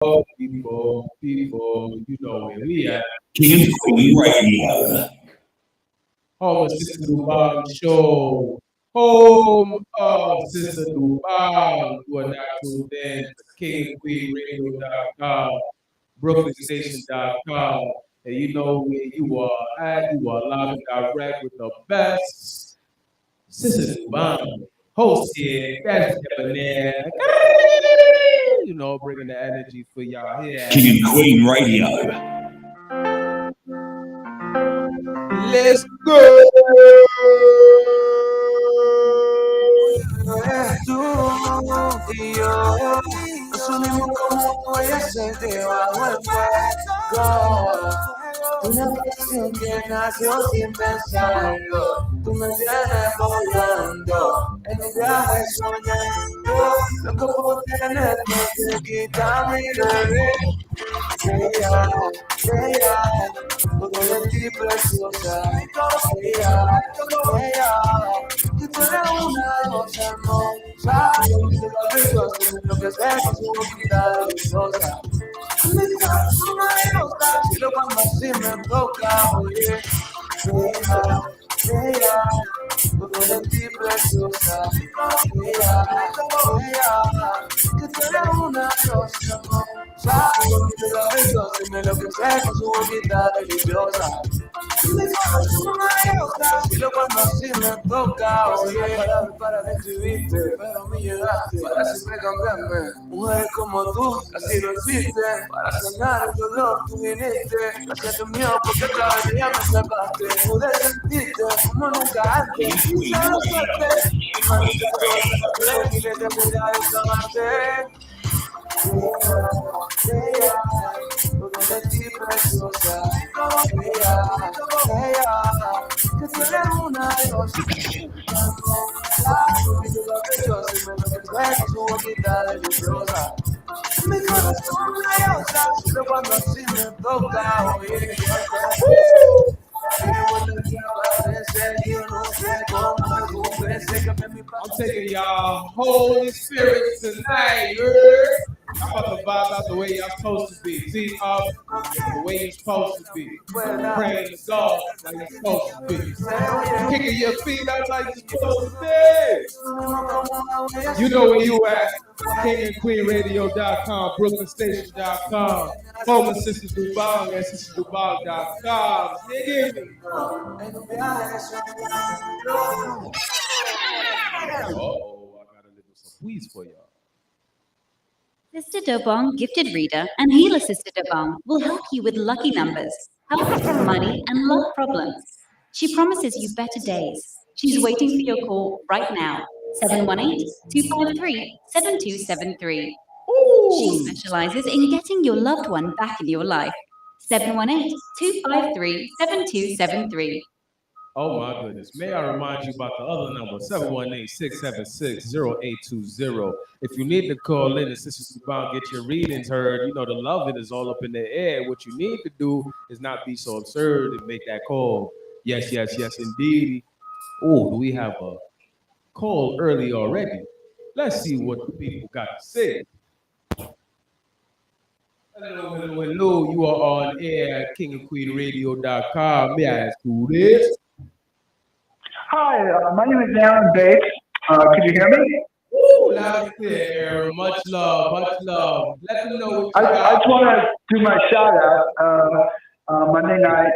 people, you know where we at. King and Queen Radio. Home of Sister Dobong Show. Home of Sister Dobong. You are now tuned in to KingandQueenRadio.com, BrooklynStation.com. And you know where you are at. You are live and direct with the best. Sister Dobong. Host here. That's Debonair. You know, bringing the energy for y'all here. King and Queen Radio. Let's go. Tú y yo nos unimos como voy a ser debajo del fuego. Una pasión que nació sin pensarlo. Tú me tienes volando en un viaje soñando. Loco por tenerte, te quita mi bebé. Ella, todo de ti preciosa. Ella, que tú eres una cosa hermosa. Lo que sea con su boquita deliciosa. Mi corazón me rosa, si lo cuando así me toca, oye. Ella, todo de ti preciosa. Ella, que tú eres una cosa hermosa. Dime lo que sea con su boquita deliciosa. Mi corazón me rosa, si lo cuando así me toca, oye. Para describirte, pero me llegaste para siempre cambiarme. Mujeres como tú, así no existen. Para sanar el dolor tú viniste. Gracias a mío porque cada día me salvaste. Pude sentirte como nunca antes. Solo suerte, mi manita rosa, miles de miradas amarte. Ella, todo de ti preciosa. Ella, que tú eres una diosa. Su boquita deliciosa. Mi corazón me rosa, pero cuando así me toca, oye. I'm taking y'all Holy Spirit tonight. I'm about to vibe out the way y'all supposed to be. See, the way you're supposed to be. Praying to God like you're supposed to be. Kicking your feet out like you're supposed to be. You know where you at. KingandQueenRadio.com, BrooklynStation.com, home of Sister Dobong at SisterDobong.com. Dig me. Oh, I got a little squeeze for y'all. Sister Dobong, gifted reader, and healer Sister Dobong will help you with lucky numbers, health, money, and love problems. She promises you better days. She's waiting for your call right now. 718-253-7273. She specializes in getting your loved one back in your life. 718-253-7273. Oh my goodness. May I remind you about the other number, 718-676-0820. If you need to call in and Sister Dobong get your readings heard, you know the loving is all up in the air. What you need to do is not be so absurd and make that call. Yes, indeed. Oh, do we have a call early already? Let's see what the people got to say. Hello, you are on air at KingandQueenRadio.com. May I ask who this? Hi, my name is Aaron Bates. Could you hear me? Ooh, loud and clear, Aaron. Much love, much love. Let them know what you I got. just want to do my shout out. Monday night,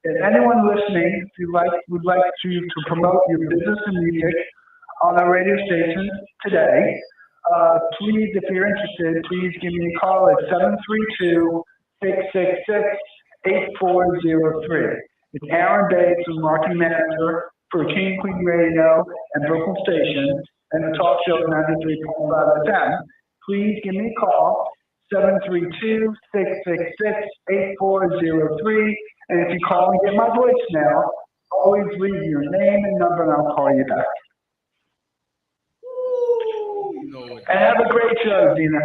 if anyone listening, if you would like to promote your business and music on our radio station today, please, if you're interested, please give me a call at 732-666-8403. It's Aaron Bates, the marketing manager for King and Queen Radio and Brooklyn Station and the talk show 93.5 FM. Please give me a call, 732-666-8403. And if you call and get my voicemail, always leave your name and number and I'll call you back. And have a great show, Dina.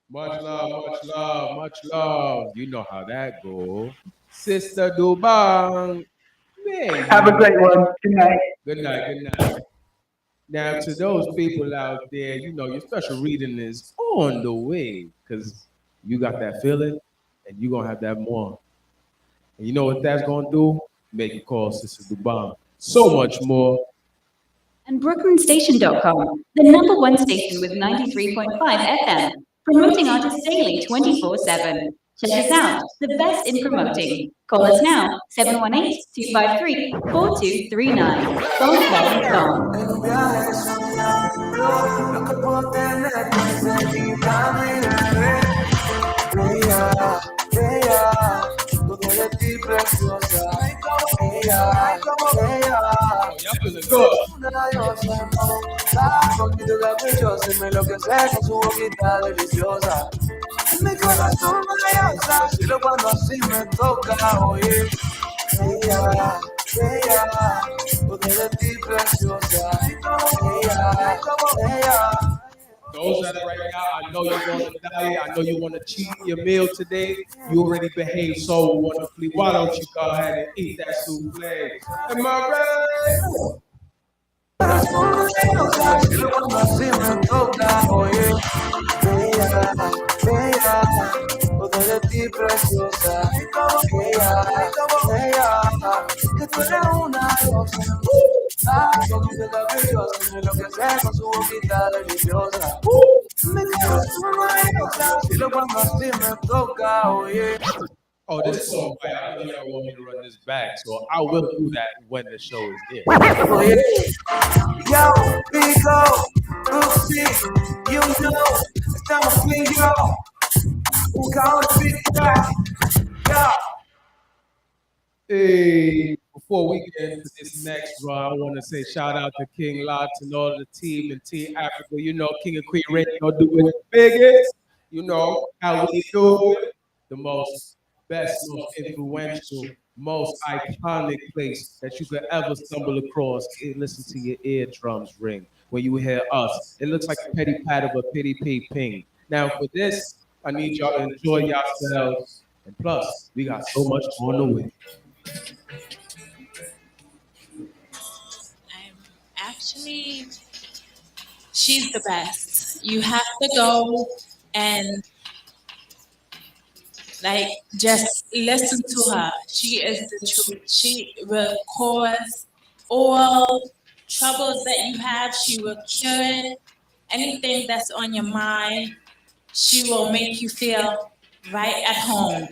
Much love, much love, much love. You know how that goes. Sister Dobong. Have a great one. Good night. Good night, good night. Now, to those people out there, you know, your special reading is on the way because You got that feeling, and you're gonna have that more. And you know what that's gonna do? Make you call Sister Dobong. So much more. And BrooklynStation.com, the number one station with 93.5 FM, promoting artists daily 24/7. Check us out, the best in promoting. Call us now, 718-253-4239. Phone playing song. En un viaje soñando, lo que puedo tener necesita mi bebé. Bella, bella, porque de ti preciosa. Bella, bella, Y'all feeling good. una diosa hermosa. Poquito caprichosa y me enloquece con su boquita deliciosa. Mi corazón maravillosa, cielo cuando así me toca, oye. Bella, bella, porque de ti preciosa. Bella, bella. Those that are right now, I know you're on a diet. I know you want to cheat your meal today. You already behaved so wonderfully. Why don't you go ahead and eat that souffle? Am I right? Corazón maravillosa, cielo cuando así me toca, oye. Bella, bella, porque de ti preciosa. Bella, bella, que tú eres una diosa. Poquito caprichosa, me enloquece con su boquita deliciosa. Mi corazón maravillosa, cielo cuando así me toca, oye. Oh, this song, I know y'all want me to run this back, so I will do that when the show is here. Oye, yo, Pico, Lucy, you know, estamos tú y yo, buscando feedback, yo. Hey, before we get into this next run, I want to say shout out to King Lots and all the team and Team Africa. You know, King and Queen Radio doing the biggest. You know how we do it. The most best, most influential, most iconic place that you could ever stumble across. Listen to your eardrums ring when you hear us. It looks like a petty pat of a pity pee ping. Now for this, I need y'all to enjoy yourselves. And plus, we got so much on the way. Actually, she's the best. You have to go and just listen to her. She is the truth. She will cause all troubles that you have. She will cure it. Anything that's on your mind, she will make you feel right at home.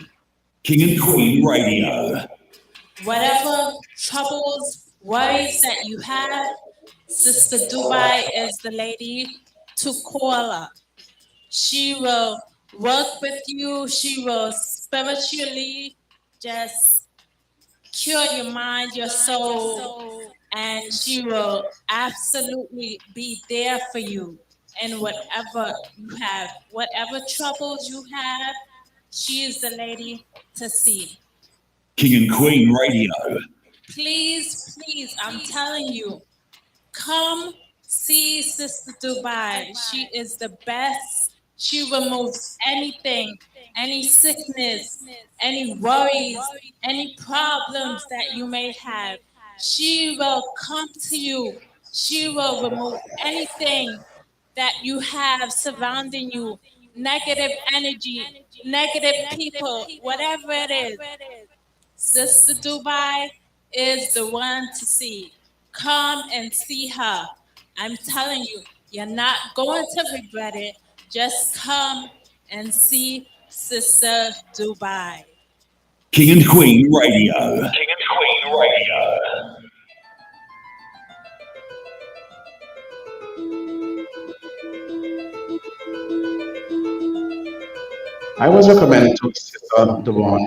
King and Queen Radio. Whatever troubles, worries that you have, Sister Dubai is the lady to call her. She will work with you. She will spiritually just cure your mind, your soul, and she will absolutely be there for you in whatever you have, whatever troubles you have. She is the lady to see. King and Queen Radio. Please, please, I'm telling you, come see Sister Dubai. She is the best. She removes anything, any sickness, any worries, any problems that you may have. She will come to you. She will remove anything that you have surrounding you, negative energy, negative people, whatever it is. Sister Dubai is the one to see. Come and see her. I'm telling you, you're not going to regret it. Just come and see Sister Dubai. King and Queen Radio. King and Queen Radio. I was recommended to Sister Dobong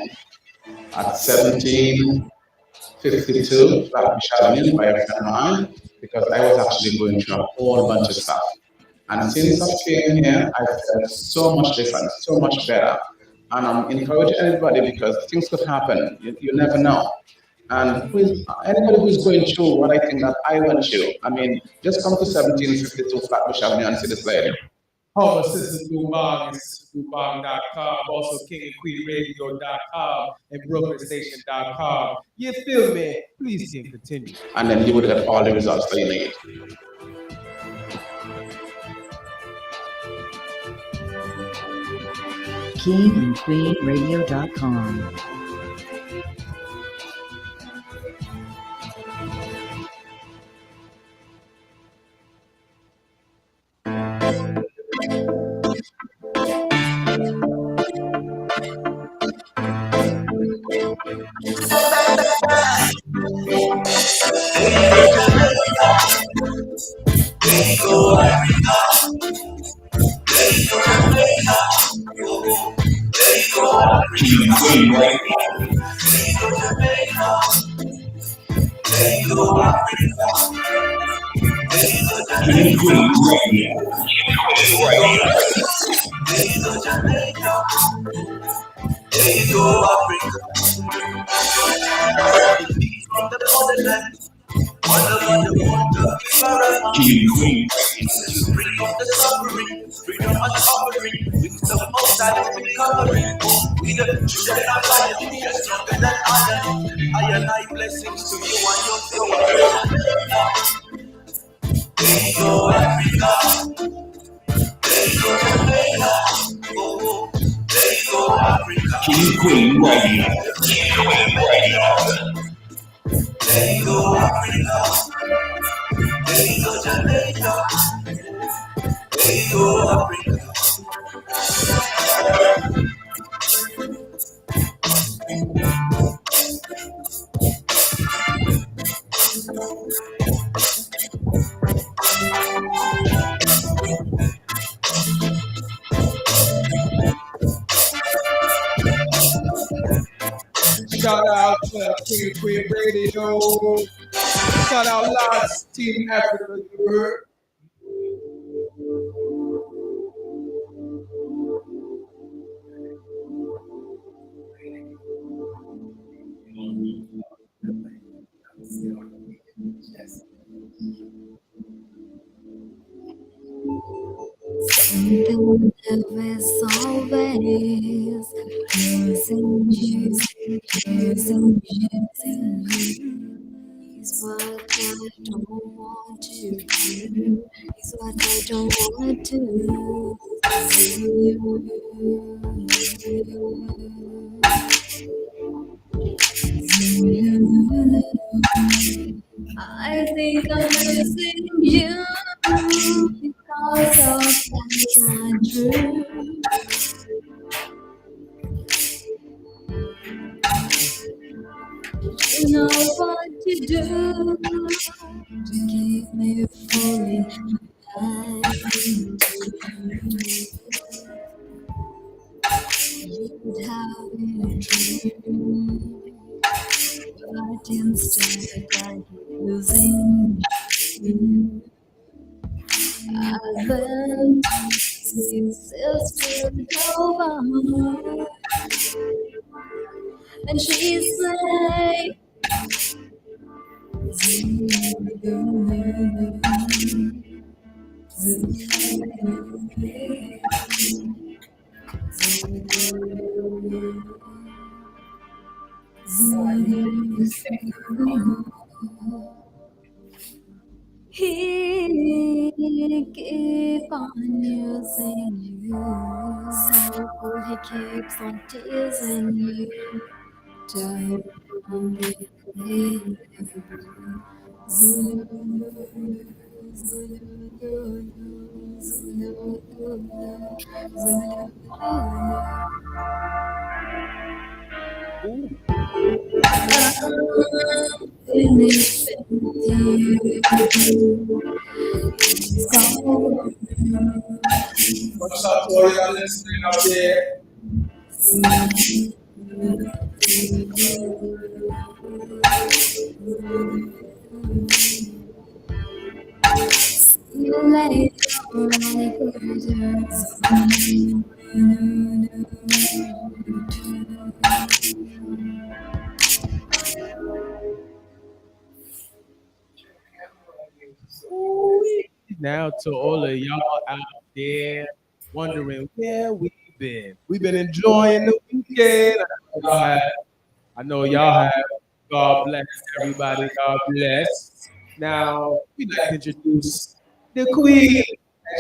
at 1752 Flat Avenue by a friend of mine because I was actually going through a whole bunch of stuff. And since I came here, I felt so much different, so much better. And I'm encouraging everybody because things could happen. You never know. And anybody who's going through what I think that I went through, I mean, just come to 1752 Flatbush Avenue and see this lady. Home of Sister Dobong is SisterDobong.com, also KingandQueenRadio.com and BrooklynStation.com. You feel me? Please can continue. And then you would get all the results that you need. kingandqueenradio.com. King and Queen Radio. King and Queen Radio. King and Queen. Freedom the suffering, freedom and offering, with the most time to be covering. We the children of God, we are stronger than iron. I and I blessings to you and your soul. There you go, Africa. There you go, Jamaica. Oh, there you go, Africa. King and Queen Radio. King and Queen Radio. There you go, Africa. There you go, Jamaica. There you go, Africa. Shout out to King and Queen Radio. Shout out lots, Team Africa. You heard? Something that is always using you is what I don't want to do. Is what I don't want to do. I think I'm missing you because of things I drew. You know what to do to keep me falling back into you. You'd have me dream, but instead I'm losing you. I've been to sister Dobong, and she say, he keep on using you, so he keeps on teasing you. Don't be finished with you. What's up to all y'all listening out there? You later, Now to all of y'all out there wondering where we've been. We've been enjoying the weekend. I know y'all have. God bless everybody. God bless. Now we'd like to introduce the queen.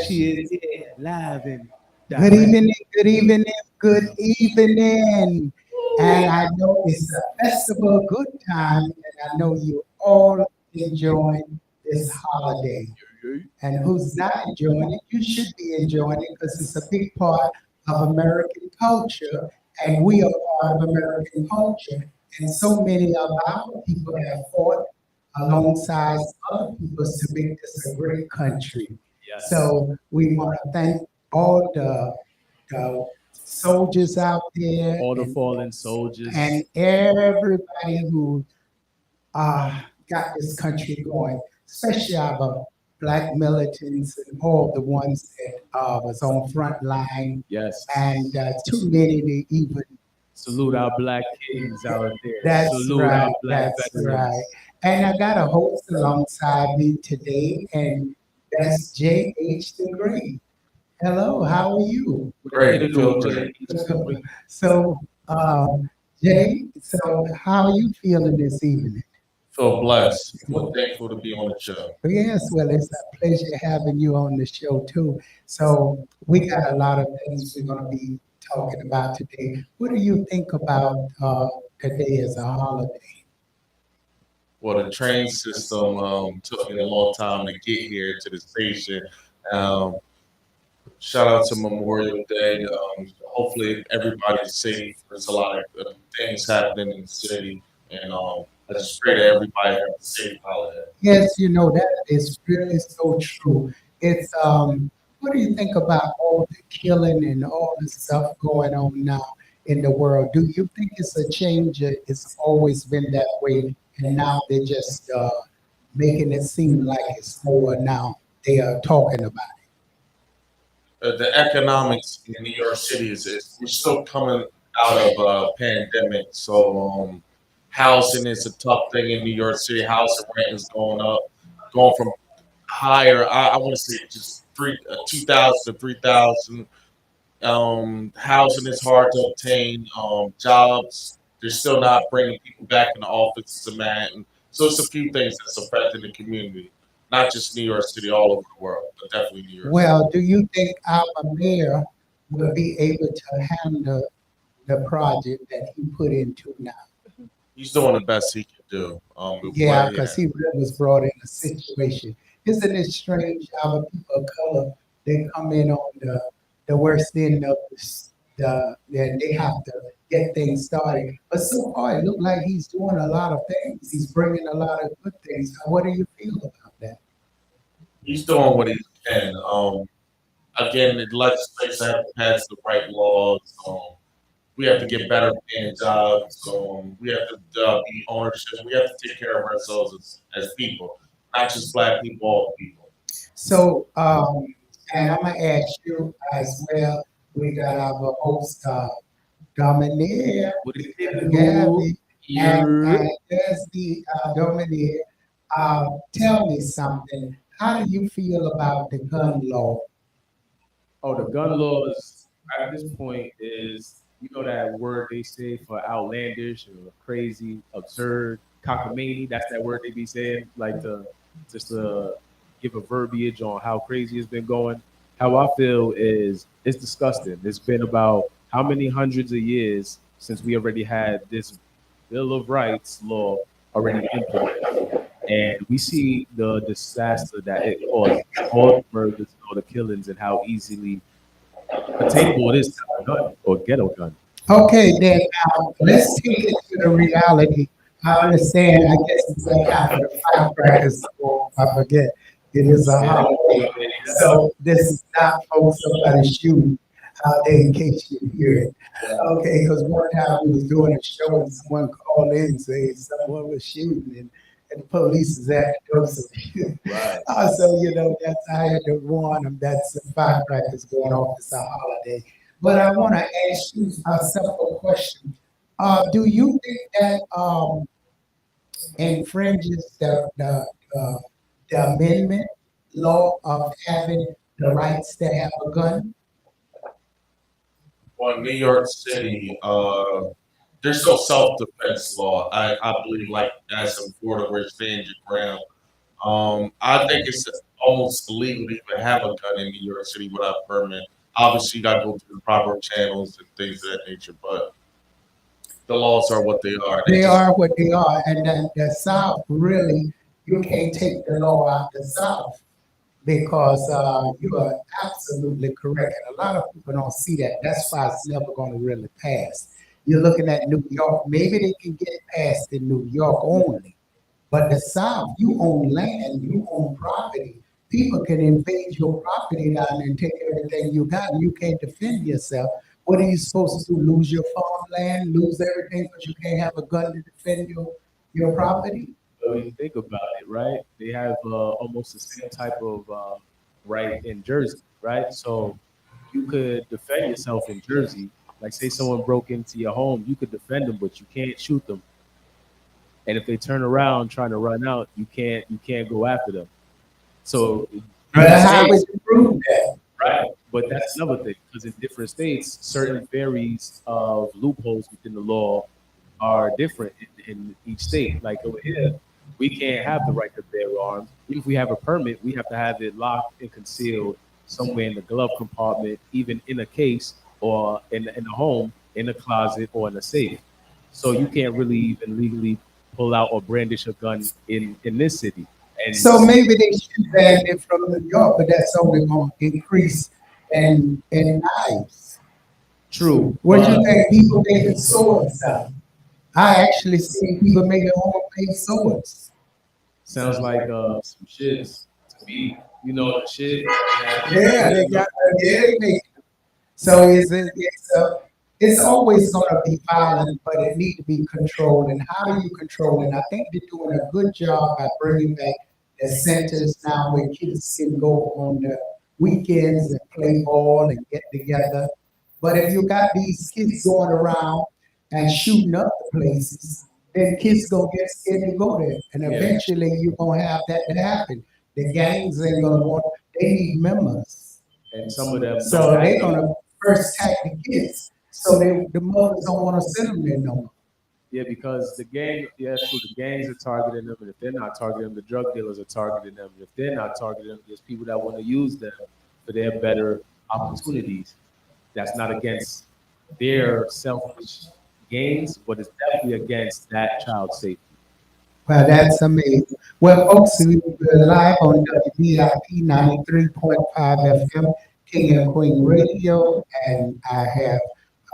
She is here live and Good evening, good evening, good evening. And I know it's a festival, good time, and I know you all enjoying this holiday. And who's not enjoying it, you should be enjoying it because it's a big part of American culture, and we are part of American culture. And so many of our people have fought alongside other peoples to make this a great country. Yes. So we want to thank all the soldiers out there All the fallen soldiers. and everybody who got this country going, especially our black militants and all the ones that was on front line, Yes. and too many to even. Salute our black kings out there. That's Salute right. our black That's right. veterans. And I got a host alongside me today, and that's J.H. the Great. Hello, how are you? What are you Great, to feel do, great. Jay? Just wait. So, Jay, so how are you feeling this evening? Feel blessed. Feel thankful to be on the show. Yes, well, it's a pleasure having you on the show too. So we got a lot of things we're going to be talking about today. What do you think about today as a holiday? Well, the train system took me a long time to get here to the station. Um, Shout out to Memorial Day. Hopefully everybody's safe. There's a lot of things happening in the city, and I just pray that everybody has a safe holiday. Yes, you know that is really so true. It's what do you think about all the killing and all the stuff going on now in the world? Do you think it's a change? It's always been that way, and now they're just making it seem like it's more now. They are talking about The economics in New York City is we're still coming out of a pandemic, so housing is a tough thing in New York City. Housing rent is going up, going from higher. I want to say just 2,000 to 3,000. Housing is hard to obtain. Jobs, they're still not bringing people back in the offices in Manhattan. So it's a few things that's affecting the community, not just New York City, all over the world, but definitely New it. York City. Well, do you think our mayor will be able to handle the project that he put into now? He's doing the best he can do. Yeah, But yeah, because he really was brought in a situation. Isn't it strange how the people of color they come in on the worst end of and they have to get things started. But so far, it looked like he's doing a lot of things. He's bringing a lot of good things. What do you feel about that? he's doing what he can. Again, the legislation have to pass the right laws. We have to get better paying jobs. We have to be ownership. We have to take care of ourselves as people, not just black people, all people. So, and I'm gonna ask you as well. We got our host, Dominic, What do you do? Gabby, Yeah. and there's the Dominic. Tell me something. How do you feel about the gun law? Oh, the gun laws at this point is, you know, that word they say for outlandish or crazy, absurd, cockamamie. That's that word they be saying, like to just to give a verbiage on how crazy it's been going. How I feel is it's disgusting. It's been about how many hundreds of years since we already had this Bill of Rights law already implemented, and we see the disaster that it causes, all the murders, all the killings, and how easily attainable it is to have a gun or get a gun. Okay, then now let's take it to the reality. I understand. I guess it's like half of the firecrackers. Or I forget. It is a Yeah, holiday, so this is not folks somebody shooting out there in case you hear it. Okay, because one time we was doing a show and someone called in and said someone was shooting and the police is at the door. So, right. so you know that's I had to warn them that's the firecrackers going off. It's a holiday. But I want to ask you a simple question. Do you think that infringes the amendment law of having the rights to have a gun? Well, New York City, there's no self-defense law. I believe, like as in Florida, where it stands your ground. I think it's almost illegal to even have a gun in New York City without a permit. Obviously, you got to go through the proper channels and things of that nature. But the laws are what they are. They are what they are, and then the South really, you can't take the law out the South because you are absolutely correct, and a lot of people don't see that. That's why it's never going to really pass. You're looking at New York. Maybe they can get passed in New York only, but the South, you own land, you own property. People can invade your property down there and take everything you got, and you can't defend yourself. What are you supposed to do? Lose your farmland, lose everything because you can't have a gun to defend your property? When you think about it, right? They have almost the same type of right in Jersey, right? So you could defend yourself in Jersey. Like, say someone broke into your home, you could defend them, but you can't shoot them. And if they turn around trying to run out, you can't go after them. So But different how would states, you prove that? right? But that's another thing, because in different states, certain varies of loopholes within the law are different in each state. Like over here, we can't have the right to bear arms. Even if we have a permit, we have to have it locked and concealed somewhere in the glove compartment, even in a case or in a home, in a closet or in a safe. So you can't really even legally pull out or brandish a gun in this city. And So maybe they should ban it from New York, but that's only going to increase in knives. true, What do but you think? People making swords now. I actually see people making homemade swords. sounds like some shiz to me. You know the shiz they have Yeah, they got yeah, they make. So it's always going to be violent, but it need to be controlled. And how do you control it? I think they're doing a good job by bringing back the centers now where kids can go on the weekends and play ball and get together. But if you got these kids going around and shooting up the places, then kids gonna get scared to go there, and yeah. eventually you're gonna have that to happen. The gangs ain't gonna want. They need members, And some of them so don't have they're them. gonna first attack the kids. So the mothers don't want to send them there no more. Yeah, because the gang, yeah, true, the gangs are targeting them, and if they're not targeting them, the drug dealers are targeting them. And if they're not targeting them, there's people that want to use them for their better opportunities. That's not against their selfish gains, but it's definitely against that child's safety. Well, that's amazing. Well, folks, we're live on WBIP 93.5 FM, King and Queen Radio, and I have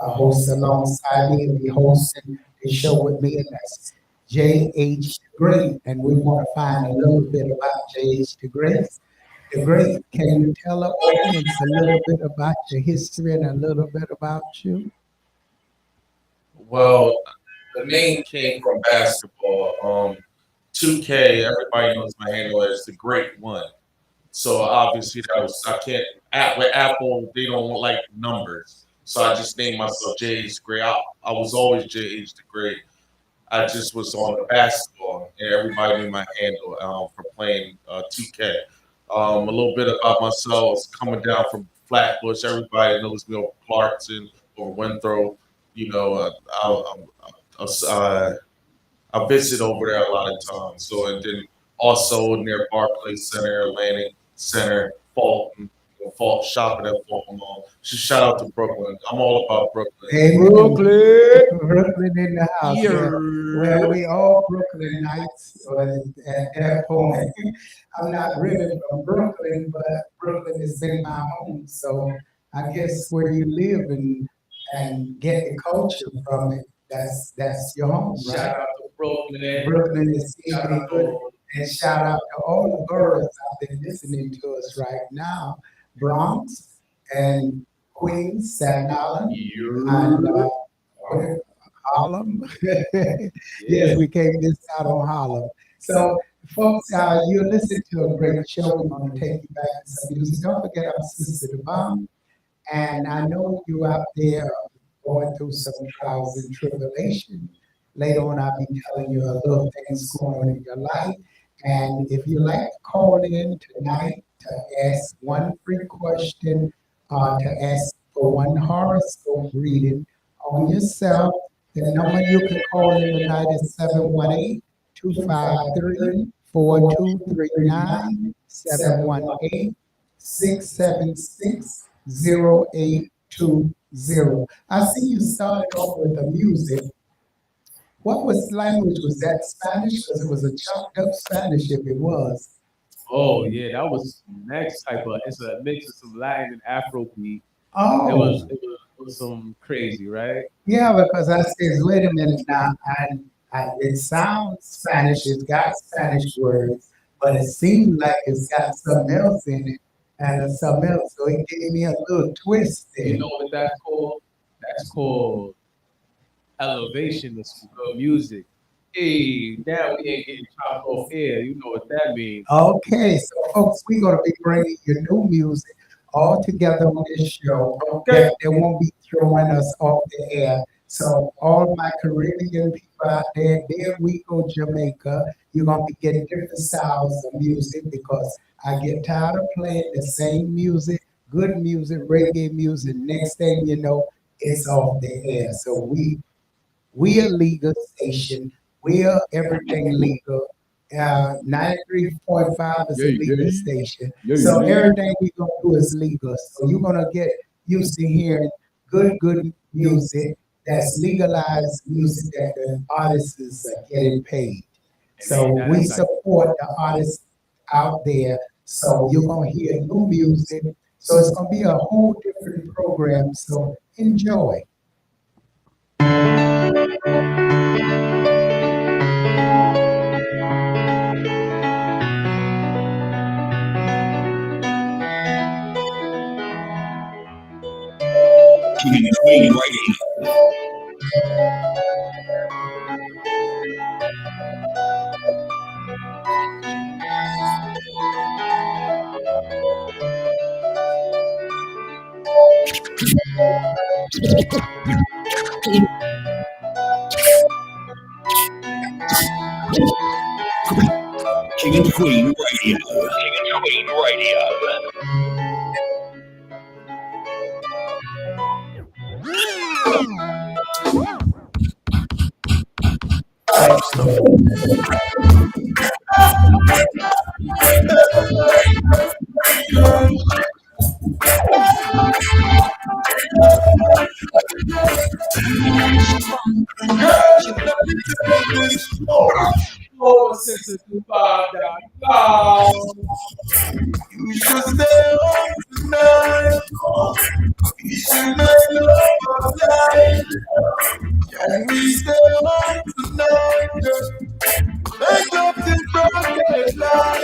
a host alongside me, and be hosting the show with me, and that's J.H. the Great. And we want to find a little bit about J.H. the Great. The Great, can you tell our audience a little bit about your history and a little bit about you? Well, the name came from basketball. 2K, everybody knows my handle as the Great One. So obviously that was I can't with Apple they don't like numbers. So I just named myself JH the Great. I was always JH the Great. I just was on the basketball and everybody knew my handle for playing 2K. A little bit about myself is coming down from Flatbush. Everybody knows me over Clarkson or Winthrop. You know, I visit over there a lot of times. So and then also near Barclays Center, Atlantic Center, Fulton, Fulton shopping at Fulton Mall. Just shout out to Brooklyn. I'm all about Brooklyn. Hey, Brooklyn. Brooklyn in the house. Well, we all Brooklynites at that point. I'm not really from Brooklyn, but Brooklyn has been my home. So I guess where you live and get the culture from it, that's your home, Shout right? out to Brooklyn. Brooklyn is Shout keeping out it good. to And shout out to all the girls out there listening to us right now. Bronx and Queens, Staten Island, and Harlem. Yes, we came this out on Harlem. So, folks, you're listening to a great show. We're going to take you back to some music. Don't forget our sister, Dobong. And I know you out there going through some trials and tribulation. Later on, I'll be telling you a little things going on in your life. And if you like to call in tonight to ask one free question, to ask for one horoscope reading on yourself, the number you can call in tonight is 718-253-4239, 718-676-3666. 0820. I see you started off with the music. What was language? Was that Spanish? Because it was a chopped up Spanish if it was. Oh yeah, that was next type of. It's a mix of some Latin and Afro beat. It Oh, was it was some crazy, right? yeah, because I says, wait a minute now, it sounds Spanish, it's got Spanish words, but it seems like it's got something else in it, and it's something else, so it gave me a little twist You there. know what that's called? That's called elevation of some good music. Hey, now we ain't getting chopped off air. You know what that means. Okay, so folks, we're going to be bringing you new music all together on this show. Okay. They won't be throwing us off the air. So all my Caribbean people out there we go Jamaica. You're going to be getting different styles of music because I get tired of playing the same music, good music, reggae music. Next thing you know, it's off the air. So we a legal station. We are everything legal. 93.5 is a legal station. So everything we gonna do is legal. So you're gonna get used to hearing good music that's legalized music that the artists are getting paid. So we support the artists out there. So you're gonna hear new music. So it's gonna be a whole different program. So enjoy. King and Queen Radio. King and Queen Radio. King and Queen Radio. Sisters.com. You should stay home tonight. You should make love all night. Can we stay home tonight? Make up this broken light.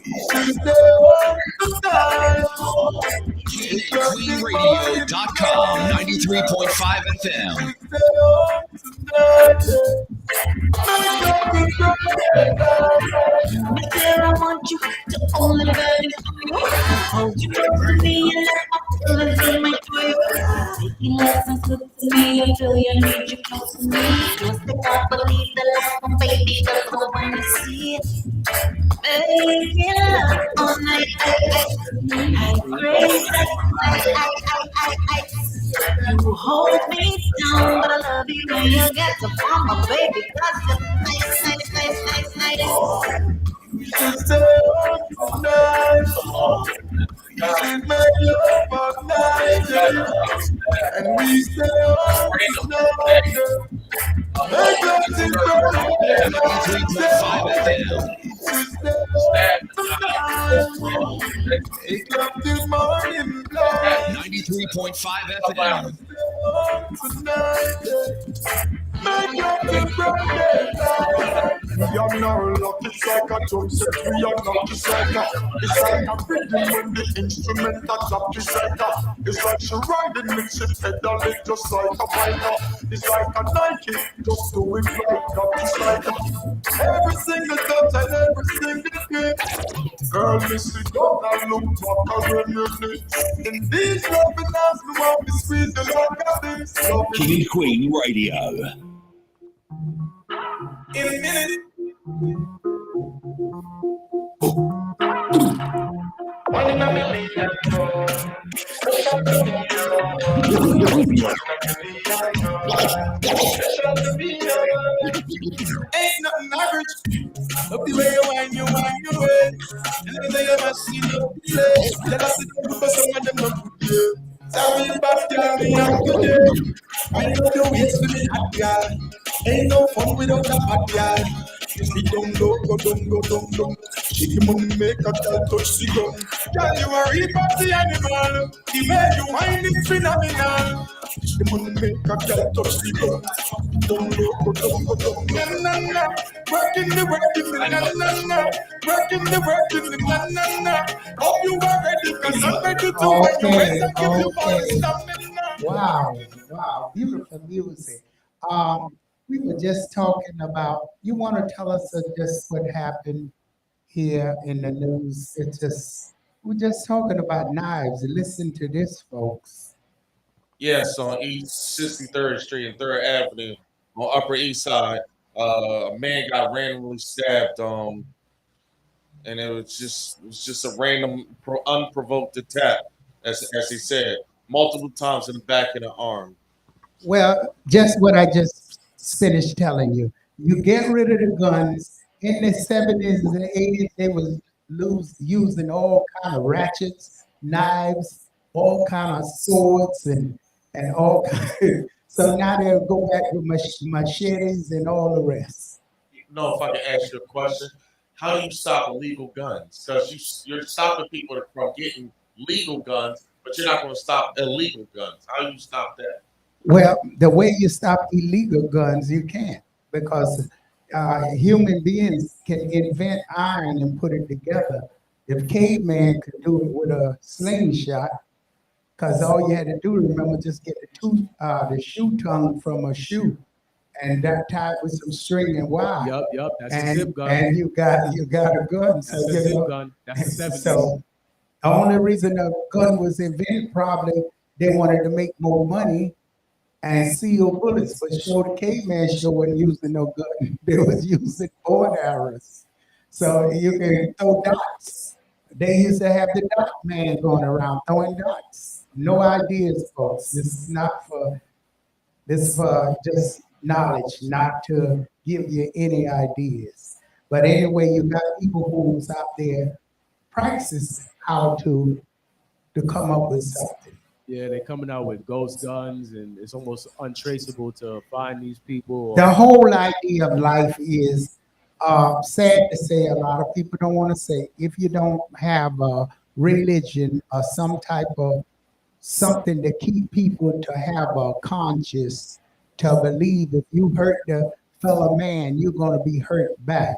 You should stay home tonight. KingandQueenRadio.com 93.5 FM. Stay home tonight. Make up this broken light. Girl, I want you to only let it you. Hold you close to me and let my feelings in my throat. Taking lessons with me until you need you close to me. Just think I believe the last one, baby, cause I wanna see it. Making love all night, I crazy, you hold me down, but I love you when you get to form my baby, cause you're nice. You should stay home tonight. You should make love all night. And we stay home tonight. Make love till broken light. Make love till morning light. 93.5 FM. Make love till broken light. We are now lucky like a drum set. We are not the psycho. It's like a rhythm when the instrument that drop the psycho. It's like she riding and she pedaling just like a biker. It's like a Nike, just doing like a psycho. Every single touch and every single clip. Girl, me sit down and look back and reminisce. In these loving arms, me want to squeeze the like a this. King and Queen Radio. In a minute. One in a million. Special to me, Special to me, ain't nothing average. Love the way you wind your way. And every day I see you play. Jealousy don't do, but some of them don't put you. Sorry, bad girl, me up today. I know the ways to me hot girl. Ain't no fun without a bad girl. She don't go. She can money make a girl touch the ground. Girl, you a real party animal. The way you wind is phenomenal. She money make a girl touch the ground. Don't go. Na. Working the na. Working the na. Hope you are ready, cause I'm ready to when you ready to give you all the stuff. Wow, beautiful music. Um, we were just talking about. You want to tell us just what happened here in the news? It's just we're just talking about knives. Listen to this, folks. Yes, on East 63rd Street and 3rd Avenue on Upper East Side, a man got randomly stabbed. And it was just a random, unprovoked attack, as he said, multiple times in the back and the arm. Well, just what I just finished telling you. You get rid of the guns. In the 70s and 80s, they was using all kind of ratchets, knives, all kind of swords, and all kind. So now they'll go back with machetes and all the rest. Know if I can ask you a question? How do you stop illegal guns? Because you're stopping people from getting legal guns, but you're not going to stop illegal guns. How do you stop that? Well, the way you stop illegal guns, you can't because human beings can invent iron and put it together. If caveman could do it with a slingshot, because all you had to do, remember, just get the shoe tongue from a shoe and that tied with some string and wire. Yup. That's a zip gun. And you got a gun. That's a zip gun. That's a 70s. So the only reason a gun was invented probably they wanted to make more money and seal bullets, but show the caveman show wasn't using no gun. They was using bow and arrows. So you can throw dots. They used to have the dot man going around throwing dots. No ideas, folks. This is for just knowledge, not to give you any ideas. But anyway, you got people who's out there practice how to come up with something. Yeah, they're coming out with ghost guns, and it's almost untraceable to find these people. The whole idea of life is sad to say. A lot of people don't want to say if you don't have a religion or some type of something to keep people to have a conscience to believe if you hurt the fellow man, you're going to be hurt back.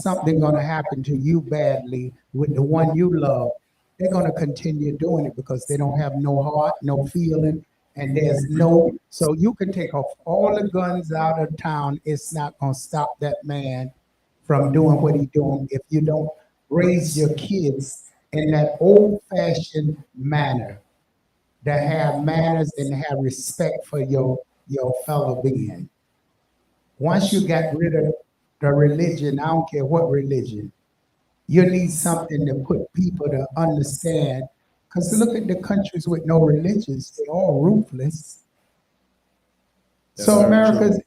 Something going to happen to you badly with the one you love. They're going to continue doing it because they don't have no heart, no feeling, and there's no. So you can take off all the guns out of town. It's not going to stop that man from doing what he's doing if you don't raise your kids in that old-fashioned manner, that have manners and have respect for your fellow being. Once you got rid of the religion, I don't care what religion, you need something to put people to understand. Because look at the countries with no religions, they're all ruthless. So America's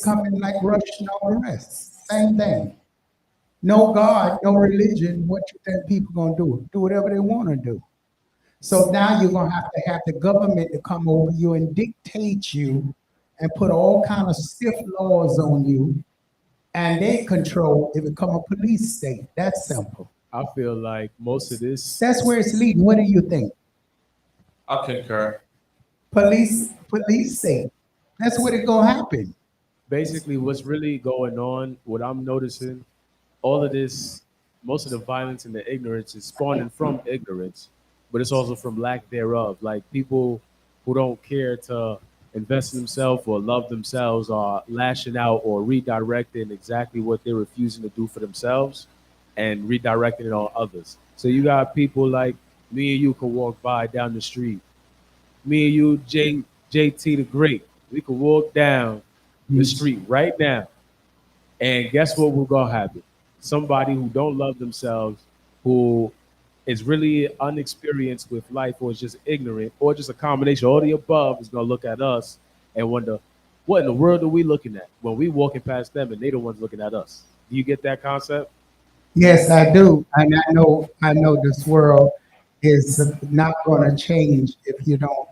coming like Russia and all the rest. Same thing. No God, no religion. What you think people gonna do? Do whatever they want to do. So now you're gonna have the government to come over you and dictate you and put all kind of stiff laws on you, and they control it become a police state. That's simple. I feel like most of this. That's where it's leading. What do you think? I concur. Police state. That's what it gonna happen. Basically, what's really going on, what I'm noticing, all of this, most of the violence and the ignorance is spawning from ignorance, but it's also from lack thereof. Like people who don't care to invest in themselves or love themselves are lashing out or redirecting exactly what they're refusing to do for themselves and redirecting it on others. So you got people like me and you can walk by down the street. Me and you, JT the Great, we could walk down the street right now. And guess what will gonna happen? Somebody who don't love themselves, who is really unexperienced with life or is just ignorant or just a combination of all the above is gonna look at us and wonder, what in the world are we looking at when we walking past them and they the ones looking at us? Do you get that concept? Yes, I do, and I know this world is not going to change if you don't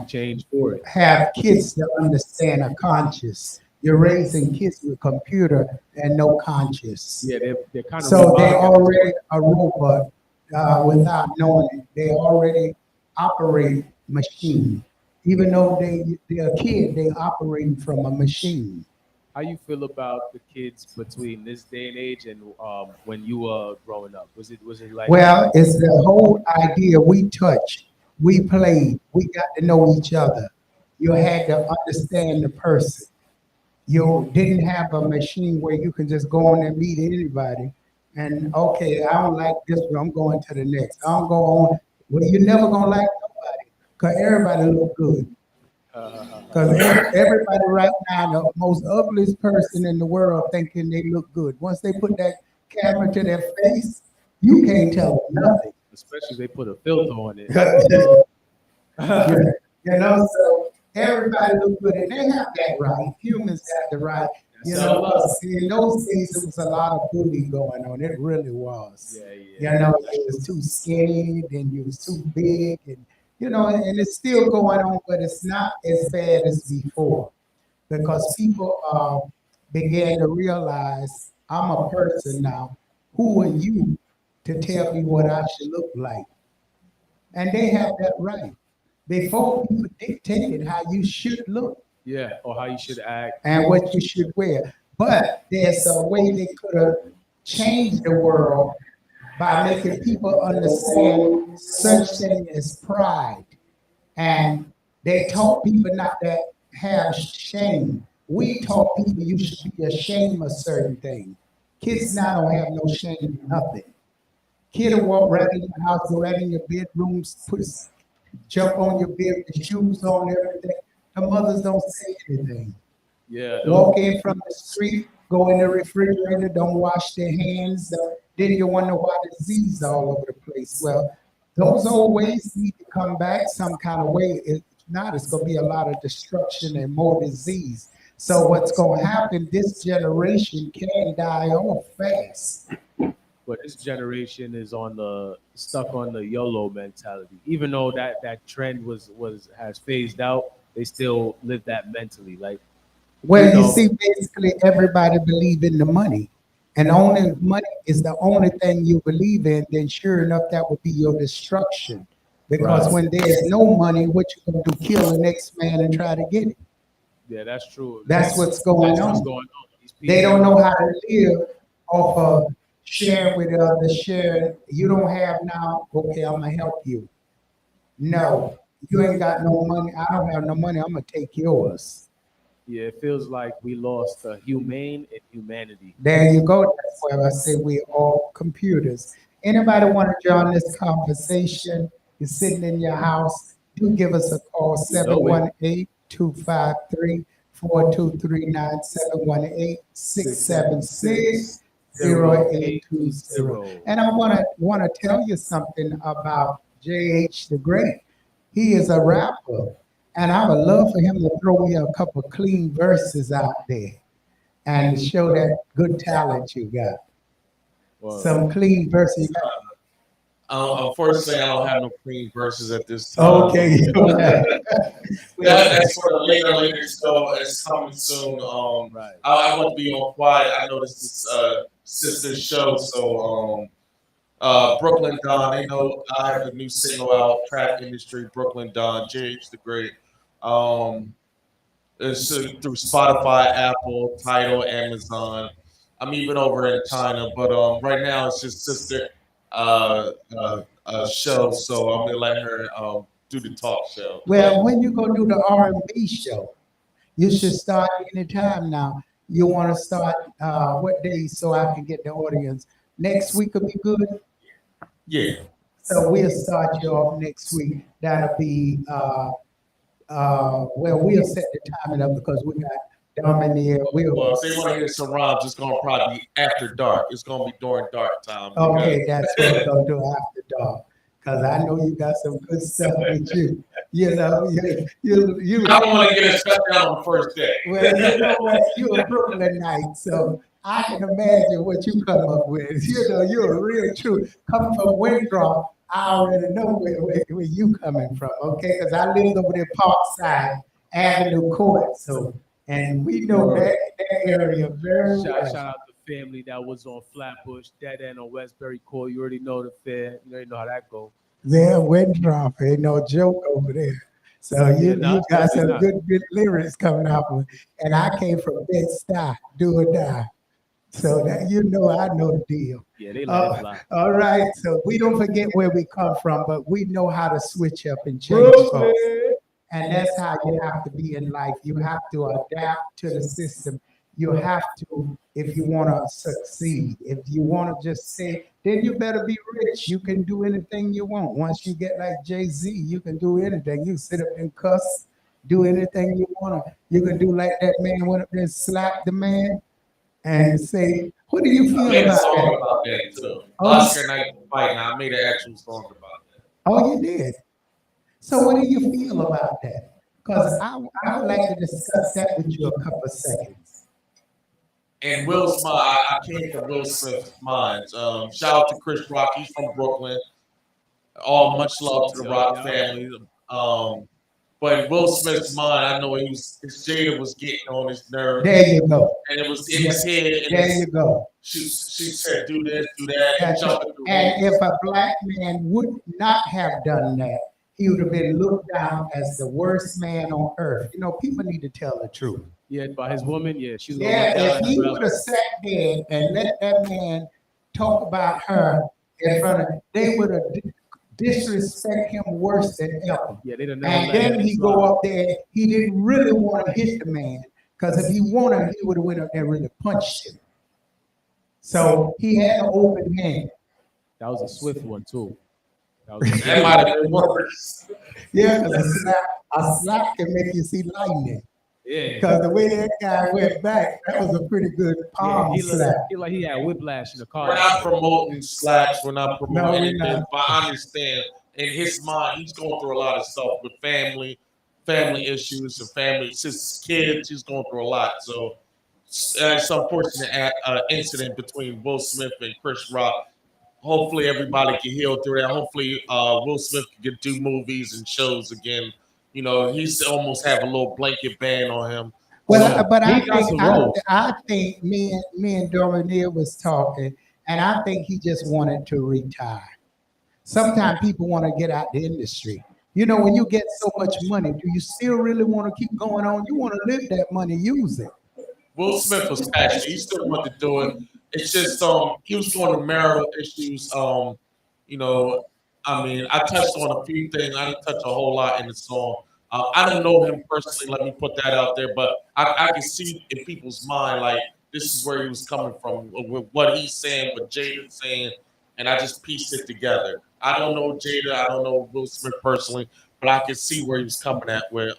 Change for it. have kids that understand a conscious. You're raising kids with computer and no conscious. Yeah, they're kind of So they robotic at this already point. a robot without knowing it. They already operate machine. Even though they're a kid, they operating from a machine. How you feel about the kids between this day and age and when you were growing up? Was it like Well, it's the whole idea. We touched, we played, we got to know each other. You had to understand the person. You didn't have a machine where you can just go on and meet anybody. And okay, I don't like this one, I'm going to the next. I don't go on. Well, you're never gonna like nobody because everybody look good. Because everybody right now, the most ugliest person in the world thinking they look good. Once they put that camera to their face, you can't tell them nothing. especially if they put a filter on it? So everybody look good, and they have that right. Humans have the right. In those days, there was a lot of bullying going on. It really was. Yeah. You was too skinny, and you was too big, and and it's still going on, but it's not as bad as before because people began to realize I'm a person now. Who are you to tell me what I should look like? And they have that right. Before people dictated how you should look Yeah, or how you should act. and what you should wear. But there's a way they could have changed the world by making people understand such thing as pride. And they taught people not to have shame. We taught people you should be ashamed of certain things. Kids now don't have no shame in nothing. Kid will walk right in your house, go right in your bedrooms, jump on your bed with shoes on, everything. The mothers don't say anything. Yeah. Walk in from the street, go in the refrigerator, don't wash their hands. Then you wonder why disease all over the place. Well, those old ways need to come back some kind of way. If not, it's going to be a lot of destruction and more disease. So what's going to happen, this generation can die off fast. But this generation is stuck on the YOLO mentality. Even though that trend has phased out, they still live that mentally. Like, Well, you see, basically everybody believe in the money. And only money is the only thing you believe in, then sure enough, that would be your destruction. Because Right. when there's no money, what you gonna do? Kill the next man and try to get it. yeah, that's true. That's what's going That's what's on. going on. These They people- don't know how to live off of sharing with others, sharing. You don't have now, okay, I'm gonna help you. No, you ain't got no money. I don't have no money. I'm gonna take yours. Yeah, it feels like we lost the humane and humanity. There you go. That's why I say we're all computers. Anybody want to join this conversation? You're sitting in your house. Do give us a call, 718-253-4239, 718-676-0820. And I want to tell you something about J.H. the Great. He is a rapper. And I would love for him to throw me a couple clean verses out there and show that good talent you got. Well, Some clean verses. Unfortunately, I don't have no clean verses at this time. Okay. That's for the later show. It's coming soon. right. I want to be on quiet. I know this is sister show, so Brooklyn Don. They know I have a new single out, Trap Industry, Brooklyn Don, JH the Great. It's through Spotify, Apple, Tidal, Amazon. I'm even over in China, but right now it's just sister show, so I'm gonna let her do the talk show. Well, when you go do the R&B show, you should start anytime now. You want to start what day so I can get the audience? Next week will be good. Yeah. So we'll start you off next week. That'll be well, we'll set the timing up because we got Dominic. Well, if they want to hear some rhymes, it's gonna probably be after dark. It's gonna be during dark time. Okay, that's what we're gonna do after dark. because I know you got some good stuff with you. You know, you. I don't want to get us shut down on the first day. Well, you know what? You're a Brooklynite, so I can imagine what you come up with. You know, you're a real true. Coming from Winthrop, I already know where you coming from, okay? Because I lived over there, Parkside Avenue Court, so and we know that area very well. Shout out to family that was on Flatbush, Dead End on Westbury Court. You already know the fair. You already know how that goes. There, Winthrop, ain't no joke over there. So you got some good lyrics coming out of it. And I came from Bed-Stuy, do or die. So that you know, I know the deal. Yeah, they let it fly. All right, so we don't forget where we come from, but we know how to switch up and change folks. And that's how you have to be in life. You have to adapt to the system. You have to, if you want to succeed. If you want to just say, then you better be rich. You can do anything you want. Once you get like Jay-Z, you can do anything. You sit up and cuss, do anything you want to. You can do like that man went up there and slapped the man and say, what do you feel I made a about song that? about that too. Oh, Oscar Night Fight. Now I made an actual song about that. Oh, you did? So what do you feel about that? Because I would like to discuss that with you a couple of seconds. And Will Smith, I came from Will Smith's minds. Shout out to Chris Rock. He's from Brooklyn. All much love to the Rock family. But in Will Smith's mind, I know his Jada was getting on his nerves. There you go. And it was in his head. And there you go. She said, do this, do that. And if a black man would not have done that, he would have been looked down as the worst man on earth. You know, people need to tell the truth. Yeah, by his woman, yeah, she's if he would have sat there and let that man talk about her in front of, they would have disrespect him worse than ever. Yeah, they'd have never. And then he go up there. He didn't really want to hit the man because if he wanted, he would have went up there and really punched him. So he had an open hand. That was a swift one too. That might have been worse. Yeah, because a slap can make you see lightning. Yeah. Because the way that guy went back, that was a pretty good palm slap. He had whiplash in the car. We're not promoting slaps. We're not promoting anything. But I understand in his mind, he's going through a lot of stuff with family issues, and his kids. He's going through a lot. So it's unfortunate incident between Will Smith and Chris Rock. Hopefully everybody can heal through that. Hopefully Will Smith can do movies and shows again. You know, he's almost have a little blanket ban on him. Well, but I think me and Dominique was talking, and I think he just wanted to retire. Sometimes people want to get out the industry. You know, when you get so much money, do you still really want to keep going on? You want to live that money, use it. Will Smith was passionate. He still wanted to do it. It's just he was doing the marital issues. You know, I mean, I touched on a few things. I didn't touch a whole lot in the song. I don't know him personally. Let me put that out there, but I can see in people's mind like this is where he was coming from with what he's saying, what Jada's saying, and I just pieced it together. I don't know Jada. I don't know Will Smith personally, but I can see where he was coming at, where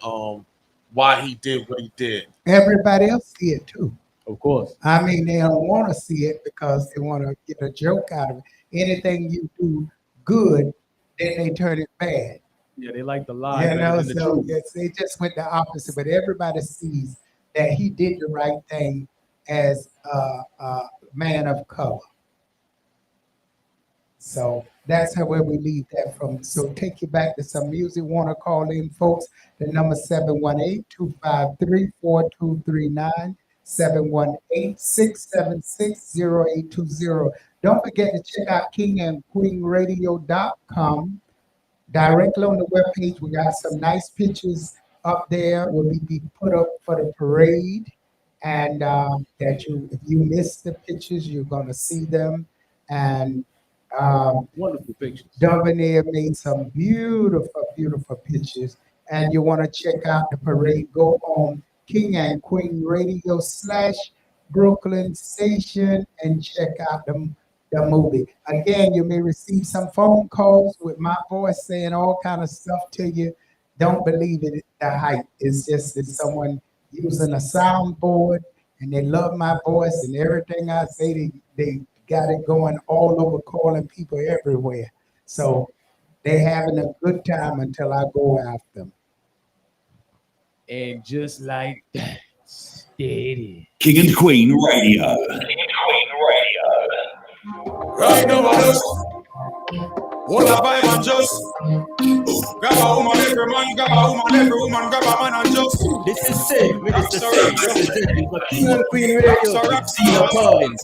why he did what he did. Everybody else see it too. Of course. I mean, they don't want to see it because they want to get a joke out of it. Anything you do good, then they turn it bad. Yeah, they like the lie. You know, so yes, they just went the opposite. But everybody sees that he did the right thing as a man of color. So that's where we leave that from. So take you back to some music. Want to call in, folks? The number 718-253-4239. 718-676-0820. Don't forget to check out kingandqueenradio.com. Directly on the webpage, we got some nice pictures up there. Will be put up for the parade, and if you miss the pictures, you're gonna see them. And wonderful pictures. Debonair made some beautiful pictures. And you want to check out the parade? Go on King and Queen Radio / Brooklyn Station and check out the movie. Again, you may receive some phone calls with my voice saying all kind of stuff to you. Don't believe it. The hype is just that someone using a soundboard and they love my voice and everything I say. They got it going all over, calling people everywhere. So They having a good time until I go after them. And just like that, there it is. King and Queen Radio. Right now, I just what a vibe and just grab a woman, every man, grab a woman, every woman, grab a man and just. This is Sid, Minister Rockstar, Sid, representing for King and Queen Radio. Rockstar, Tina Collins.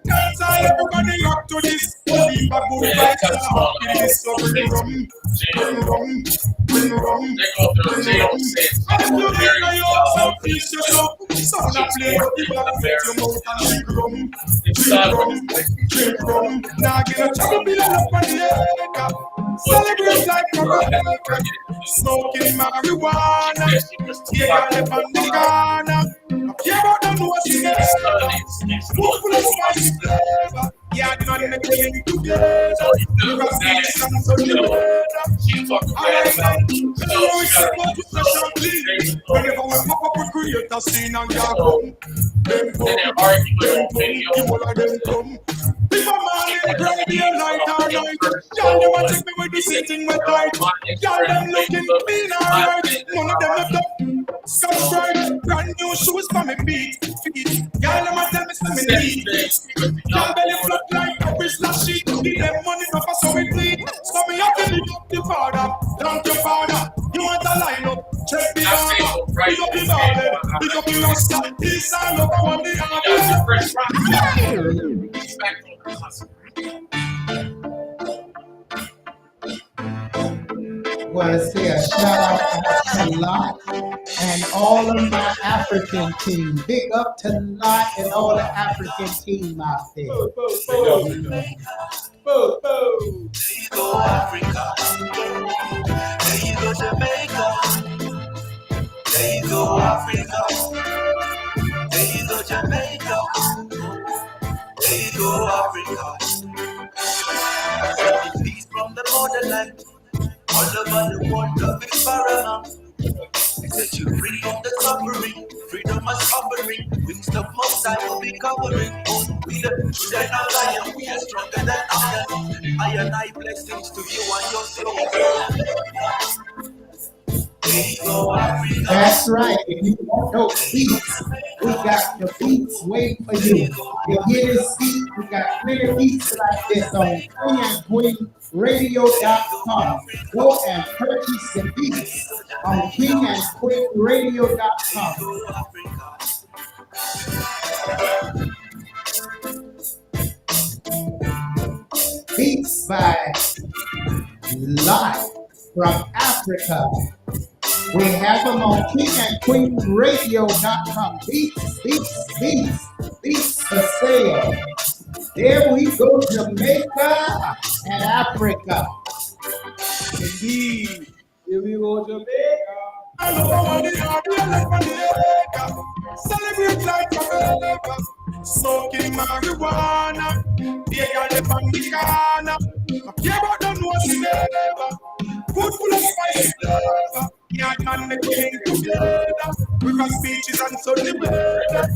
Dance all everybody rock to this. Leave a good vibes and happiness. So bring rum, bring rum, bring rum, bring rum. And if you drink now you also feel yourself. Sound a play but the back fit your mouth and drink rum, drink rum, drink rum. Now get a trouble be up on the head. Celebrate like a record. Smoking marijuana. Yeah, on the corner. Yeah, but don't know what's next. Full of spicy flavor. Yeah, the man and killing together. Look at the sun so the weather. Alright, man. So we support with the champagne. Whenever we pop up, we create a scene and y'all come. Them come, people like them come. If a man in bright daylight or night, y'all them a check me with the sitting with tight. Y'all them looking clean alright. None of them left up. Subscribe, brand new shoes for me feet. Y'all them a tell me some me need. Y'all belly flop like a Christmas sheet. Give them money for so we bleed. So me have to live up the father. Thank your father. You want a line up? Check the armor. Big up the garden. Big up the rasta. This all over on the Want to say a shout out to Lot and all of my African team. Big up to Lot and all the African team out there. There you go, Africa. There you go, Jamaica. There you go, Africa. There you go, Jamaica. There you go, Africa. Peace from the borderland. All over the world, love is paramount. Set you free from the suffering. Freedom is covering. Wings the most I will be covering. We the children of lion. We are stronger than iron. Iron eye blessings to you and your soul. There you go, Africa. That's right. If you want those beats, we got the beats waiting for you. To get this beat, we got plenty of beats like this on KingandQueenRadio.com. Go and purchase the beats on KingandQueenRadio.com. Beats by Live from Africa. We have them on KingandQueenRadio.com. Beats for sale. There we go, Jamaica and Africa. Indeed. Here we go, Jamaica. Celebrate like a forever. Smoking marijuana. They got the bandicana. Yeah, but don't know what's never. Food full of spicy flavor. Yeah, man, the killing together. Because speeches and sunny weather.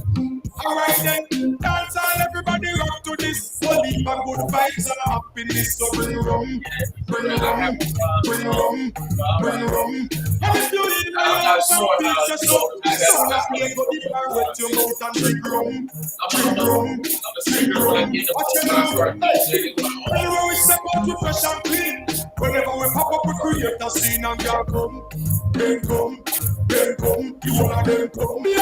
Alright then, dance all everybody rock to this. Only a good vibes and happiness. So bring rum, bring rum, bring rum, bring rum. And if you need some pizza, so sound like you go deep and wet your mouth and drink rum, drink rum, drink rum. Watch your mouth. Anyway, we step out with fresh and clean. Whenever we pop up, we create a scene and y'all come. Then come, you all of them come. Be a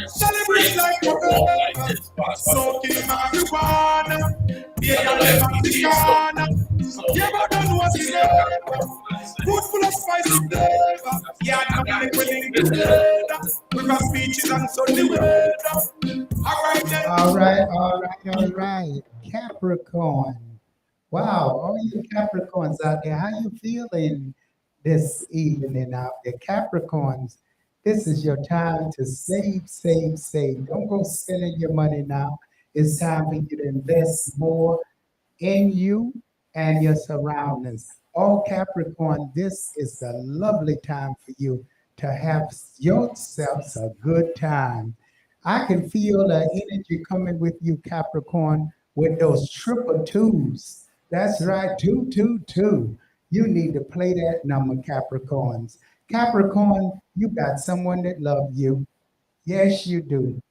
celebrate like a forever. Smoking marijuana. Yeah, on the bandicana. Yeah, but don't know what's never. Food full of spicy flavor. Yeah, I'm not willing together. Because beaches and sunny weather. Alright then. All right. Capricorn. Wow, all you Capricorns out there, how you feeling this evening out there? Capricorns, this is your time to save. Don't go spending your money now. It's time for you to invest more in you and your surroundings. All Capricorn, this is a lovely time for you to have yourselves a good time. I can feel the energy coming with you, Capricorn, with those triple twos. That's right, 222. You need to play that number, Capricorns. Capricorn, you got someone that loves you. Yes, you do.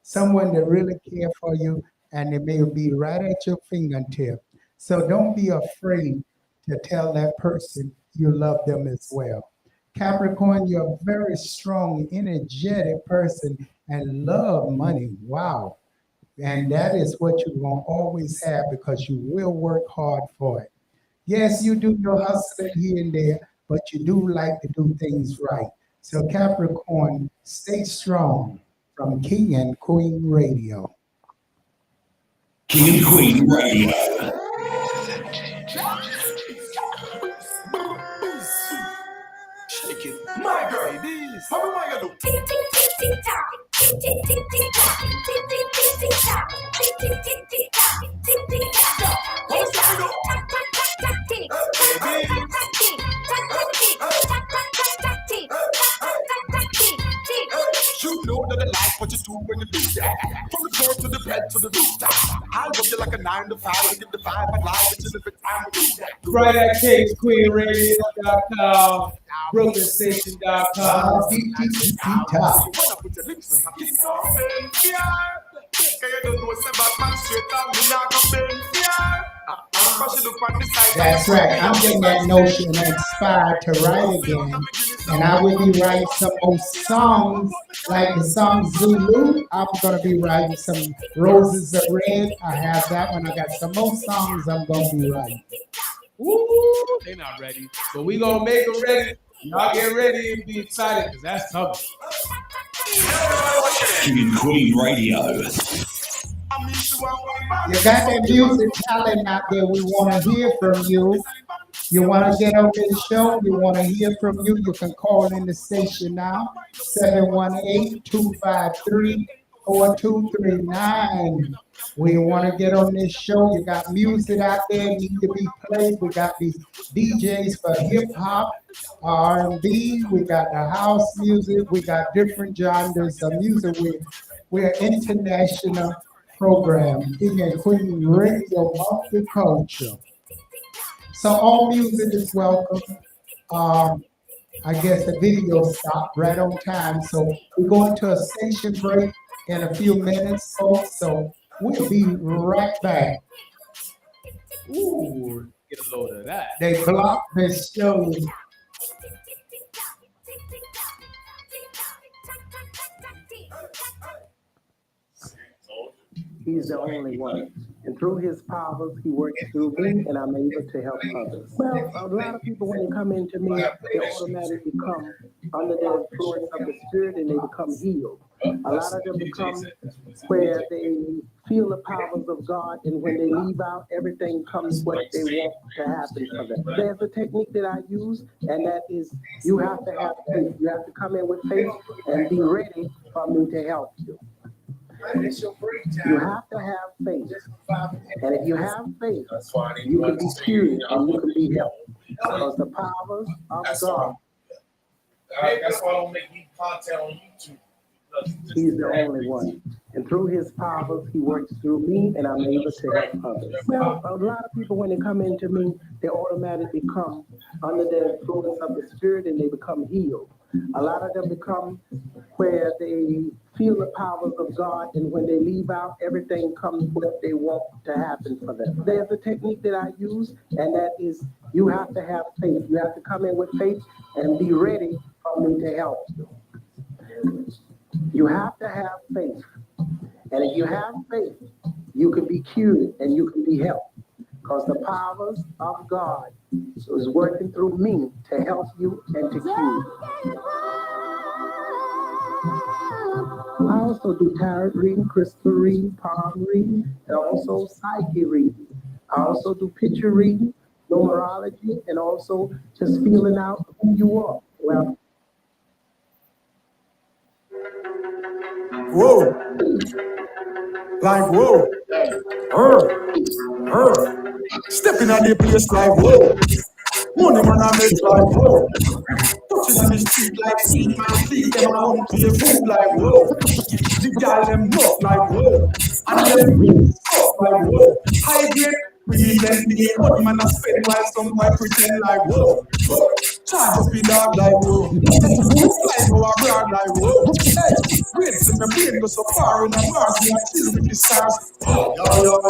Someone that really care for you, and it may be right at your fingertip. So don't be afraid to tell that person you love them as well. Capricorn, you're a very strong, energetic person and love money. Wow. And that is what you're going to always have because you will work hard for it. Yes, you do your hustling here and there, but you do like to do things right. So, Capricorn, stay strong from King and Queen Radio. King and Queen Radio. Shake it, my girl, this. How do I do? You know that I like what you do when you do that. From the floor to the bed to the rooftop. I'll work you like a 9 to 5 and get the 5 and live until the time we do that. Right at KingsQueenRadio.com, BrooklynStation.com. That's right. I'm getting that notion inspired to write again. And I will be writing some more songs like the song Zulu. I'm going to be writing some Roses of Red. I have that one. I got some more songs I'm going to be writing. Woo! They're not ready, but we gonna make them ready. Y'all get ready and be excited because that's tough. King and Queen Radio. You got that music talent out there. We want to hear from you. You want to get on this show? We want to hear from you. You can call in the station now, 718-253-4239. We want to get on this show. You got music out there need to be played. We got these DJs for hip hop, R&B. We got the house music. We got different genres of music. We're international program, King and Queen Radio Multicultural. So all music is welcome. I guess the video stopped right on time. So we're going to a station break in a few minutes, folks. So we'll be right back. Ooh, get a load of that. They blocked this show. He's the only one. And through his powers, he works through me, and I'm able to help others. Well, a lot of people, when they come into me, they automatically come under the influence of the Spirit, and they become healed. A lot of them become where they feel the powers of God, and when they leave out, everything comes what they want to happen for them. There's a technique that I use, and that is you have to have faith. You have to come in with faith and be ready for me to help you. You have to have faith. And if you have faith, you can be cured and you can be helped. Because the powers of God. That's why I don't make any content on YouTube. He's the only one. And through his powers, he works through me, and I'm able to help others. Well, a lot of people, when they come into me, they automatically come under the influence of the Spirit, and they become healed. A lot of them become where they feel the powers of God, and when they leave out, everything comes what they want to happen for them. There's a technique that I use, and that is you have to have faith. You have to come in with faith and be ready for me to help you. You have to have faith. And if you have faith, you can be cured and you can be helped. Because the powers of God is working through me to help you and to cure you. I also do tarot reading, crystal reading, palm reading, and also psyche reading. I also do picture reading, numerology, and also just feeling out who you are. Well, whoa. Like, whoa. Stepping on the place like, whoa. Money man, I make like, whoa. Touch Touching on the street like sweet, my feet, them a home to your food like whoa. The girl them look like whoa. And them up like whoa. High grade, we need them the money man a spend while some boy pretend like whoa. Charge up in dog like whoa. Fly go abroad like whoa. Hey, great, so my brain go so far in the Mars, me a chill with the stars. Yo.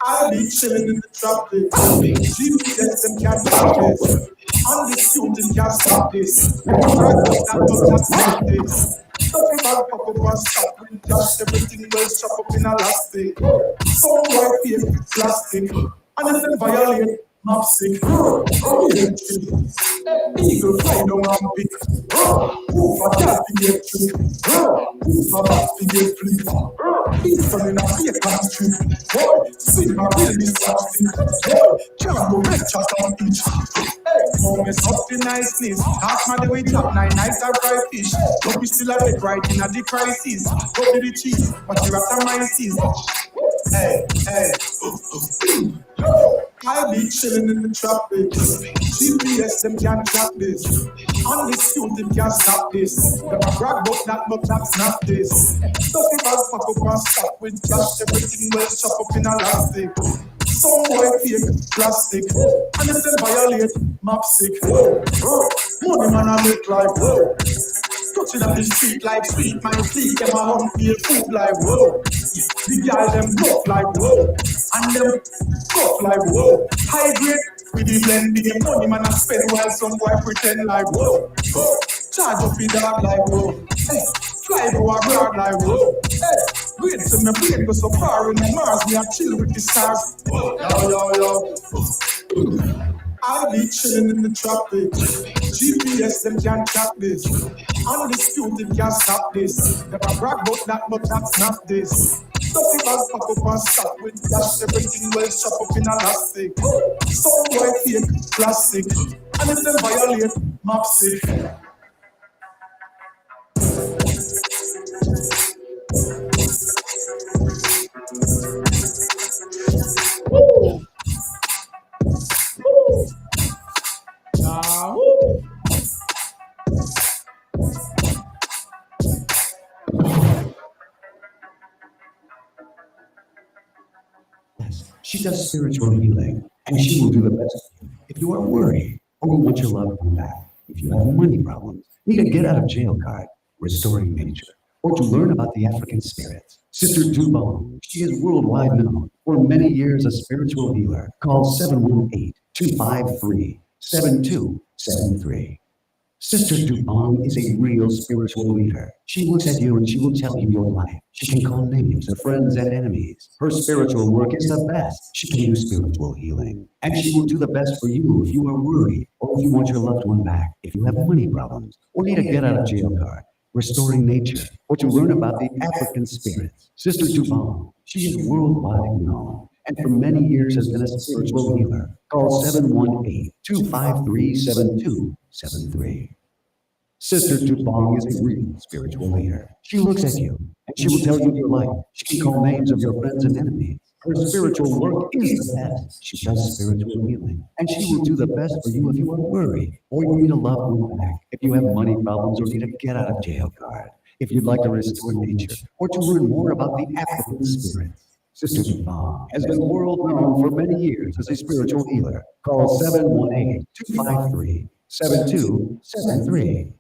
I'll be chilling in the tropics. GPS them can't stop this. Undisputed can't stop this. That's not this. Nothing about pop up and stop with dash. Everything well chop up in elastic. Some white fake plastic. And if they violate, map sick. Eagle fly down and pick. Move a cat to get trick. Move a bat to get flip. Beef on in a fake and strip. Boy, spin my real this plastic. Boy, can't go red chat on each. Hey, home is up to niceness. Half my day we top 9 nights I fry fish. But we still have it right in a the crisis. Go to the cheese, but you have to mind seas. Hey, hey. I be chilling in the tropics. GPS them can't track this. Undisputed can't stop this. Them a brag about that, but that's not this. Nothing about fuck up and stop with cash. Everything well chop up in elastic. Some white fake plastic. And if they violate, map sick. Money man I make like whoa. Touching up the street like sweet, my feet, them a home feel food like whoa. The girl them look like whoa. And them cut like whoa. High grade, with the blend, the money man I spend while some boy pretend like whoa. Charge up the dog like whoa. Hey, fly go abroad like whoa. Hey, wait till my brain go so far in the Mars, me a chill with the stars. Yo. I'll be chilling in the tropics. GPS them can't track this. Undisputed can't stop this. Never brag about that, but that's not this. Nothing about fuck up and stop with cash. Everything well chop up in elastic. Some white fake plastic. And if they violate, map sick. She does spiritual healing, and she will do the best for you. If you are worried or you want your loved one back, if you have money problems, need a get out of jail card, restoring nature, or to learn about the African spirits, Sister Dobong, she is worldwide known for many years a spiritual healer. Call 718-253-7273. Sister Dobong is a real spiritual leader. She looks at you and she will tell you your life. She can call names of friends and enemies. Her spiritual work is the best. She can do spiritual healing. And she will do the best for you if you are worried or if you want your loved one back, if you have money problems or need a get out of jail card, restoring nature, or to learn about the African spirits. Sister Dobong, she is worldwide known and for many years has been a spiritual healer. Call 718-253-7273. Sister Dobong is a real spiritual leader. She looks at you and she will tell you your life. She can call names of your friends and enemies. Her spiritual work is the best. She does spiritual healing, and she will do the best for you if you are worried or you need a loved one back, if you have money problems or need a get out of jail card, if you'd like to restore nature or to learn more about the African spirits. Sister Dobong has been world known for many years as a spiritual healer. Call 718-253-7273.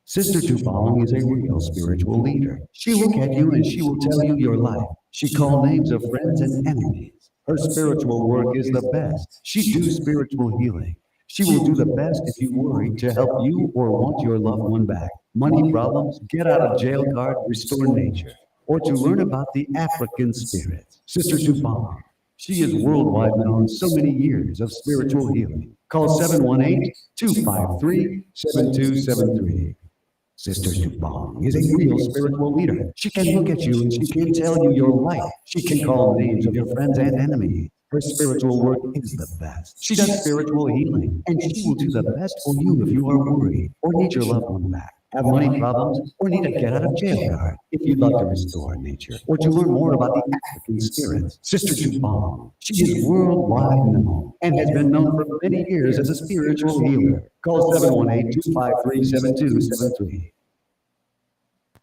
Sister Dobong is a real spiritual leader. She will look at you and she will tell you your life. She calls names of friends and enemies. Her spiritual work is the best. She do spiritual healing. She will do the best if you worry to help you or want your loved one back. Money problems, get out of jail card, restore nature, or to learn about the African spirits. Sister Dobong, she is worldwide known so many years of spiritual healing. Call 718-253-7273. Sister Dobong is a real spiritual leader. She can look at you and she can tell you your life. She can call names of your friends and enemies. Her spiritual work is the best. She does spiritual healing, and she will do the best for you if you are worried or need your loved one back. Have money problems or need a get out of jail card? If you'd love to restore nature or to learn more about the African spirits, Sister Dobong. She is worldwide known and has been known for many years as a spiritual healer. Call 718-253-7273.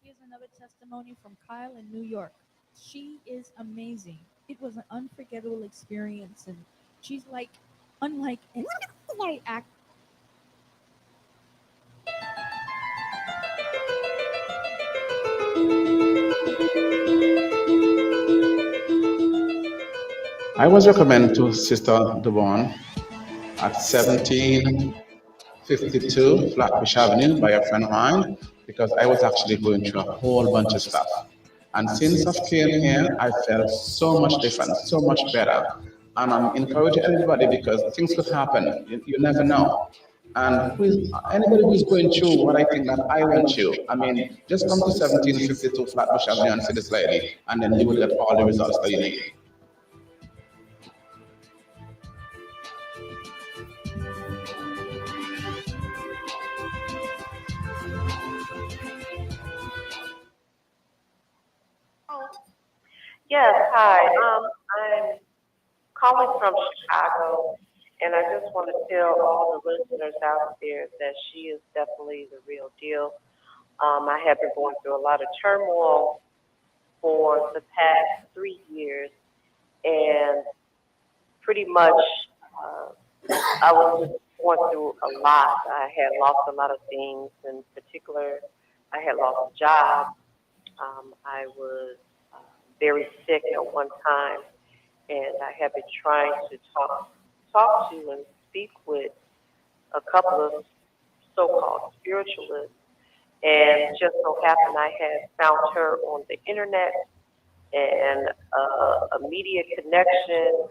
Here's another testimony from Kyle in New York. She is amazing. It was an unforgettable experience, and she's like, unlike any act. I was recommended to Sister Dobong at 1752 Flatbush Avenue by a friend of mine because I was actually going through a whole bunch of stuff. And since I came here, I felt so much different, so much better. And I'm encouraging everybody because things could happen. You never know. And anybody who's going through what I think that I went through, I mean, just come to 1752 Flatbush Avenue and see this lady, and then you will get all the results that you need. Yes, hi. I'm calling from Chicago, and I just want to tell all the listeners out there that she is definitely the real deal. I have been going through a lot of turmoil for the past 3 years, and pretty much I was just going through a lot. I had lost a lot of things. In particular, I had lost a job. I was very sick at one time, and I have been trying to talk to and speak with a couple of so-called spiritualists, and just so happened I had found her on the internet and a media connection,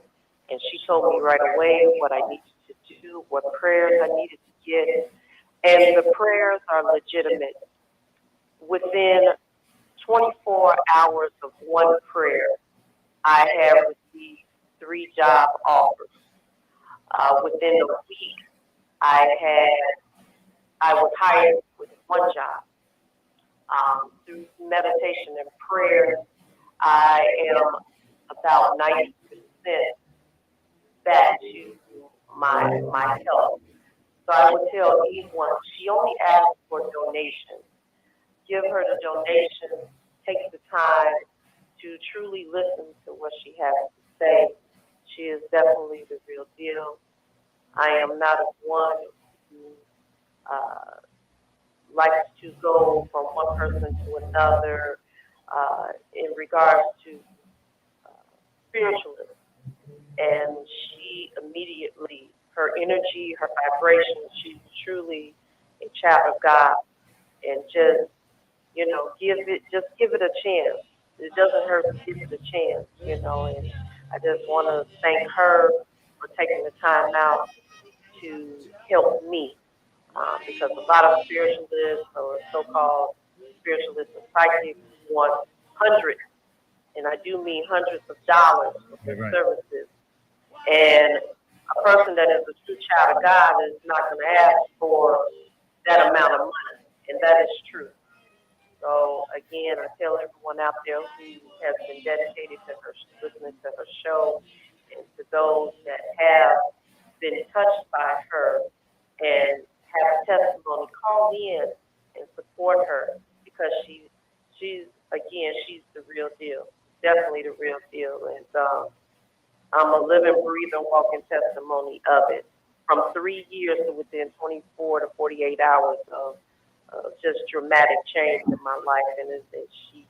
and she told me right away what I needed to do, what prayers I needed to get, and the prayers are legitimate. Within 24 hours of one prayer, I have received 3 job offers. Within a week, I was hired with 1 job. Through meditation and prayer, I am about 90% back to my health. So I would tell anyone, she only asks for donations. Give her the donation, take the time to truly listen to what she has to say. She is definitely the real deal. I am not one who likes to go from one person to another in regards to spiritualism. And she immediately, her energy, her vibration, she's truly a child of God. And just, give it a chance. It doesn't hurt to give it a chance, and I just want to thank her for taking the time out to help me, because a lot of spiritualists or so-called spiritualists and psychics want hundreds, and I do mean hundreds of dollars for their services. And a person that is a true child of God is not going to ask for that amount of money, and that is true. So again, I tell everyone out there who has been dedicated to her, listening to her show, and to those that have been touched by her and have a testimony, call in and support her, because she's the real deal, definitely the real deal. And I'm a living, breathing, walking testimony of it. From 3 years to within 24 to 48 hours of just dramatic change in my life, and she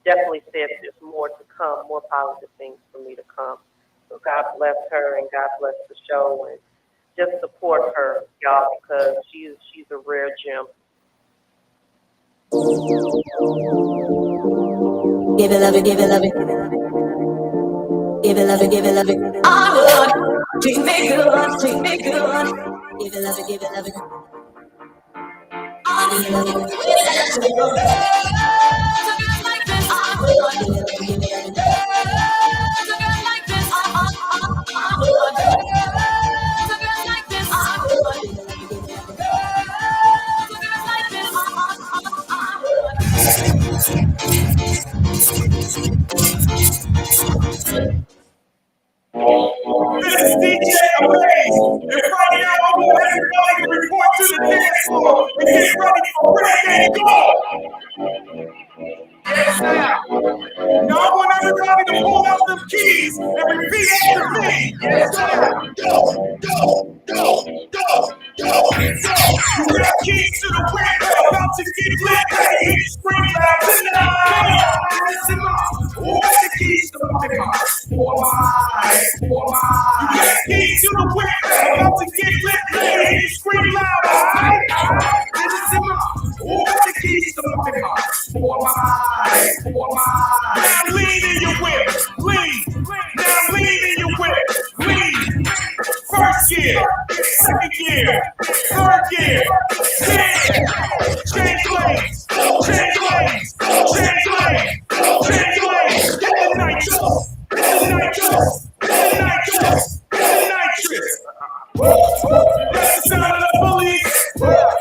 definitely said there's more to come, more positive things for me to come. So God bless her, and God bless the show, and just support her, y'all, because she's a rare gem. Give it, love it, give it, love it. Give it, love it, give it, love it. I would treat me good, treat me good. Give it, love it, give it, love it. I give it, love it, give it, love it. for and get ready for reggae go. Yes, sir. Now I want everybody to pull out them keys and repeat after me. Yes, sir. Go, go, go, go, go, go. You got keys to the window, about to get lit. Hey, hit scream loud tonight. Listen up. Who got the keys to my house? For my. You got keys to the window, about to get lit. Hey, hit scream loud. Alright. Listen up. Who got the keys to my house? For my. Now lean in your whip. Lean. Now lean in your whip. Lean. First gear, second gear, third gear, change lanes, change lanes, change lanes, change lanes. Get the nitrous, get the nitrous, get the nitrous, get the nitrous. That's the sound of the police. That's the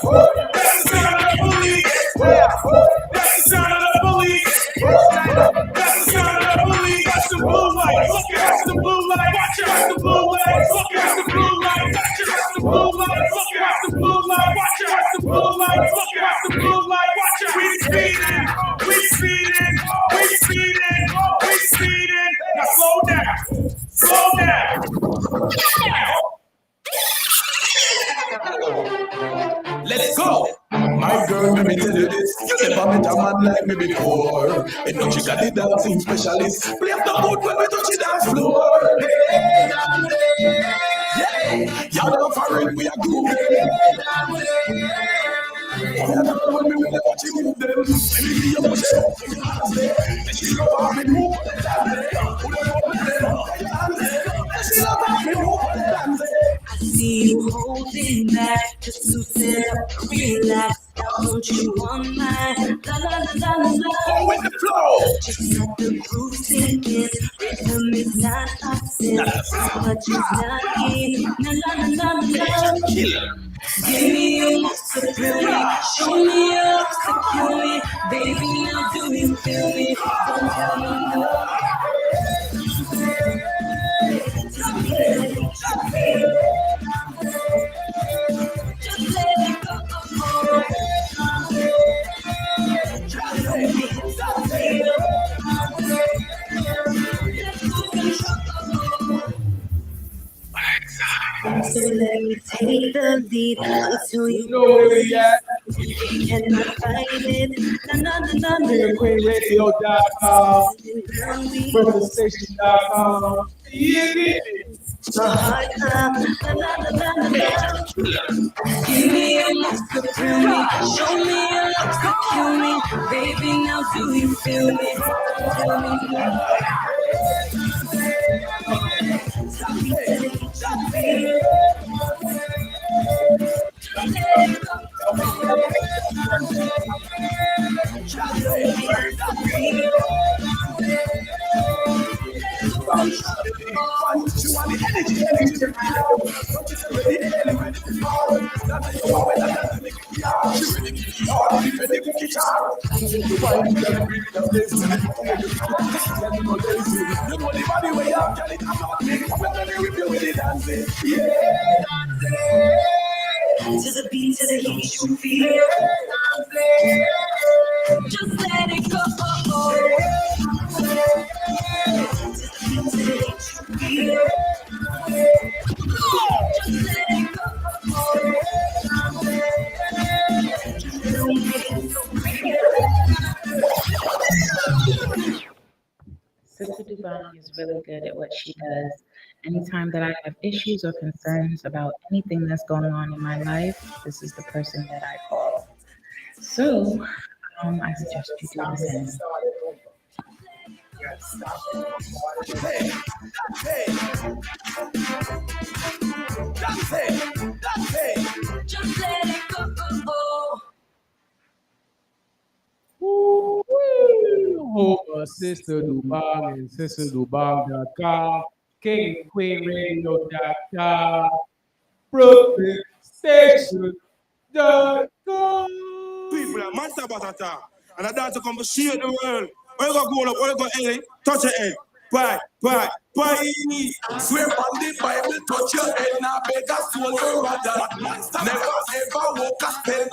sound of the police. That's the sound of the police. That's the sound of the police. Watch the blue light. Look at the blue light. Watch out the blue light. Look at the blue light. Watch out the blue light. Look at the blue light. Watch out the blue light. Look at the blue light. Watch out. We speeding. We speeding. We speeding. We speeding. Now slow down. Slow down. Let's go. My girl, let me tell you this. You never met a man like me before. And don't you got the dancing specialist. Play up the boot when we touch the dance floor. Hey, dance. Yeah. Y'all know foreign, we are grooving. When we will watch you move them. Let me be your show. And she love how me move. I see you holding back just to sit up, relax. Don't you want my la la la la la? Go with the flow. Just let the groove sink in. Rhythm is not opposite, but just not in. La la la la la. Give me your most to thrill me. Show me your love to kill me. Baby, now do you feel me? Don't tell me no. Just let it go. So let me take the lead until you know where we at. You cannot fight it. Na na na na. QueenRadio.com, PrivilegeStation.com. Yeah. Give me your love to thrill me. Show me your love to kill me. Baby, now do you feel me? Tell me no. To the beat, to the heat, you feel it. Just let it go. To the beat, to the heat, you feel it. Just let it go. Sister Dobong is really good at what she does. Anytime that I have issues or concerns about anything that's going on in my life, this is the person that I call. So, I suggest you do the same. Just let it go. Over Sister Dobong and SisterDobong.com, KingandQueenRadio.com, BrooklynStation.com. People are master batata, and I dance to come to see the world. Where you go up, where you go Ellie, touch your head. Bye. Swear on the Bible, touch your head now, beg a soul for brother. Never ever walk a spell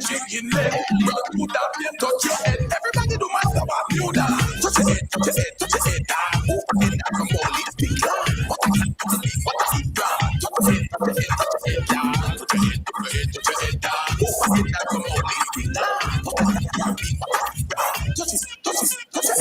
chicken leg. Rock to that and touch your head. Everybody do my stop up, you da. Touch your head, touch your head, touch your head. Open it up, come on, let's pick up. What a heat, what a heat, what a heat, touch your head, touch your head, touch your head, touch your head, touch your head, touch your head. Open it up, come on, let's pick up. What a heat, what a heat, what a heat, touch it, touch it, touch your head,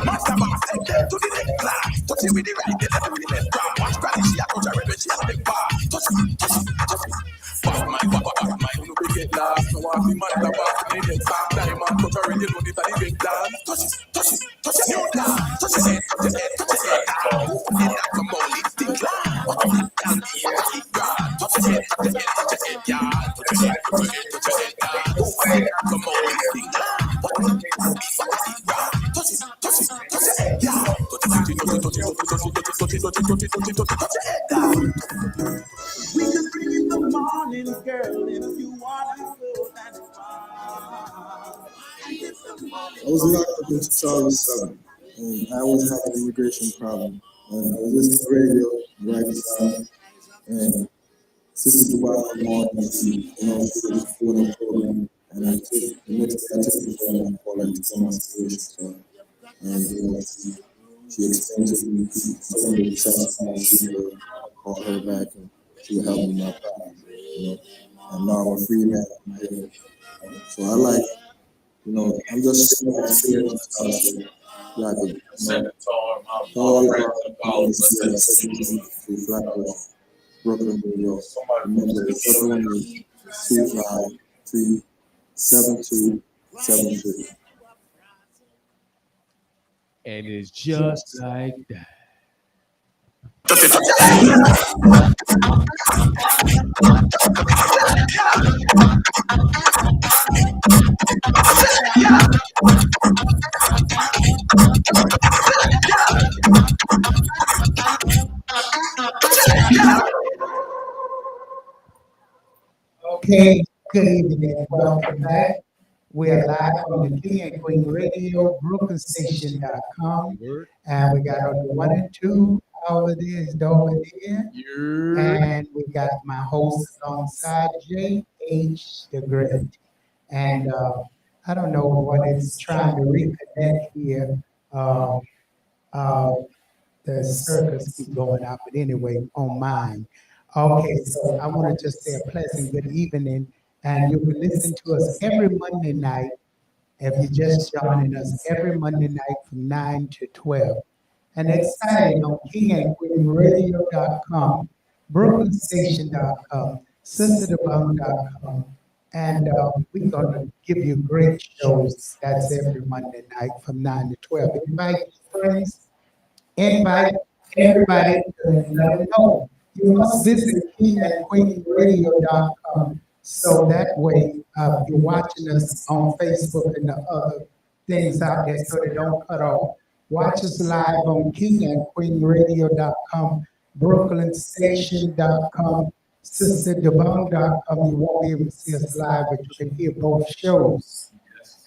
Master boss, take them to the next class. Touch it with the right, then touch it with the left. Watch granny, she a touch her red when she a step back. Touch it, touch it, touch it. Back my, no we get lost. No one be master boss, they get back. Diamond, touch her red, you know this a the big dance. Touch it, touch it, touch it, new dance. Touch your head, touch your head, touch your head. Open it up, come on, let's think loud. What a heat, what a heat, touch your head, touch your head, touch your head, yeah. Touch your head, touch your head, touch your head. Open it up, come on, let's think loud. What a heat, what a heat, what a heat, touch it, touch it, touch your head, yeah. We can bring in the morning, girl, if you wanna go that far. I was locked up in 2007, and I was having an immigration problem. And I was listening to radio, writing songs, and Sister Dubai in the morning, and I was doing the phone and program, and I took the next day I took the phone and called her to tell my situation. So, and she explained to me some of the challenges, and she will call her back, and she will help me in my problem. And now I'm a free man. I'm here. So I like. I'm just sitting on spiritual stuff. Like, all our is Flatbush, Brooklyn, New York. Remember, 718-372-73. And it's just like that. Okay, good evening. Welcome back. We are live on the King and Queen Radio, BrooklynStation.com. And we got on the 1 and 2 over there is Dobong here. And we got my host alongside J.H. the Great. And I don't know what it's trying to reconnect here. The circles keep going out, but anyway, on mine. Okay, so I want to just say a pleasant good evening, and you can listen to us every Monday night. If you're just joining us, every Monday night from 9 to 12. And excited on KingandQueenRadio.com, BrooklynStation.com, SisterDobong.com. And we're going to give you great shows. That's every Monday night from 9 to 12. Invite your friends, invite everybody to let them know. You must visit KingandQueenRadio.com. So that way, you're watching us on Facebook and the other things out there so they don't cut off. Watch us live on KingandQueenRadio.com, BrooklynStation.com, SisterDobong.com. You won't be able to see us live, but you can hear both shows.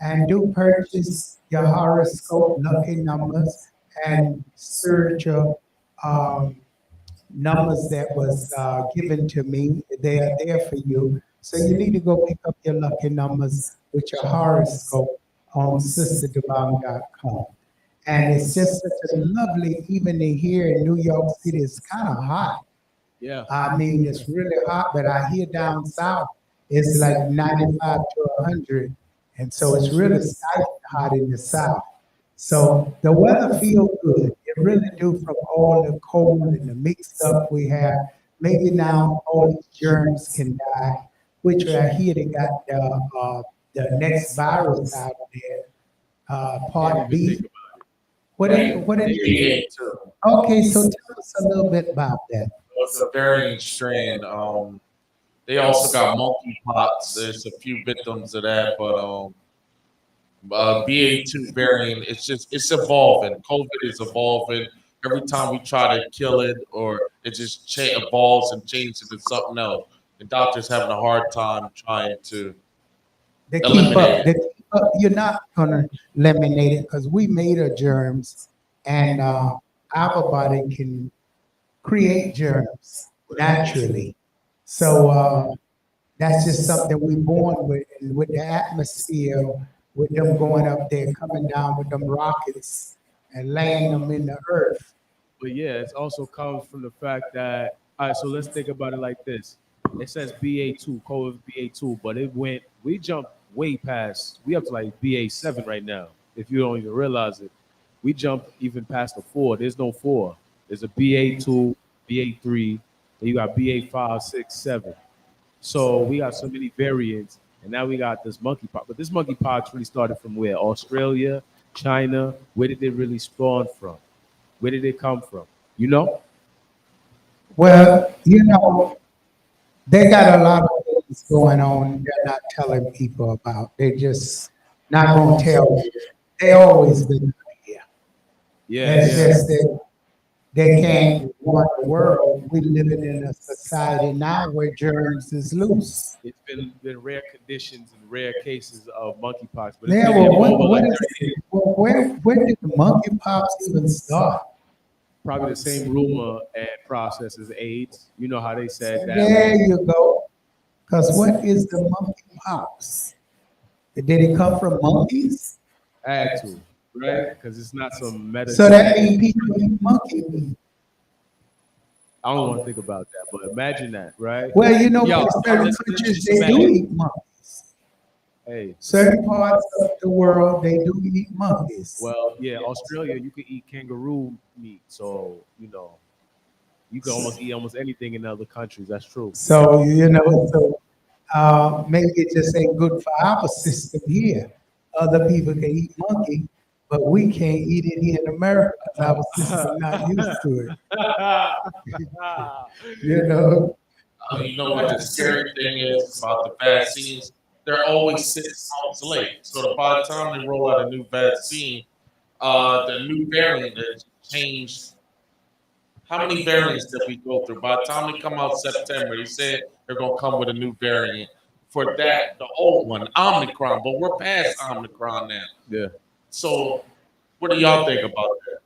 And do purchase your horoscope, lucky numbers, and spiritual numbers that was given to me. They are there for you. So you need to go pick up your lucky numbers with your horoscope on SisterDobong.com. And it's just such a lovely evening here in New York City. It's kind of hot. Yeah. I mean, it's really hot, but I hear down south it's like 95 to 100. And so it's really hot in the south. So the weather feels good. It really do from all the cold and the mixed up we have. Maybe now all these germs can die, which I hear they got the next virus out there, part B. What is Okay, so tell us a little bit about that. It's a variant strain. They also got monkeypox. There's a few victims of that, but BA2 variant, it's evolving. COVID is evolving. Every time we try to kill it, or it just evolves and changes into something else. And doctors having a hard time trying to They keep Eliminate up. it. They keep up. You're not gonna eliminate it because we made our germs, and our body can create germs naturally. So that's just something we're born with, and with the atmosphere, with them going up there, coming down with them rockets and laying them in the earth. But yeah, it also comes from the fact that, all right, so let's think about it like this. It says BA2, COVID BA2, but we jumped way past, we up to like BA7 right now, if you don't even realize it. We jumped even past the four. There's no four. There's a BA2, BA3, and you got BA5, 6, 7. So we got so many variants, and now we got this monkeypox. But this monkeypox really started from where? Australia, China. Where did it really spawn from? Where did it come from? You know? Well, they got a lot of things going on they're not telling people about. They just not gonna tell you. They always been here. Yeah, It's yeah. just that they can't run the world. We living in a society now where germs is loose. It's been rare conditions and rare cases of monkeypox, but it's Yeah, been well, getting over what like is 30 years. it? Well, where did the monkeypox even start? Probably the same rumor and process as AIDS. You know how they said that. There you go. Because what is the monkeypox? Did it come from monkeys? Had to, right? Because it's not some So that medicine. means people eat monkey meat. I don't want to think about that, but imagine that, right? Well, Yo, I'm certain listening to countries some they do man. eat monkeys. Hey, Certain parts of the world they do eat monkeys. well, yeah, Australia, you can eat kangaroo meat, so you can almost eat almost anything in other countries. That's true. So maybe it just ain't good for our system here. Other people can eat monkey, but we can't eat it here in America because our system not used to it. You know. You know what the scary thing is about the vaccines? They're always 6 months late. So by the time they roll out a new vaccine, the new variant has changed. How many variants did we go through? By the time they come out September, they said they're gonna come with a new variant. For that, the old one, Omicron, but we're past Omicron now. Yeah. So, what do y'all think about that?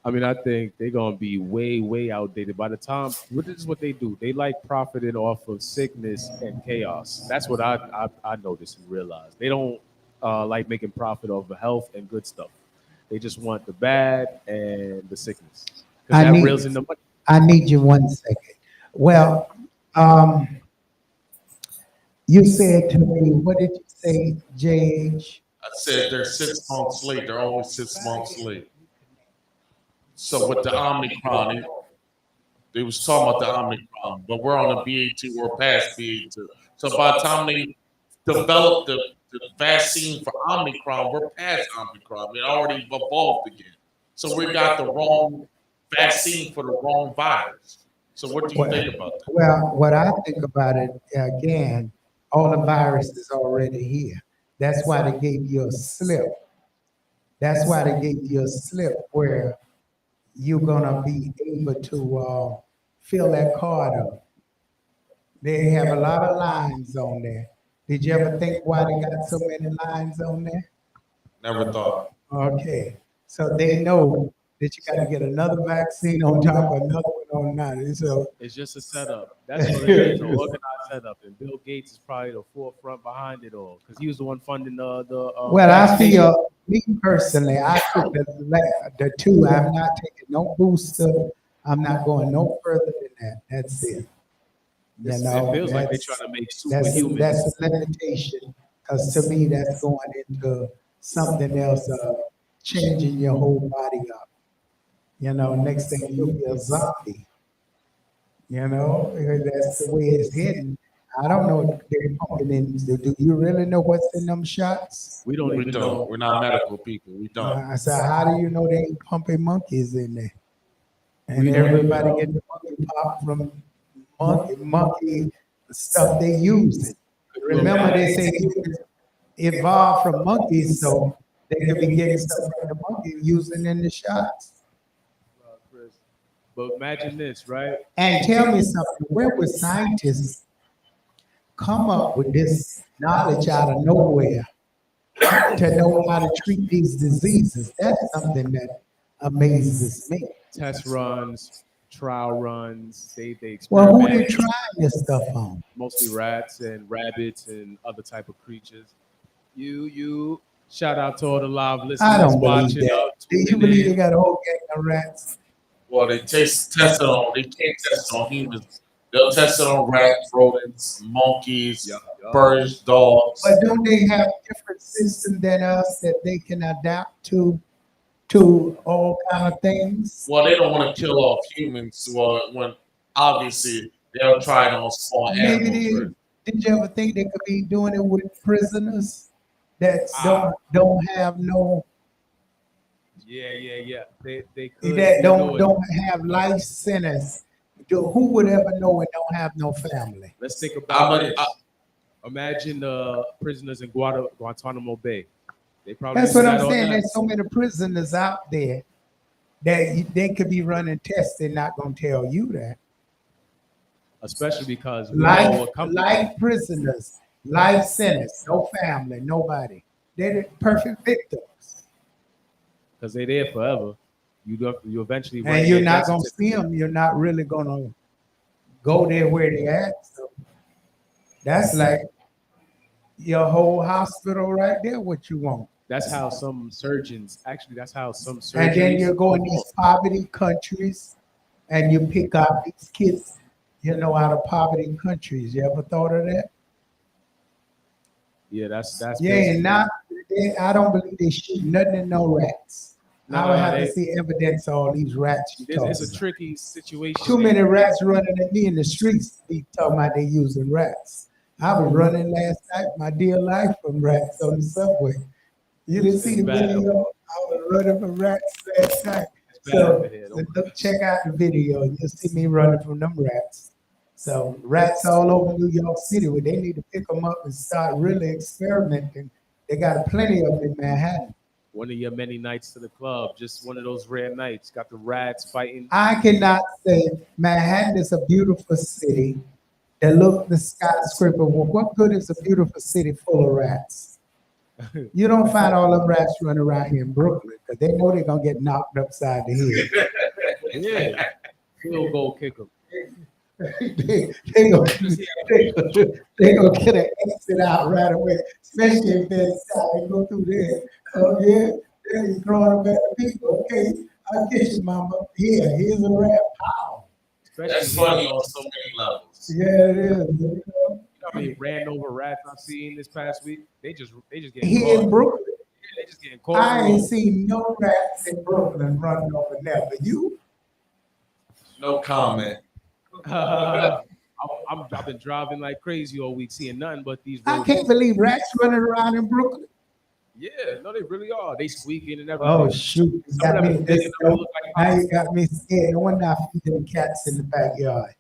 I mean, I think they're gonna be way, way outdated by the time. This is what they do. They like profiting off of sickness and chaos. That's what I noticed and realized. They don't like making profit off of health and good stuff. They just want the bad and the sickness because that reels in the money. I need you 1 second. Well, you said to me, what did you say, JH? I said they're 6 months late. They're always 6 months late. So with the Omicron, they was talking about the Omicron, but we're on a BA2 or past BA2. So by the time they develop the vaccine for Omicron, we're past Omicron. It already evolved again. So we got the wrong vaccine for the wrong virus. So what do you think about that? Well, what I think about it, again, all the virus is already here. That's why they gave you a slip. That's why they gave you a slip where you're gonna be able to fill that card up. They have a lot of lines on there. Did you ever think why they got so many lines on there? Never thought. Okay, so they know that you got to get another vaccine on top of another one on that. So It's just a setup. That's what it is, an organized setup. And Bill Gates is probably the forefront behind it all because he was the one funding the. well, I vaccination. feel me personally, I took the two. I'm not taking no booster. I'm not going no further than that. That's it. You know, It feels like they're trying to make superhuman. that's a limitation because to me that's going into something else, changing your whole body up. You know, next thing you'll be a zombie. You know, that's the way it's hidden. I don't know what they're pumping in. Do you really know what's in them shots? We don't We even know. don't. We're not medical people. We don't. I said, how do you know they ain't pumping monkeys in there? And We don't even everybody know. getting the monkey pop from monkey stuff they use. Remember, they say humans evolved from monkeys, so they could be getting stuff from the monkey using in the shots. But imagine this, right? And tell me something, where were scientists come up with this knowledge out of nowhere to know how to treat these diseases. That's something that amazes me. Test runs, trial runs. They Well, who experiment. they trying this stuff on? Mostly rats and rabbits and other type of creatures. You. Shout out to all the live I listeners don't believe watching that. up, Do you tuning believe they in. got a whole gang of rats? Well, they test it on. They can't test it on humans. They'll test it on rats, rodents, monkeys, birds, dogs. But don't they have different systems than us that they can adapt to all kind of things? Well, they don't want to kill off humans. Well, when obviously they'll try it on small Maybe animals. did you ever think they could be doing it with prisoners that don't have no Yeah. They could that be don't doing it. don't have life sentence? Who would ever know and don't have no family? Let's think about this. Imagine the prisoners in Guantanamo Bay. They probably That's do what that I'm on saying. them. There's so many prisoners out there that they could be running tests. They're not gonna tell you that. Especially because we all were Life comfortable. prisoners, life sentence, no family, nobody. They're the perfect victims. Because they're there forever. You eventually run And you're their not death gonna see certificate. them. You're not really gonna go there where they at. So that's like your whole hospital right there. What you want? That's how some surgeons And then you go in these poverty countries and you pick out these kids, out of poverty countries. You ever thought of that? Yeah, that's Yeah, basically- I don't believe they shoot nothing in no rats. I would have to see evidence of all these rats. You It's talking a about. tricky situation. Too many rats running at me in the streets. Be talking about they using rats. I was running last night, my dear life, from rats on the subway. You didn't see the video? I was running from rats last night. So check out the video. You'll see me running from them rats. So rats all over New York City, where they need to pick them up and start really experimenting. They got plenty of them in Manhattan. One of your many nights to the club, just one of those rare nights. Got the rats fighting. I cannot say Manhattan is a beautiful city. The skyscraper. What good is a beautiful city full of rats? You don't find all them rats running around here in Brooklyn because they know they're gonna get knocked upside the head. Yeah, field goal kicker. they gonna get an exit out right away, especially if they're inside. They go through there. Oh yeah, then you throwing them at the people. Okay, I'll get you, mama. Here's a rat. Pow. That's funny on so many levels. Yeah, it is. You know how many ran over rats I've seen this past week? They just getting Here caught. in Brooklyn, They just getting caught. I ain't seen no rats in Brooklyn running over there. But you? No comment. I've been driving like crazy all week, seeing nothing but these. I can't believe rats running around in Brooklyn. Yeah, no, they really are. They squeaking and everything. Oh shoot! You Some got of them me, are big enough to look like now you got me scared. No wonder I feed them cats in the backyard.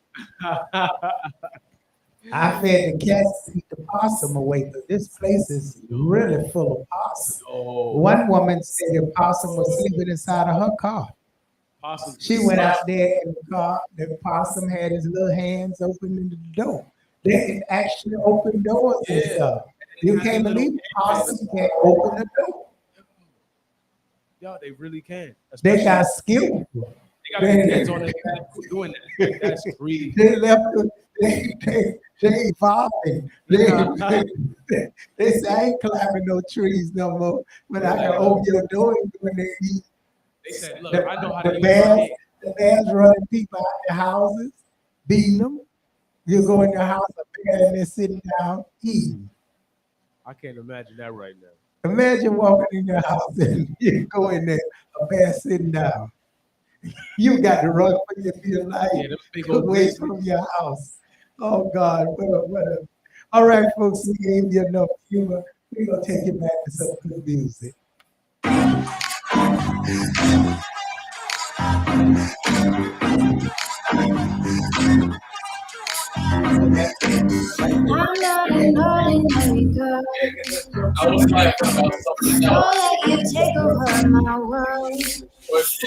I fed the cats to keep the possum away, but this place is really full of possum. Oh. One woman said the possum was sleeping inside of her car. Possum. She went out there in the car. The possum had his little hands opening the door. They can actually open doors and stuff. You can't believe possums can open the door. Yo, they really can. They got skill. They got kids on their back doing that. Like, that's really. They left. They evolving. They say I ain't climbing no trees no more. But I can open your door when they eat. They said, "Look, I know how to The use my bears, hand." the bears running people out their houses, beating them. You go in your house, a bear, and they're sitting down eating. I can't imagine that right now. Imagine walking in your house and you go in there, a bear sitting down. You got to run for your dear life away from your house. Oh God, what a. All right, folks, we gave you enough humor. We're gonna take you back to some good music. I'm not an ordinary girl. I was like about something Don't else. let you take over my world. I was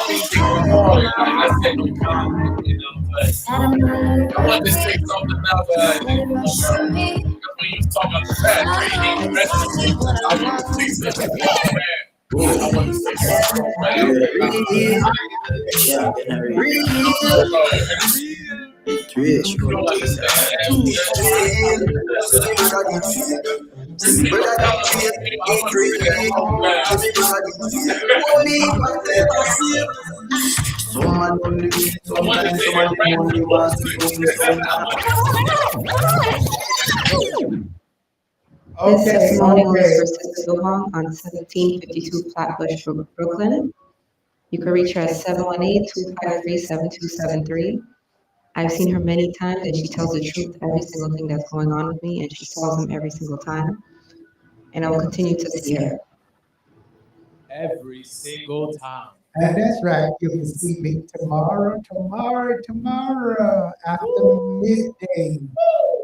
thinking more, and I said no comment, And I wanted to say something now that when you was talking about the past, I want to say something, man. I want to say something right you don't This Okay, testimonial is okay. for Sister Dobong on 1752 Flatbush, Brooklyn. You can reach her at 718-253-7273. I've seen her many times and she tells the truth every single thing that's going on with me and she solves them every single time. And I will continue to see her. Every single time. And that's right. You can see me tomorrow after midday,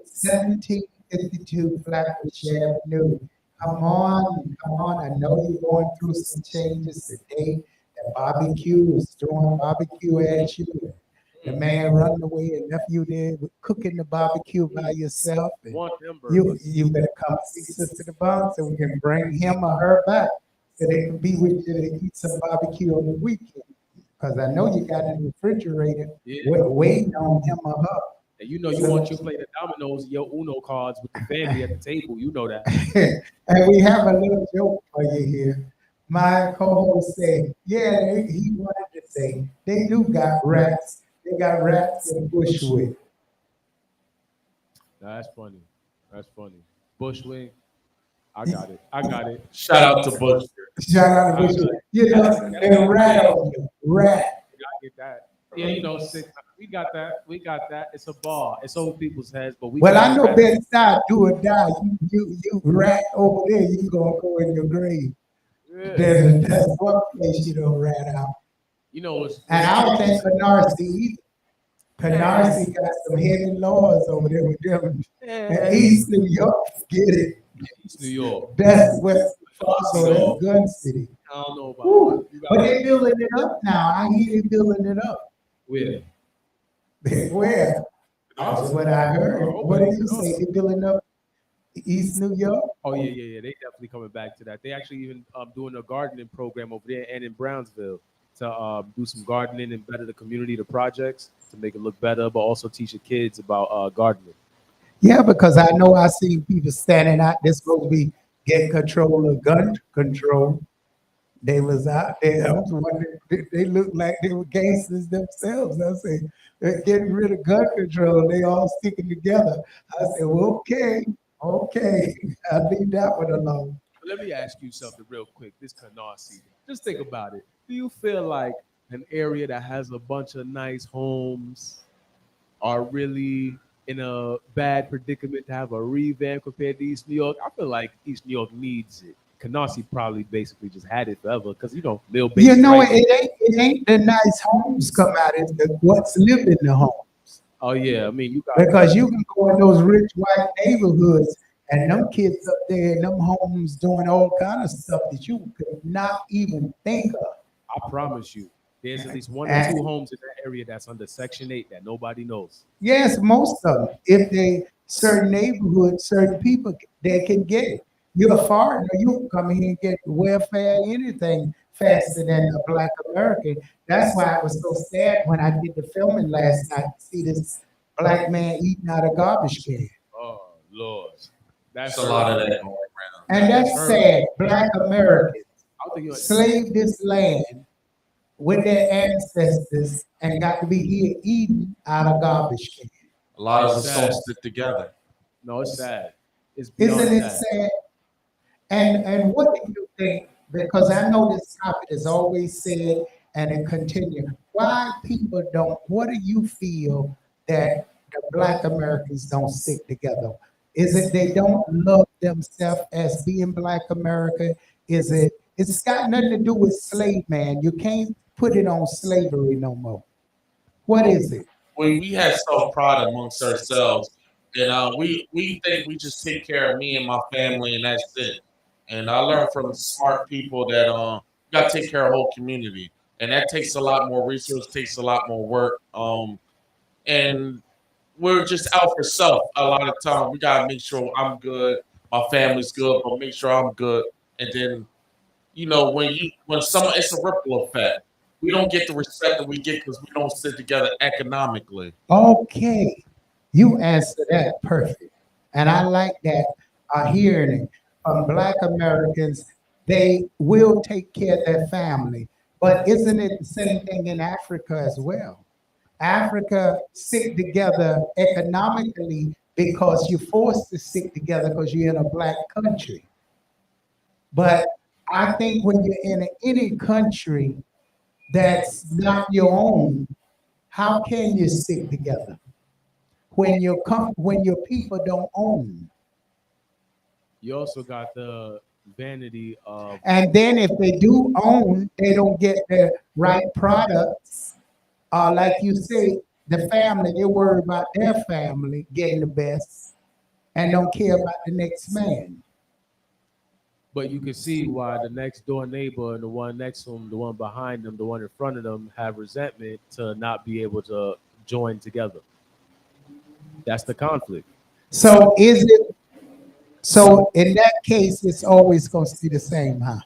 1752 Flatbush Avenue. Come on. I know you're going through some changes today. That barbecue was throwing barbecue at you. The man running away and left you there with cooking the barbecue by yourself. And you better come see Sister Dobong so we can bring him or her back so they can be with you to eat some barbecue on the weekend. Because I know you got in the refrigerator waiting on him or her. And you know you want your plate of dominoes, your Uno cards with the family at the table. You know that. And we have a little joke for you here. My co-host said, yeah, he wanted to say, they do got rats. They got rats in Bushwick. That's funny. Bushwick. I got it. Shout out to Bush. Shout out to Bushwick. You know, and rat on you. Rat. I get that. Yeah, you know, we got that. It's a bar. It's over people's heads, but we. Well, I know better side, do or die. You rat over there, you gonna go in your grave. Yeah. That's one place you don't rat out. You know, and I don't think Canarsie either. Canarsie got some heavy laws over there with them. And East New York, get it. East New York. That's West also that's Gun City. I don't know about that. But they're building it up now. I hear they're building it up. Where? Where? That's what I heard. What did you say? They're building up East New York? Oh yeah. They definitely coming back to that. They actually even doing a gardening program over there and in Brownsville to do some gardening and better the community, the projects to make it look better, but also teach the kids about gardening. Yeah, because I know I seen people standing out. They're supposed to be getting control of gun control. They was out there. I was wondering, they looked like they were gangsters themselves. I said, they're getting rid of gun control. They all sticking together. I said, well, okay. I'll leave that one alone. Let me ask you something real quick. This Canarsie, just think about it. Do you feel like an area that has a bunch of nice homes are really in a bad predicament to have a revamp compared to East New York? I feel like East New York needs it. Canarsie probably basically just had it forever because Lil Baby. You know, it ain't the nice homes come out. It's what's living in the homes. Oh yeah, I mean you got because you can go in those rich white neighborhoods and them kids up there in them homes doing all kind of stuff that you could not even think of. I promise you. There's at least 1 or 2 homes in that area that's under Section 8 that nobody knows. Yes, most of them. If they certain neighborhoods, certain people, they can get it. You're a foreigner, you can come in and get welfare, anything faster than a Black American. That's why I was so sad when I did the filming last night to see this Black man eating out of garbage can. Oh, Lord. That's a lot of that going around. And that's sad. Black Americans slaved this land with their ancestors and got to be here eating out of garbage can. A lot of us don't stick together. No, it's sad. Isn't it sad? And what do you think? Because I know this topic is always said and it continues. Why people don't, what do you feel that the Black Americans don't stick together? Is it they don't love themselves as being Black American? Is it, it's got nothing to do with slave man. You can't put it on slavery no more. What is it? We have self-pride amongst ourselves. And we think we just take care of me and my family and that's it. And I learned from smart people that you got to take care of the whole community. And that takes a lot more resources, takes a lot more work. and we're just out for self a lot of time. We gotta make sure I'm good, my family's good, but make sure I'm good. And then, when someone, it's a ripple effect. We don't get the respect that we get because we don't sit together economically. Okay, you answered that perfect. And I like that hearing it from Black Americans. They will take care of their family. But isn't it the same thing in Africa as well? Africa stick together economically because you're forced to stick together because you're in a black country. But I think when you're in any country that's not your own, how can you stick together when your people don't own? You also got the vanity of And then if they do own, they don't get the right products. Like you say, the family, they worry about their family getting the best and don't care about the next man. but you can see why the next door neighbor and the one next to him, the one behind them, the one in front of them have resentment to not be able to join together. That's the conflict. So is it so in that case it's always going to be the same, huh?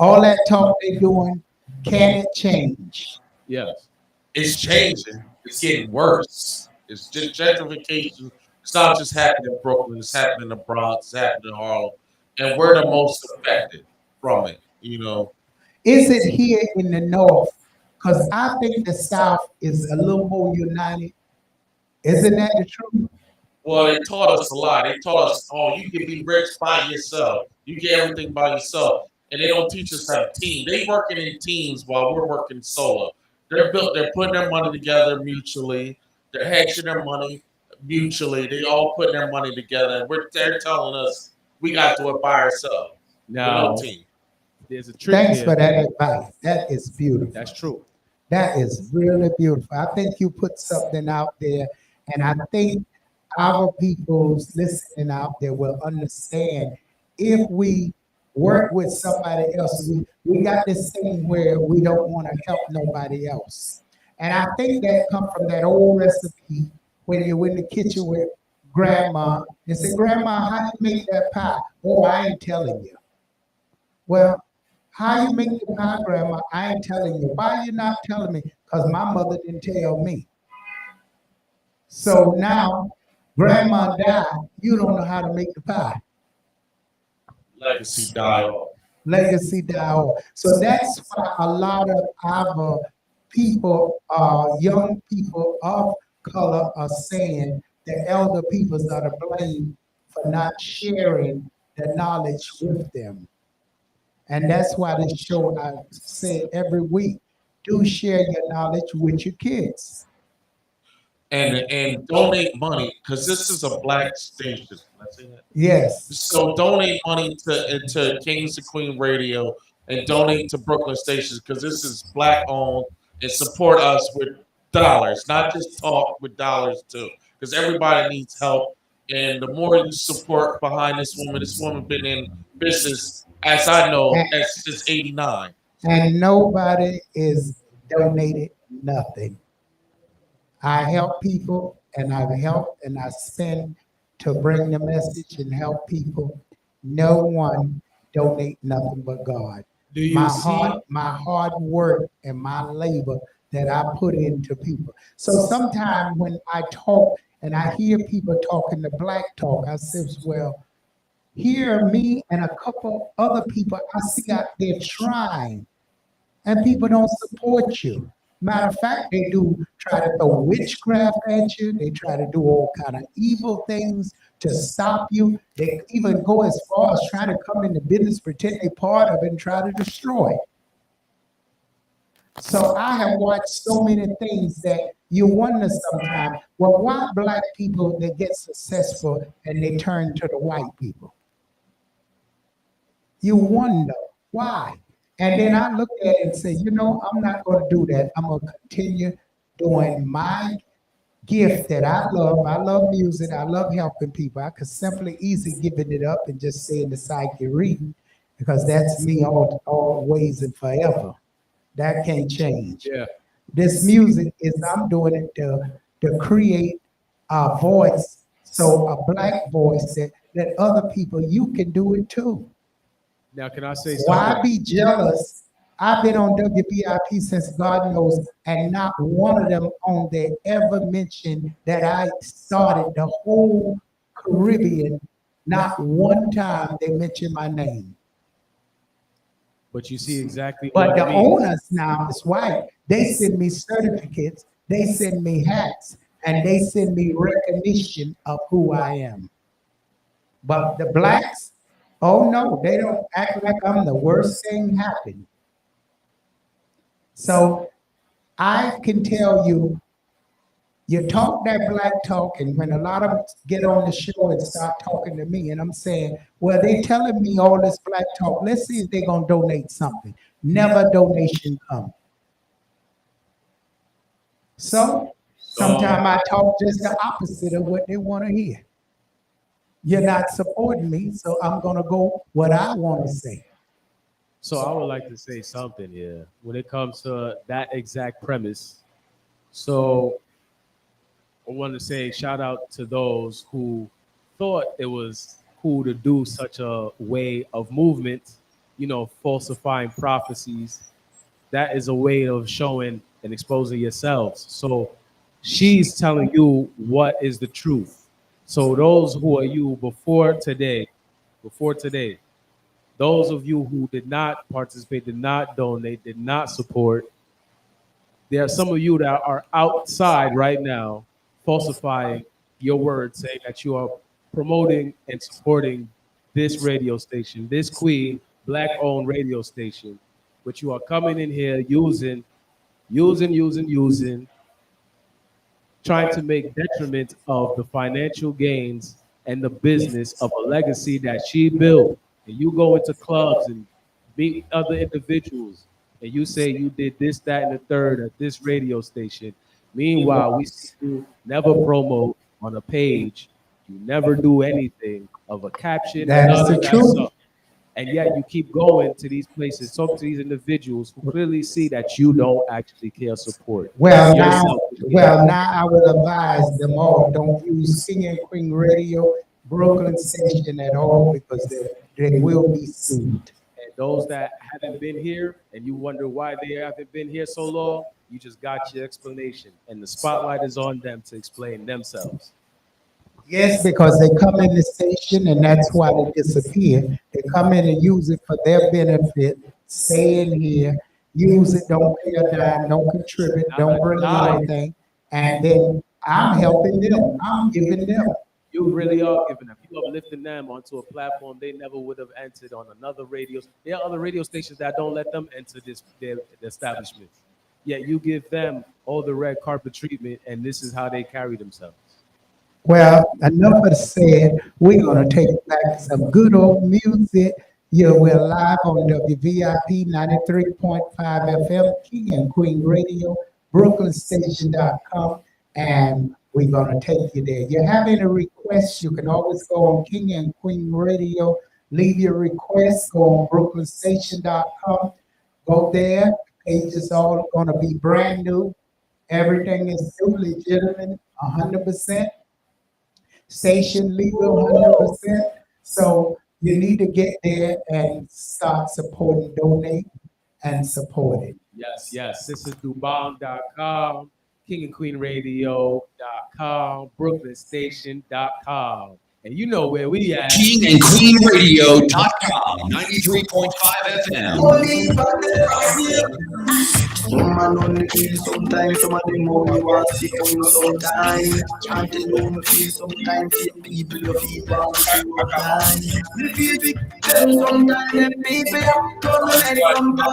All that talk they doing, can it change? Yes. It's changing. It's getting worse. It's just gentrification. It's not just happening in Brooklyn. It's happening in the Bronx. It's happening in Harlem, and we're the most affected from it. Is it here in the north? Because I think the south is a little more united. Isn't that the truth? Well, they taught us a lot. They taught us, oh, you can be rich by yourself. You get everything by yourself, and they don't teach us how to team. They working in teams while we're working solo. They're putting their money together mutually. They're hedging their money mutually. They all putting their money together. And they're telling us we got to do it by ourselves with no Now, team. there's a trick Thanks there. for that advice. That is beautiful. That's true. That is really beautiful. I think you put something out there, and I think our people's listening out there will understand if we work with somebody else. We got this thing where we don't want to help nobody else. And I think that come from that old recipe when you're in the kitchen with grandma and say, Grandma, how you make that pie? Oh, I ain't telling you. Well, how you make the pie, Grandma? I ain't telling you. Why you not telling me? Because my mother didn't tell me. So now, Grandma died. You don't know how to make the pie. Legacy die off. Legacy die off. So that's why a lot of our people, young people of color, are saying the elder peoples are to blame for not sharing the knowledge with them. And that's why this show, I say every week, do share your knowledge with your kids. And donate money because this is a black station. Can I say that? Yes. So donate money to Kings and Queen Radio and donate to Brooklyn stations because this is black owned and support us with dollars, not just talk with dollars too. Because everybody needs help, and the more you support behind this woman been in business as I know since '89. And nobody is donated nothing. I help people and I've helped and I spend to bring the message and help people. No one donate nothing but God. Do you see? My hard work and my labor that I put into people. So sometimes when I talk and I hear people talking the black talk, I says, well, here me and a couple other people I see out there trying, and people don't support you. Matter of fact, they do try to throw witchcraft at you. They try to do all kind of evil things to stop you. They even go as far as trying to come into business, pretend they're part of it, and try to destroy it. So I have watched so many things that you wonder sometimes, well, why black people they get successful and they turn to the white people? You wonder why. And then I look at it and say, you know, I'm not going to do that. I'm going to continue doing my gift that I love. I love music. I love helping people. I could simply easy giving it up and just saying the psychic reading because that's me always and forever. That can't change. Yeah. This music is I'm doing it to to create a voice, so a black voice that other people, you can do it too. Now, can I say Why something? be jealous? I've been on WBIP since God knows, and not one of them on there ever mentioned that I started the whole Caribbean. Not one time they mentioned my name. But you see exactly But what the it means. owners now is white. They send me certificates, they send me hats, and they send me recognition of who I am. But the blacks, oh no, they don't act like I'm the worst thing happened. So I can tell you, you talk that black talk, and when a lot of them get on the show and start talking to me, and I'm saying, well, they telling me all this black talk. Let's see if they're gonna donate something. Never donation come. So sometimes I talk just the opposite of what they want to hear. You're not supporting me, so I'm gonna go what I want to say. So I would like to say something here when it comes to that exact premise. So I want to say shout out to those who thought it was cool to do such a way of movement, falsifying prophecies. That is a way of showing and exposing yourselves. So she's telling you what is the truth. So those who are you before today, those of you who did not participate, did not donate, did not support, there are some of you that are outside right now falsifying your words, saying that you are promoting and supporting this radio station, this queen, black-owned radio station, but you are coming in here using, trying to make detriment of the financial gains and the business of a legacy that she built. And you go into clubs and meet other individuals and you say you did this, that, and the third at this radio station. Meanwhile, we see you never promote on a page. You never do anything of a caption or That is none the of that truth. stuff. And yet you keep going to these places, talk to these individuals who clearly see that you don't actually care support Well, now, yourself. well, now I will advise them all, don't use King and Queen Radio, Brooklyn Station at all, because they will be sued. And those that haven't been here and you wonder why they haven't been here so long, you just got your explanation. And the spotlight is on them to explain themselves. Yes, because they come in the station and that's why they disappear. They come in and use it for their benefit, stay in here, use it, don't pay a dime, don't contribute, don't bring anything. And then I'm helping them, I'm giving them. You really are giving them. You are lifting them onto a platform they never would have entered on another radio. There are other radio stations that don't let them enter their establishment. Yet you give them all the red carpet treatment, and this is how they carry themselves. Well, enough of said. We're gonna take back some good old music. Yeah, we're live on WVIP 93.5 FM, King and Queen Radio, BrooklynStation.com, and we're gonna take you there. You have any requests, you can always go on King and Queen Radio, leave your requests, go on BrooklynStation.com, go there. Page is all gonna be brand new. Everything is new, legitimate, 100%. Station legal 100%. So you need to get there and start supporting, donate, and support it. Yes. This is Dobong.com, KingandQueenRadio.com, BrooklynStation.com. And you know where we at. KingandQueenRadio.com, 93.5 FM. Man only feel sometimes, some of them only want to see you sometimes. Can't tell you me feel sometimes, see people you feel want to see you time. Me feel big, them sometimes, them people don't let it come by.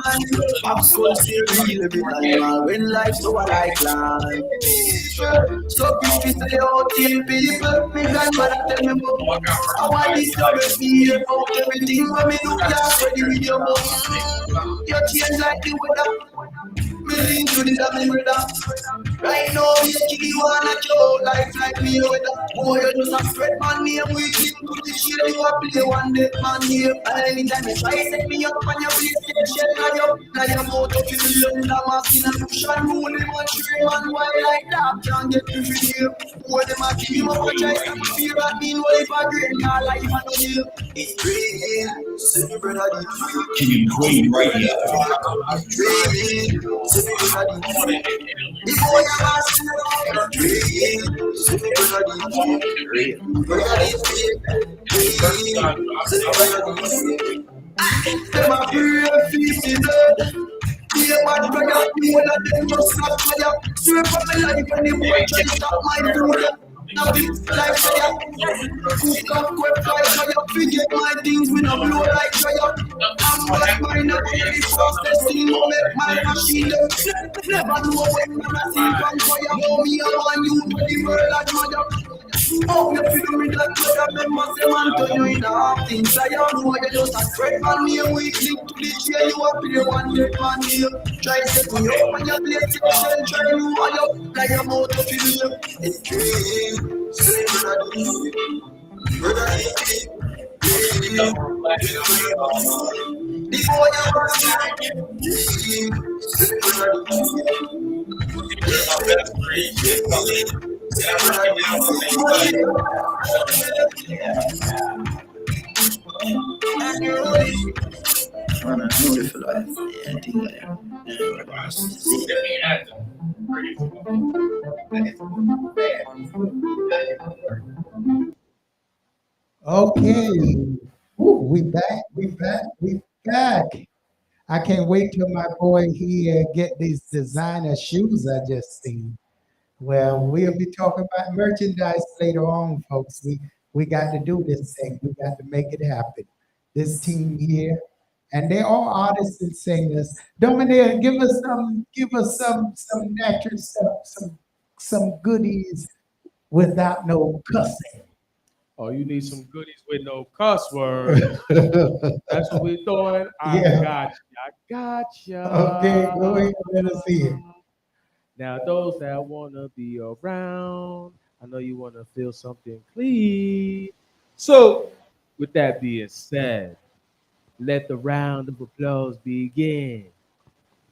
Popsicle still real every time, when life so I like life. So if you say out kill people, me grandmother tell me about how I discover fear about everything when me look at ready with your mouth. You change like the weather. Me lean to the damn brother. Right now, you kill you wanna kill life like me with a boy, you just a spread man name. We keep to the shade, you a play one day man name. And anytime you try set me up on your PlayStation, now your mouth up in the end, I'm asking a cushion, rule him on tree man, why like that, can't get me for you. Boy, them a keep him up a try, stop the fear, that mean, well, if I green car life, I know you. It's green, see me brother, it's King Queen Radio. green, see me brother, the boy I'm asking about green, see me brother, brother, it's green, see me brother, them a pray feasting dead. Be a bad brother, me one of them just got fire. Sweep up my life and the boy try stop my food. Now it's like fire. Cook up quick fire, fire. Forget my things, we no blow like fire. I'm black mine up on the fastest thing, will make my machine them. Never know when man a see from fire. Oh, me a want you to the world like mother. Oh, you feel me that brother, members, them man turn you in a half things. I don't know you just a spread man name. We click to the chair, you a play one dead man name. Try set me up on your place, shell, try you all up like a motor film. It's green, say brother, brother, it's green. The boy I'm green, say Okay. Woo, we back. I can't wait till my boy here get these designer shoes I just seen. Well, we'll be talking about merchandise later on, folks. We got to do this thing. We got to make it happen. This team here, and they're all artists and singers. Dominic, give us some natural stuff, some goodies without no cussing. Oh, you need some goodies with no cuss words. That's what we're doing. I Yeah. got you. I got you. Okay, go ahead. Let us see it. Now, those that want to be around, I know you want to feel something clean. So, with that being said, let the round of applause begin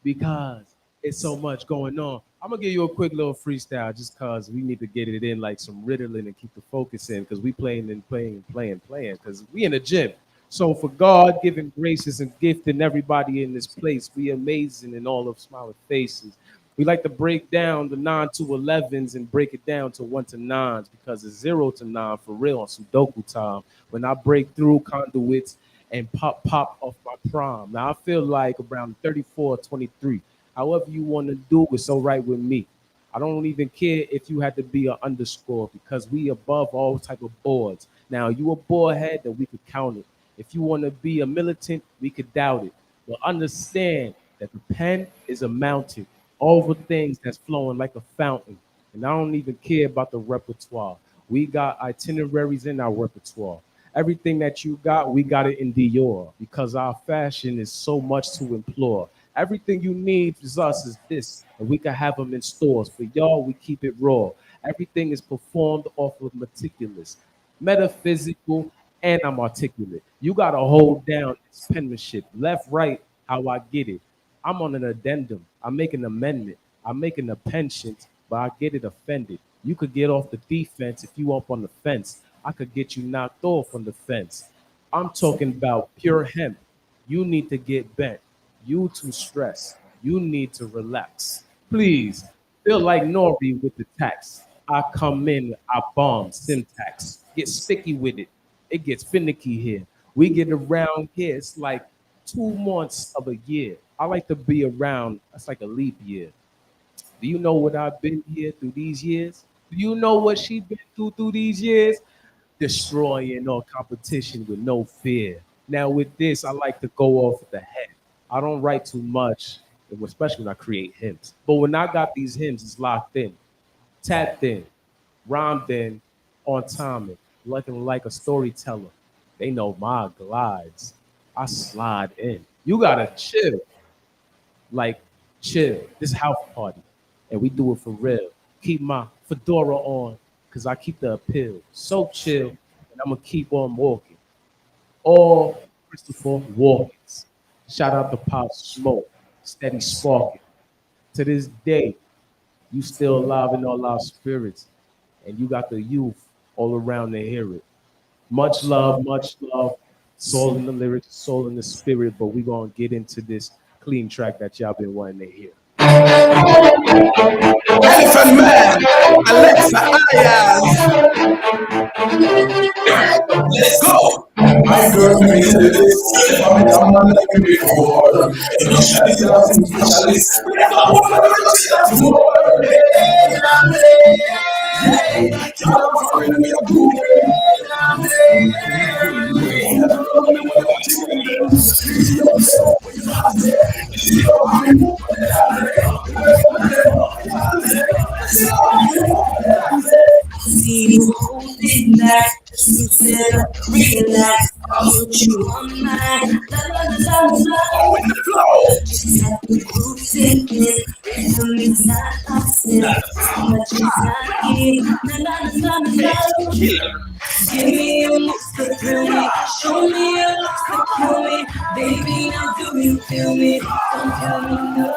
because it's so much going on. I'm gonna give you a quick little freestyle just cause we need to get it in like some Ritalin and keep the focus in because we playing and playing and playing and playing because we in the gym. So for God giving graces and gifting everybody in this place, we amazing in all of smiling faces. We like to break down the 9 to 11s and break it down to 1 to 9s because it's 0 to 9 for real on Sudoku time. When I break through conduits and pop off my prime. Now I feel like around 34, 23. However you want to do it's all right with me. I don't even care if you had to be an underscore because we above all type of boards. Now you a board head, then we could count it. If you want to be a militant, we could doubt it. But understand that the pen is a mountain over things that's flowing like a fountain. And I don't even care about the repertoire. We got itineraries in our repertoire. Everything that you got, we got it in Dior because our fashion is so much to implore. Everything you need is us is this, and we can have them in stores. For y'all, we keep it raw. Everything is performed off of meticulous, metaphysical, and I'm articulate. You gotta hold down this penmanship, left, right, how I get it. I'm on an addendum. I make an amendment. I make an penchant, but I get it offended. You could get off the defense if you up on the fence. I could get you knocked off on the fence. I'm talking about pure hemp. You need to get bent. You too stressed. You need to relax. Please feel like Nori with the tax. I come in, I bomb syntax. Get sticky with it. It gets finicky here. We get around here. It's like 2 months of a year. I like to be around. That's like a leap year. Do you know what I've been here through these years? Do you know what she been through these years? Destroying all competition with no fear. Now with this, I like to go off the head. I don't write too much, especially when I create hymns. But when I got these hymns, it's locked in, tapped in, rhymed in, on timing, looking like a storyteller. They know my glides. I slide in. You gotta chill, like chill. This house party. and we do it for real. Keep my fedora on, cause I keep the appeal. So chill, and I'm gonna keep on walking. All Christopher Walkens. Shout out to Pop Smoke, steady sparking. To this day, you still alive in all our spirits, and you got the youth all around to hear it. Much love, much love. Soul in the lyrics, soul in the spirit, but we gonna get into this clean track that y'all been wanting to hear. Elephant Man, Alexa Ayaz. Let's go. My girl, let me tell you this. I'm a man like me before. You know, she's a specialist. We have a woman with a more. Hey, y'all foreign, we are good. See you holding back, you said relax, I'll put you on my Oh, in the flow. just let the groove sink in, rhythm is not opposite, but it's not here, na. Give me your looks to thrill me, show me your looks to kill me, baby now do you feel me, don't tell me no.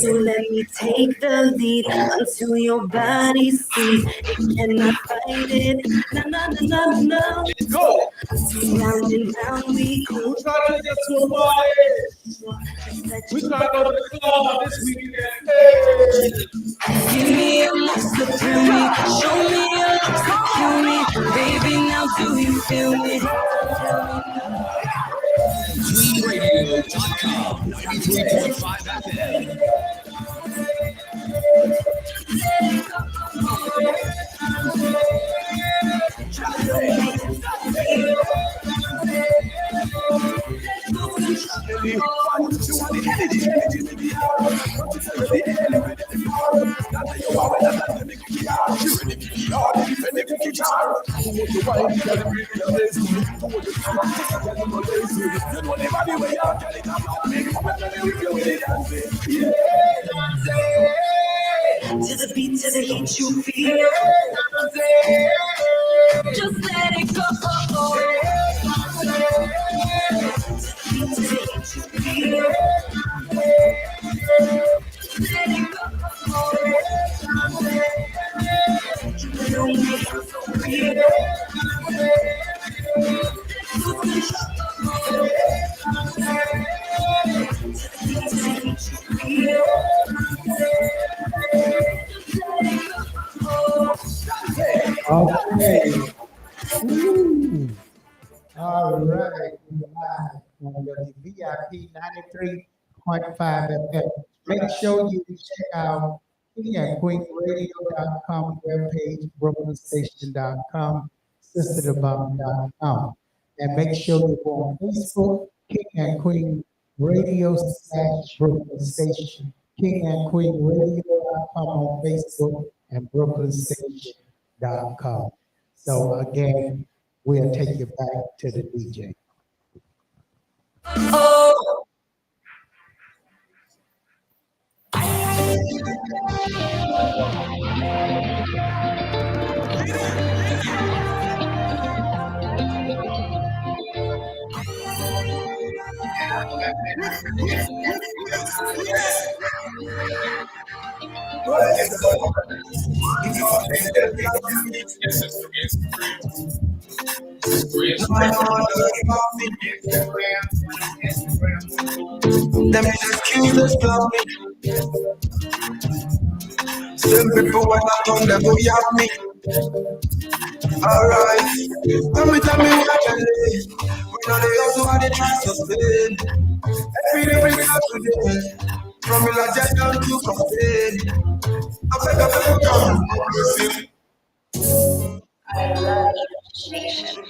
So let me take the lead until your body sees it cannot fight it. No. Go. So round and round we go. Try to get to a party. We trying to go to the club this weekend. Hey. Give me your looks to thrill me, show me your looks to kill me, baby now do you feel me? Radio.com, 93.5 FM. To the beat, to the heat you feel. Just let it go. To the beat, to the heat you feel. Just let it go. Don't make it so real. Okay. Ooh. All right. We're live on the VIP 93.5 FM. Make sure you check out KingandQueenRadio.com webpage, BrooklynStation.com, SisterTheBomb.com. And make sure you go on Facebook, King and Queen Radio / Brooklyn Station. KingandQueenRadio.com on Facebook and BrooklynStation.com. So again, we'll take you back to the DJ. Oh. Them excuses love me. Some people when I turn them we have me. Alright, tell me what you need. We know they also had the try to sustain. Every day we have to do. From Elijah down to complain. I beg come. I love you, nation.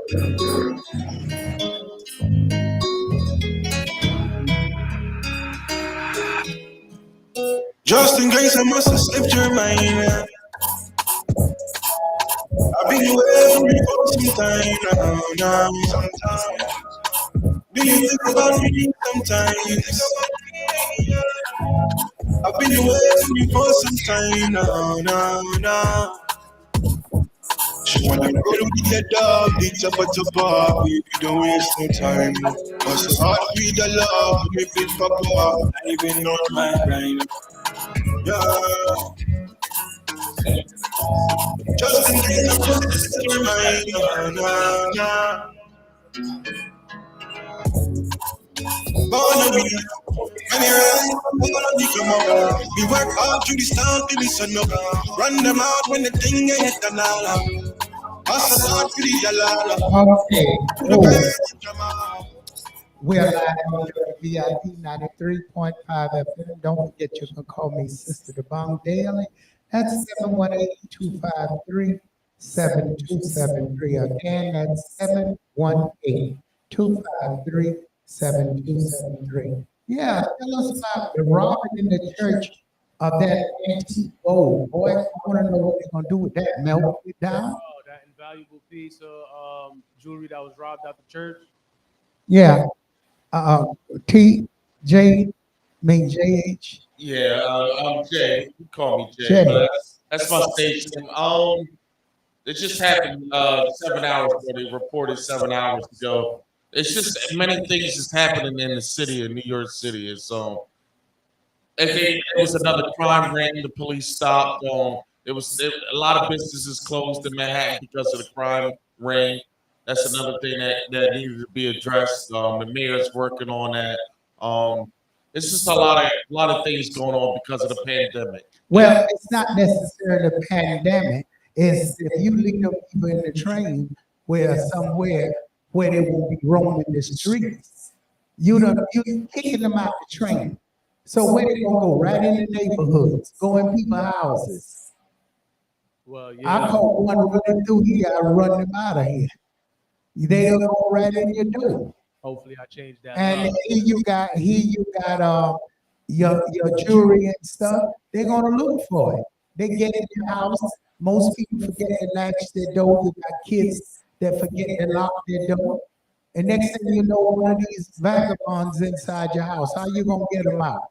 Just in case I must have slipped your mind. I've been away from you for some time now. Do you think about me sometimes? I've been away from you for some time now. She wanna roll with the dog, the chopper, baby, don't waste no time. Cause hard with the love, me big papa, I even on my grind. Yeah. Just in case I was to set your mind, nah. Born to be, when you're right, I'm gonna come up. We work hard through this town till the sun up. Run them out when the thing ain't done all. Hustle hard for the dollar. Okay. Oh. We are live on VIP 93.5 FM. Don't forget you can call me Sister Dobong daily. That's 718-253-7273. Again, that's 718-253-7273. Yeah, tell us about the robbing in the church of that antique gold. Boy, I want to know what they're going to do with that. Melt it down? Oh, that invaluable piece of jewelry that was robbed out the church. Yeah. T.J. mean J.H. Yeah, I'm Jay. You call me Jay. Jay. But that's my station. It just happened 7 hours ago. They reported 7 hours ago. It's just many things is happening in the city of New York City. And so it was another crime ring. The police stopped. A lot of businesses closed in Manhattan because of the crime ring. That's another thing that needed to be addressed. The mayor's working on that. It's just a lot of things going on because of the pandemic. Well, it's not necessarily a pandemic. It's if you leave them people in the train where somewhere where they won't be roaming the streets, you're kicking them out the train. So where they gonna go? Right in the neighborhoods, go in people's houses. Well, yeah. I caught one running through here. I run them out of here. They'll go right in your door. Hopefully, I changed that. And here you got your jewelry and stuff. They're gonna look for it. They get in your house. Most people forget to latch their door. You got kids that forget to lock their door. And next thing you know, one of these vagabonds inside your house. How you gonna get them out?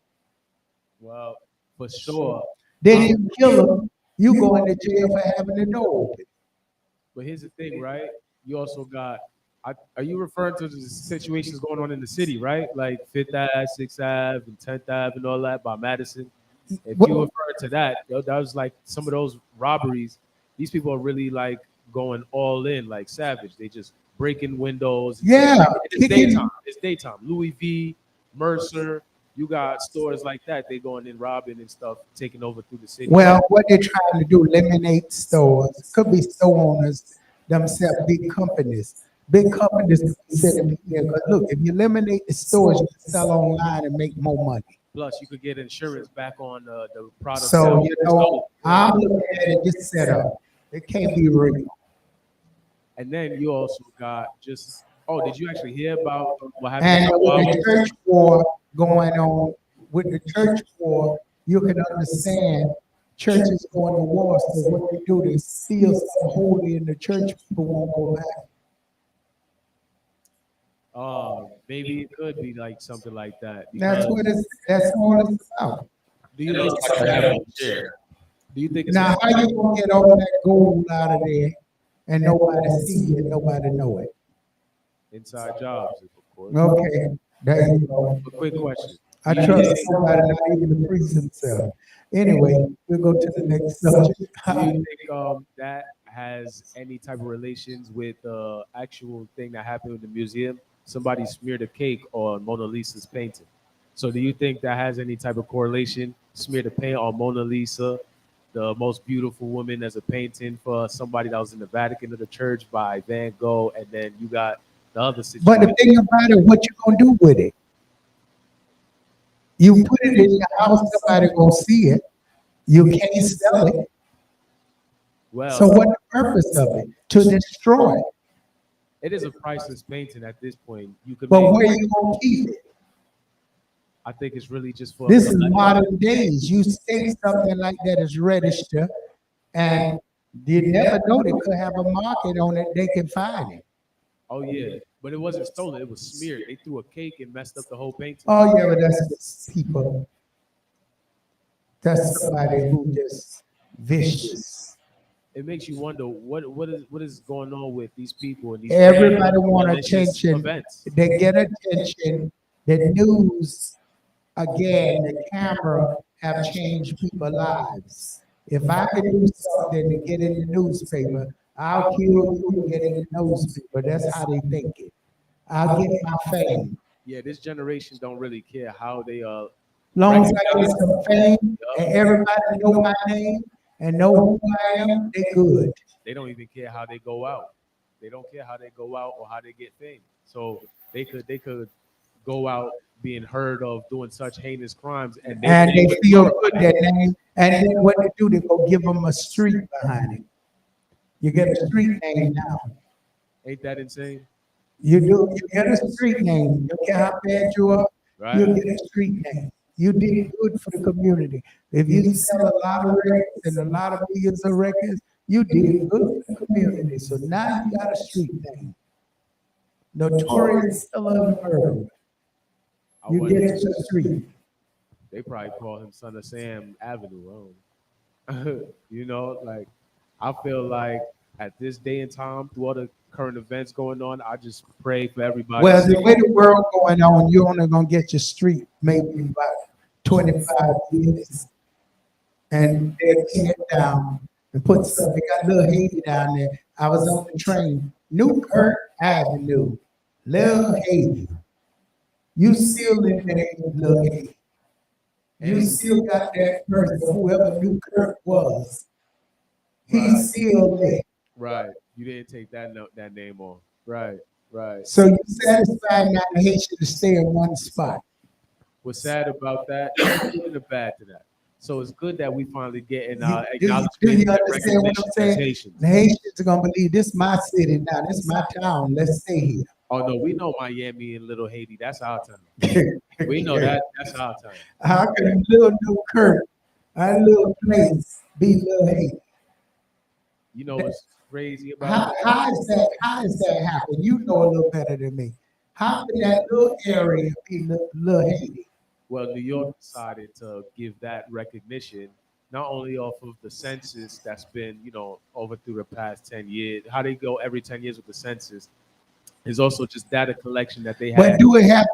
Well, for sure. Then you kill them. You go into jail for having the door open. But here's the thing, right? You also got. Are you referring to the situations going on in the city, right? Like 5th Ave, 6th Ave, and 10th Ave, and all that by Madison? If you refer to that, that was like some of those robberies. These people are really like going all in, like savage. They just breaking windows. Yeah. It's daytime. It's daytime. Louis V, Mercer. You got stores like that. They going in robbing and stuff, taking over through the city. Well, what they're trying to do, eliminate stores. Could be store owners themselves, big companies. Big companies could be sitting here. Because look, if you eliminate the stores, you can sell online and make more money. Plus, you could get insurance back on the product. So, I'm looking at it this setup. It can't be real. And then you also got just, did you actually hear about what happened? And with the church war going on, you can understand churches going to war. So what they do, they steal something holy in the church, people won't go back. Maybe it could be like something like that. That's all it's about. Do you think it's Do you think now how you gonna get all that gold out of there and nobody see it, nobody know it? Inside jobs, of course. Okay, there you go. A quick question. I trust somebody, not even the priest himself. Anyway, we'll go to the next subject. Do you think that has any type of relations with the actual thing that happened in the museum? Somebody smeared a cake on Mona Lisa's painting. So do you think that has any type of correlation? Smeared a paint on Mona Lisa, the most beautiful woman, as a painting for somebody that was in the Vatican of the church by Van Gogh, and then you got the other situation. But the thing about it, what you gonna do with it? You put it in your house, somebody gonna see it. You can't sell it. Well, so what's the purpose of it? To destroy it. It is a priceless painting at this point. You could But make. where you gonna keep it? I think it's really just for. This is modern days. You think something like that is registered, and you never know they could have a market on it. They can find it. Oh yeah, but it wasn't stolen. It was smeared. They threw a cake and messed up the whole painting. Oh yeah, but that's just people. That's somebody who just vicious. It makes you wonder what is going on with these people and these Everybody want malicious attention. events. They get attention. The news, again, the camera have changed people's lives. If I can do something to get in the newspaper, I'll kill you and get in the newspaper. That's how they think it. I'll get my fame. Yeah, this generation don't really care how they Long as I get some fame and everybody know my name and know who I am, they good. They don't even care how they go out. They don't care how they go out or how they get fame. So they could go out being heard of doing such heinous crimes and they feel good that name. And then what they do, they go give them a street behind it. You get a street name now. Ain't that insane? You get a street name. You don't care how bad you are, Right. you get a street name. You did good for the community. If you sell a lot of records and a lot of millions of records, you did good for the community. So now you got a street name. Notorious killer and murderer. You get to the street. They probably call him Son of Sam Avenue. You know, like I feel like at this day and time, through all the current events going on, I just pray for everybody. Well, the way the world going on, you're only gonna get your street maybe about 25 years, and they'll tear it down and put some. They got Little Haiti down there. I was on the train, Newkirk Avenue, Little Haiti. You still in there, Little Haiti. You still got that person, whoever Newkirk was. He's still there. Right. You didn't take that name on. Right. Right. So you satisfied now the Haitian to stay in one spot. What's sad about that? There's good and bad to that. So it's good that we finally getting acknowledgement. Do you and understand what I'm recognition as saying? Haitians. The Haitians are gonna believe this is my city now. This is my town. Let's stay here. Oh no, we know Miami and Little Haiti. That's our town. We know that. That's our town. How can Little Newkirk, our little place, be Little Haiti? You know what's crazy about How is that? How is that happen? You know a little better than me. How can that little area be Little Haiti? Well, New York decided to give that recognition not only off of the census that's been, over through the past 10 years. How they go every 10 years with the census is also just data collection that they have. But do it have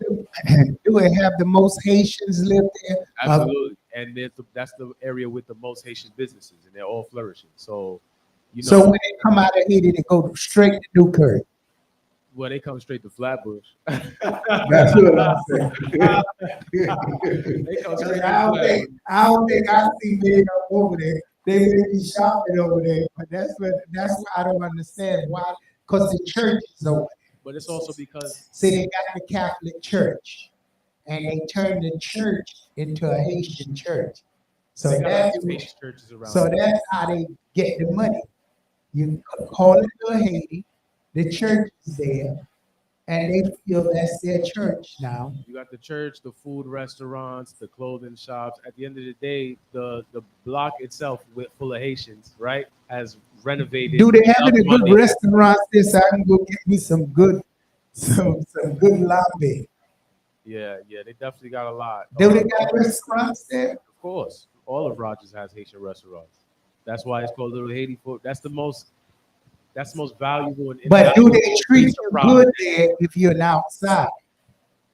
the most Haitians live there? Absolutely. And that's the area with the most Haitian businesses, and they're all flourishing. So, So when they come out of Haiti, they go straight to Newkirk. Well, they come straight to Flatbush. That's what I'm saying. They come straight to I don't think I see men up over there. They may be shopping over there, but that's what I don't understand why. Because the church is over there. But it's also because See, they got the Catholic Church, and they turned the church into a Haitian church. So they got that's Haitian churches around. so that's how they get the money. You call it Little Haiti, the church is there, and they feel that's their church now. You got the church, the food restaurants, the clothing shops. At the end of the day, the block itself, full of Haitians, right, has renovated. Do they have any good money. restaurants there so I can go get me some good lambe? Yeah, they definitely got a lot. Do they got restaurants there? Of course, all of Rogers has Haitian restaurants. That's why it's called Little Haiti food. That's the most valuable. But do they treat you good there if you're outside?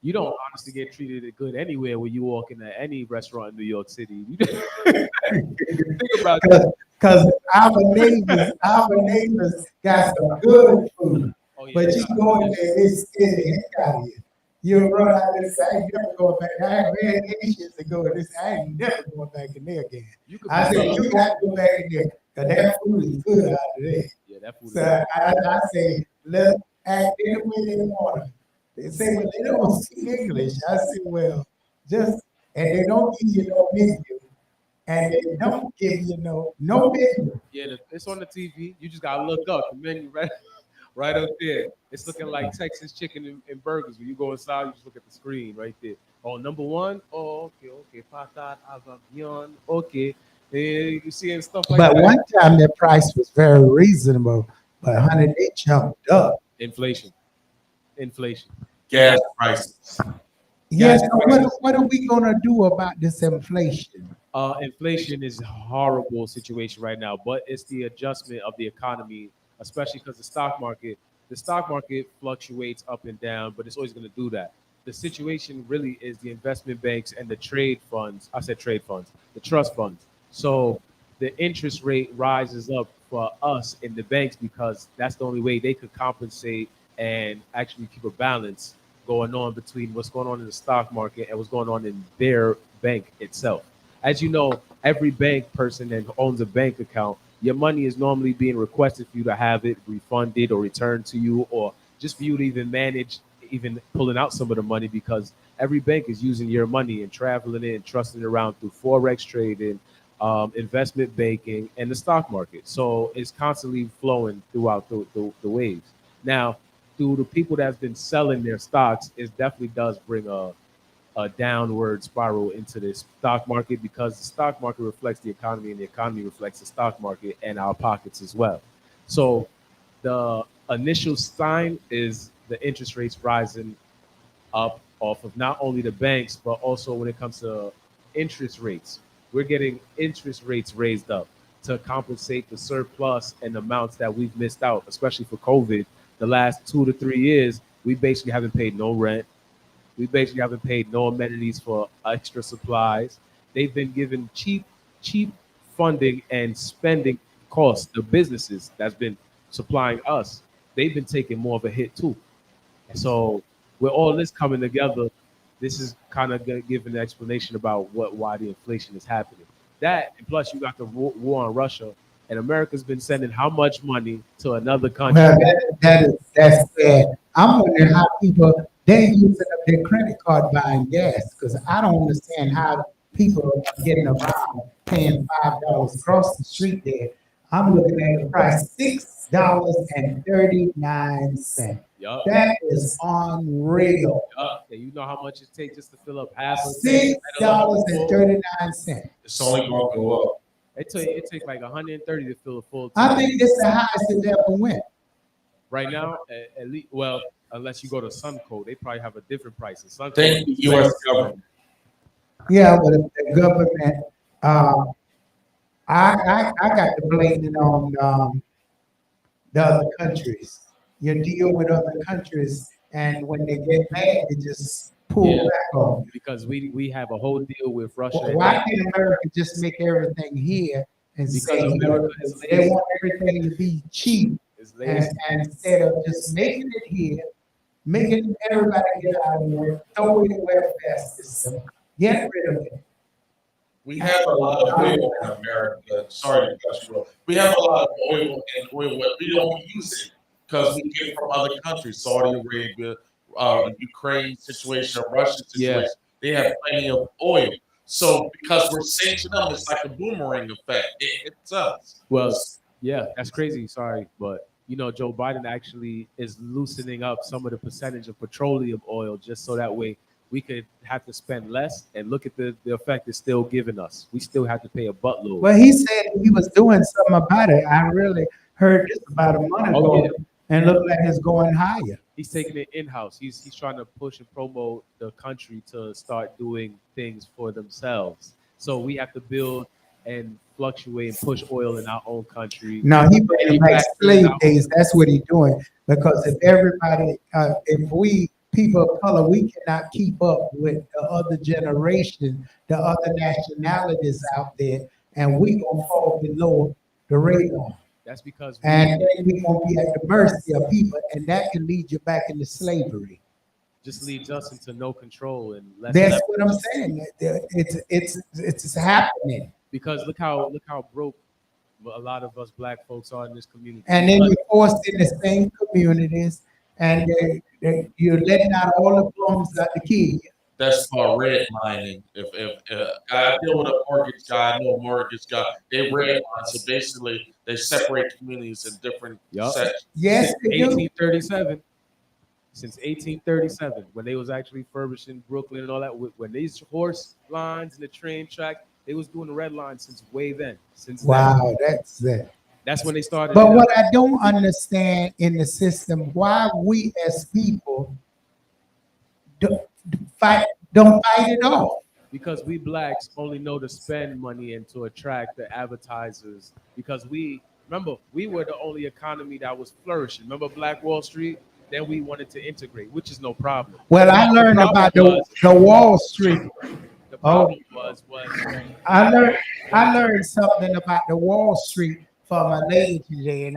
You don't honestly get treated good anywhere when you walk into any restaurant in New York City. Think about that. Because our neighbors got some good food. But you go in there, it's scared the heck out of you. You run out of this, I ain't never going back. I ain't had Haitians to go in this. I ain't never going back in there again. I said, you got to go back in there because that food is good out of there. Yeah, that food So is I say, let act any way they want to. They say, well, they don't speak English. I say, well, and they don't give you no menu. And they don't give you no menu. Yeah, it's on the TV. You just gotta look up the menu right Right up there. It's looking like Texas chicken and burgers. When you go inside, you just look at the screen right there. Oh, number one. Oh, okay. Patat avagnon. Okay. And you seeing stuff like But one that. time their price was very reasonable, but honey, they jumped up. Inflation. Inflation. Gas prices. Yes, Gas so prices. what are we gonna do about this inflation? Inflation is a horrible situation right now, but it's the adjustment of the economy, especially because the stock market fluctuates up and down, but it's always going to do that. The situation really is the investment banks and the trade funds. I said trade funds, the trust funds. So the interest rate rises up for us in the banks because that's the only way they could compensate and actually keep a balance going on between what's going on in the stock market and what's going on in their bank itself. As you know, every bank person that owns a bank account, your money is normally being requested for you to have it refunded or returned to you, or just for you to even manage even pulling out some of the money because every bank is using your money and traveling it and trusting it around through forex trading, investment banking, and the stock market. So it's constantly flowing throughout the waves. Now, through the people that's been selling their stocks, it definitely does bring a downward spiral into the stock market because the stock market reflects the economy and the economy reflects the stock market and our pockets as well. So the initial sign is the interest rates rising up off of not only the banks, but also when it comes to interest rates. We're getting interest rates raised up to compensate the surplus and amounts that we've missed out, especially for COVID. The last 2 to 3 years, we basically haven't paid no rent. We basically haven't paid no amenities for extra supplies. They've been given cheap funding and spending costs. The businesses that's been supplying us, they've been taking more of a hit too. So with all this coming together, this is kind of giving an explanation about why the inflation is happening. That and plus you got the war on Russia, and America's been sending how much money to another country? Well, that's sad. I'm wondering how people they using up their credit card buying gas because I don't understand how people are getting around paying $5 across the street there. I'm looking at the price $6.39. Yup. That is unreal. Yup. And you know how much it takes just to fill up half a tank? $6.39. It's only going to go up. It takes like 130 to fill a full I tank. think this is the highest it ever went. Right now, at least, well, unless you go to Sunco, they probably have a different price. And Sunco, Thank the U.S. government. Yeah, but if the government, I got to blame it on the other countries. You deal with other countries, and when they get mad, they just pull back on you. because we have a whole deal with Russia. and Why they- can't America just make everything here and Because say America is they lazy. want everything to be cheap, It's and, lazy. and instead of just making it here, making everybody get out of work, throw away the welfare system, get rid of it. We have a lot of oil in America. Sorry to cut you off. We have a lot of oil and oil, but we don't use it because we get it from other countries, Saudi Arabia, Ukraine situation, Russia situation. They have plenty of oil. So because we're sanctioning them, it's like a boomerang effect. It hits us. Well, yeah, that's crazy. Sorry, but Joe Biden actually is loosening up some of the percentage of petroleum oil just so that way we could have to spend less. And look at the effect it's still giving us. We still have to pay a buttload. Well, he said he was doing something about it. I really heard this about a month ago, Oh, yeah. and look like it's going higher. He's taking it in house. He's trying to push and promote the country to start doing things for themselves. So we have to build and fluctuate and push oil in our own country. No, he bringing back slave Manufacturing days. That's what he's doing. Because if everybody, if we people of color, we cannot keep up with the other generation, the other nationalities out there, and we gonna fall below the radar. That's because And then we gonna be at the mercy of people, and that can lead you back into slavery. just leads us into no control and less. That's what I'm saying. It's happening. Because look how broke a lot of us black folks are in this community. And then you're forced in the same communities, and you're letting out all the plums out the key. That's called redlining. If I deal with a mortgage guy, I know a mortgage guy. They redline. So basically, they separate communities in different Yup. sections. Yes, they do. 1837. Since 1837, when they was actually furbishing Brooklyn and all that, when these horse lines and the train track, they was doing the red line since way then. Since Wow, that's it. that's when they started. But it what up. I don't understand in the system, why we as people don't don't fight it off. Because we blacks only know to spend money and to attract the advertisers. Because we remember we were the only economy that was flourishing. Remember Black Wall Street? Then we wanted to integrate, which is no problem. Well, I The learned problem about was the Wall Street. the Oh, problem was I learned something about the Wall Street from a lady today,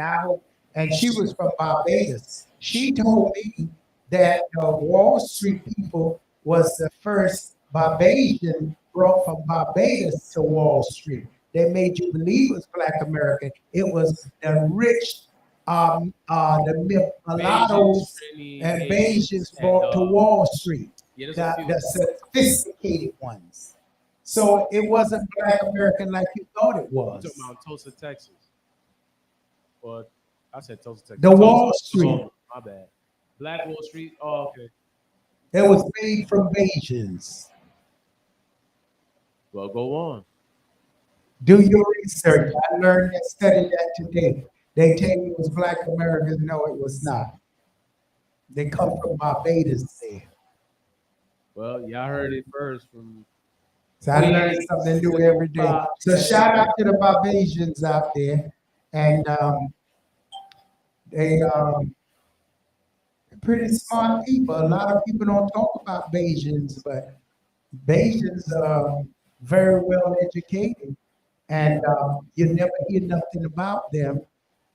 and she was from Barbados. She told me that the Wall Street people was the first Barbadian brought from Barbados to Wall Street. They made you believe it was Black American. It was the rich, the mulattoes and Bajans brought to Wall Street, the sophisticated ones. So it wasn't Black American like you thought it You're was. talking about Tulsa, Texas. Or I said Tulsa, Texas. The Tulsa, Wall Street. Oklahoma. My bad. Black Wall Street. Oh, okay. It was made from Bajans. Well, go on. Do your research. I learned that, studied that today. They tell you it was Black Americans. No, it was not. They come from Barbados there. Well, y'all heard it first from. So I learned something new every day. So shout out to the Barbadians out there. And they pretty smart people. A lot of people don't talk about Bajans, but Bajans are very well educated. And you never hear nothing about them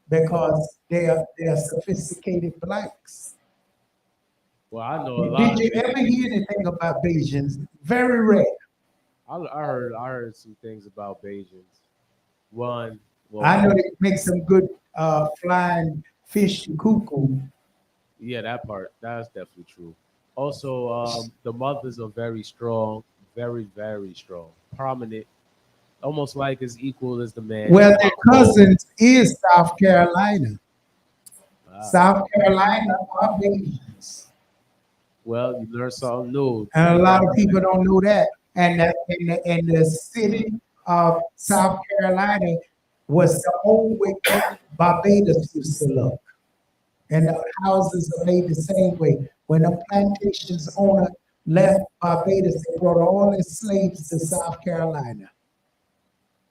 because they're sophisticated blacks. Well, I know a lot. Did you ever hear anything about Bajans? Very rare. I heard some things about Bajans. One. Well, I know they make some good flying fish and cuckoo. Yeah, that part. That's definitely true. Also, the mothers are very strong, very, very strong, prominent, almost like as equal as the man. Well, their cousins is South Carolina. Wow. South Carolina are Bajans. Well, you learn something new. And a lot of people don't know that. And the city of South Carolina was the old way Barbados used to look. And the houses are made the same way. When the plantations owner left Barbados, they brought all their slaves to South Carolina.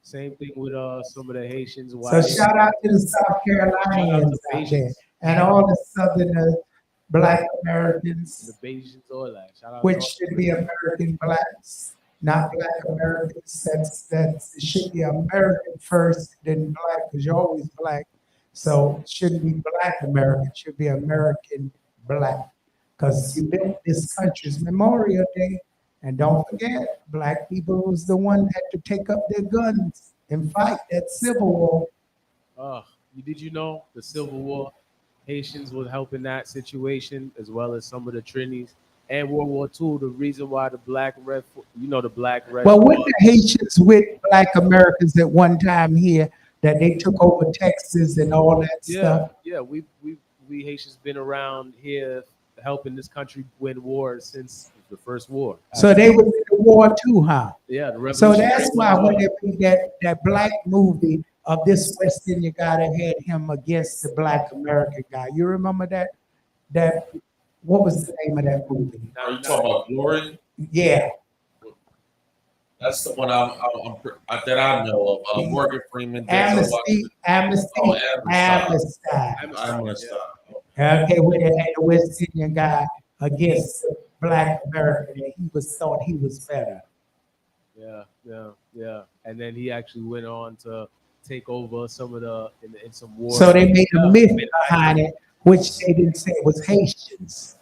Same thing with some of the Haitians. So shout out to the South Carolinians out there and all the Southern Black Americans, the Bajans, all that. Shout out which should be American blacks, not Black Americans. That's it should be American first, then Black, because you're always Black. So it shouldn't be Black American, it should be American Black. Because you built this country's Memorial Day. And don't forget, Black people was the one that had to take up their guns and fight that Civil War. Did you know the Civil War? Haitians were helping that situation as well as some of the Trinis. And World War II, the reason why the Black Red, the Black Red. Well, with the Haitians with Black Americans at one time here, that they took over Texas and all that stuff. Yeah, we Haitians been around here helping this country win wars since the first war. So they were in the war too, huh? Yeah, the so Revolutionary that's why War. when they made that black movie of this West Indian guy that had him against the Black American guy. You remember that? What was the name of that movie? Are you talking about Glory? Yeah. That's the one that I know of. Morgan Freeman. Amnesty. Okay, when they had the West Indian guy against the Black American, and he thought he was better. Yeah. And then he actually went on to take over some of in some wars. So they made a myth behind it, which they didn't say it was Haitians.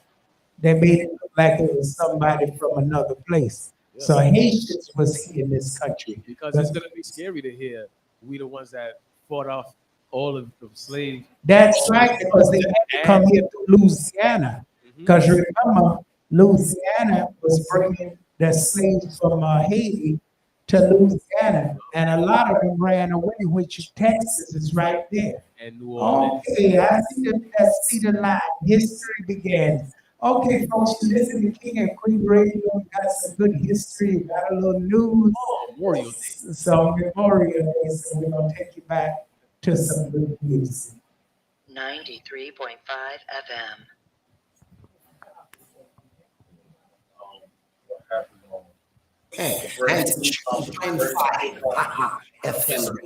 They made it look like it was somebody from another place. Yeah. So Haitians was here in this country. Because it's gonna be scary to hear we the ones that fought off all of the slaves. That's right, because they had to come here to Louisiana. Because remember, Louisiana was bringing the slaves from Haiti to Louisiana, and a lot of them ran away, which Texas is right there. And New Orleans. Okay, I see the line. History begins. Okay, folks, you listen to King and Queen Radio. We got some good history. We got a little news. Memorial Day. So Memorial Day. So we're gonna take you back to some good music. 93.5 FM. Hey, 93.5 FM.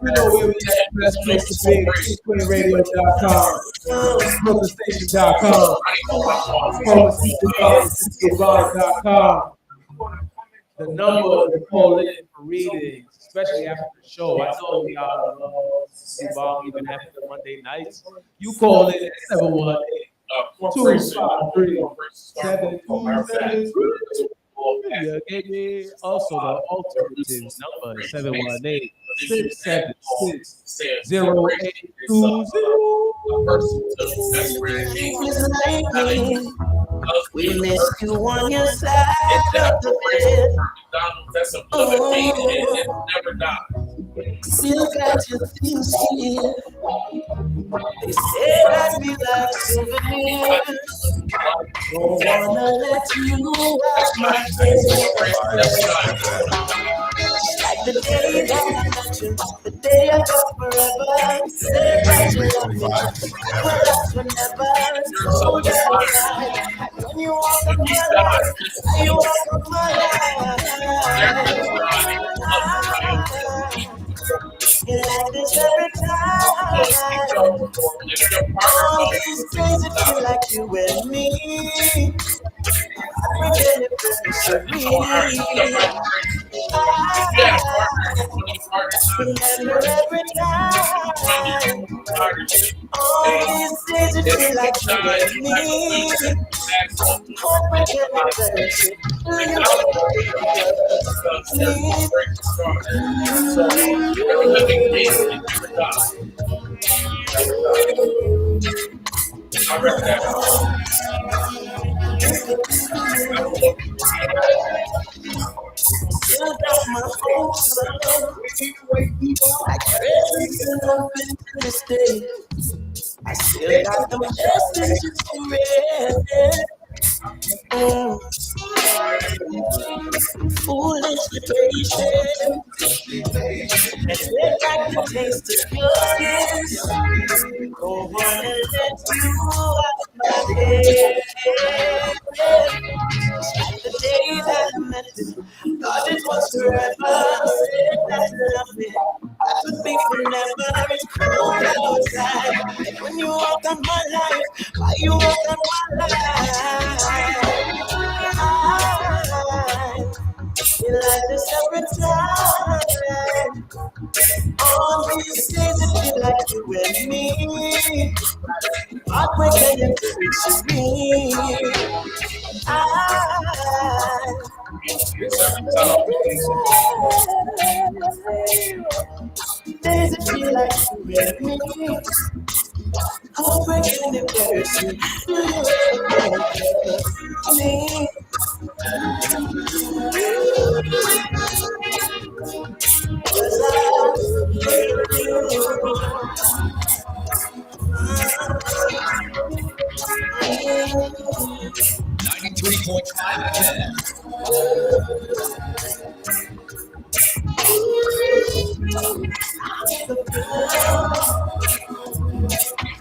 You know where we at, best place to be, QueenRadio.com, ProStation.com, ProStation.com. The number to call in for readings, especially after the show. I know y'all love Dobong even after the Monday nights. You call in at 718-253-7273. Yeah, gave me also the alternative number 718-676-0820. We miss you on your side of the bed. Still got your things here. They said I'd be like souvenirs. Don't wanna let you out my face. Like the day that I met you, the day I thought forever. Said that you love me, well that's whenever. Hold you tight. When you walk up my life, you walk up my life. You like this every time. All these days it feel like you and me. I forget it for me. Remember every time. All these days it feel like you and me. I forget it for Still got my hopes up. I presents and up into this day. I still got the messages to read. Foolishly patient. And still got the taste of your kiss. Don't wanna let you out my head. The day that I met you, thought it was forever. Said that you love me, that would be forever. It's cold outside, and when you walk on my life, why you walk on my life? You like this every time. All these days it feel like you and me. Heartbreaking and very I days it feel like you and me. Heartbreaking and very do you ever think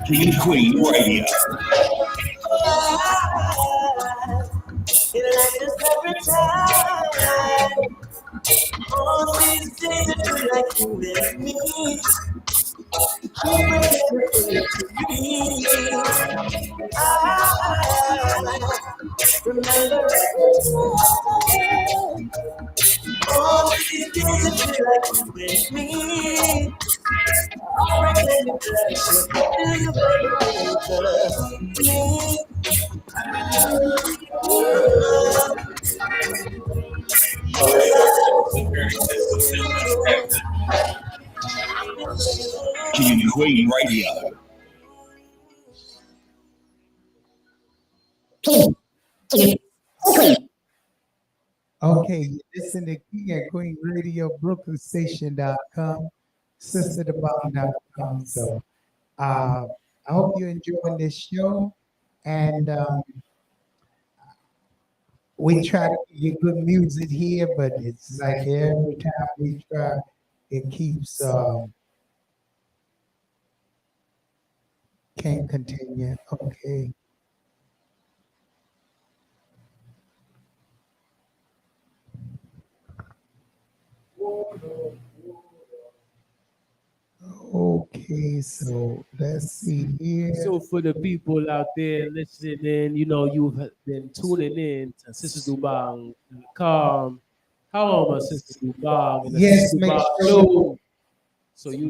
King Queen Radio. It like this every time. All these days it feel like you and me. Heartbreaking to me. I remember every time. All these days it feel like you and me. Heartbreaking and pressure. Do you ever think of me? Queen Radio. Okay, you listen to King and Queen Radio, BrooklynStation.com, SisterTheBomb.com. So I hope you're enjoying this show. And we try to get good music here, but it's like every time we try, it keeps can't continue. Okay. Okay, so let's see here. So for the people out there listening, you've been tuning in to Sister Dobong, Calm, Sister Dobong, and the Yes, Sister make Dobong sure Show. So you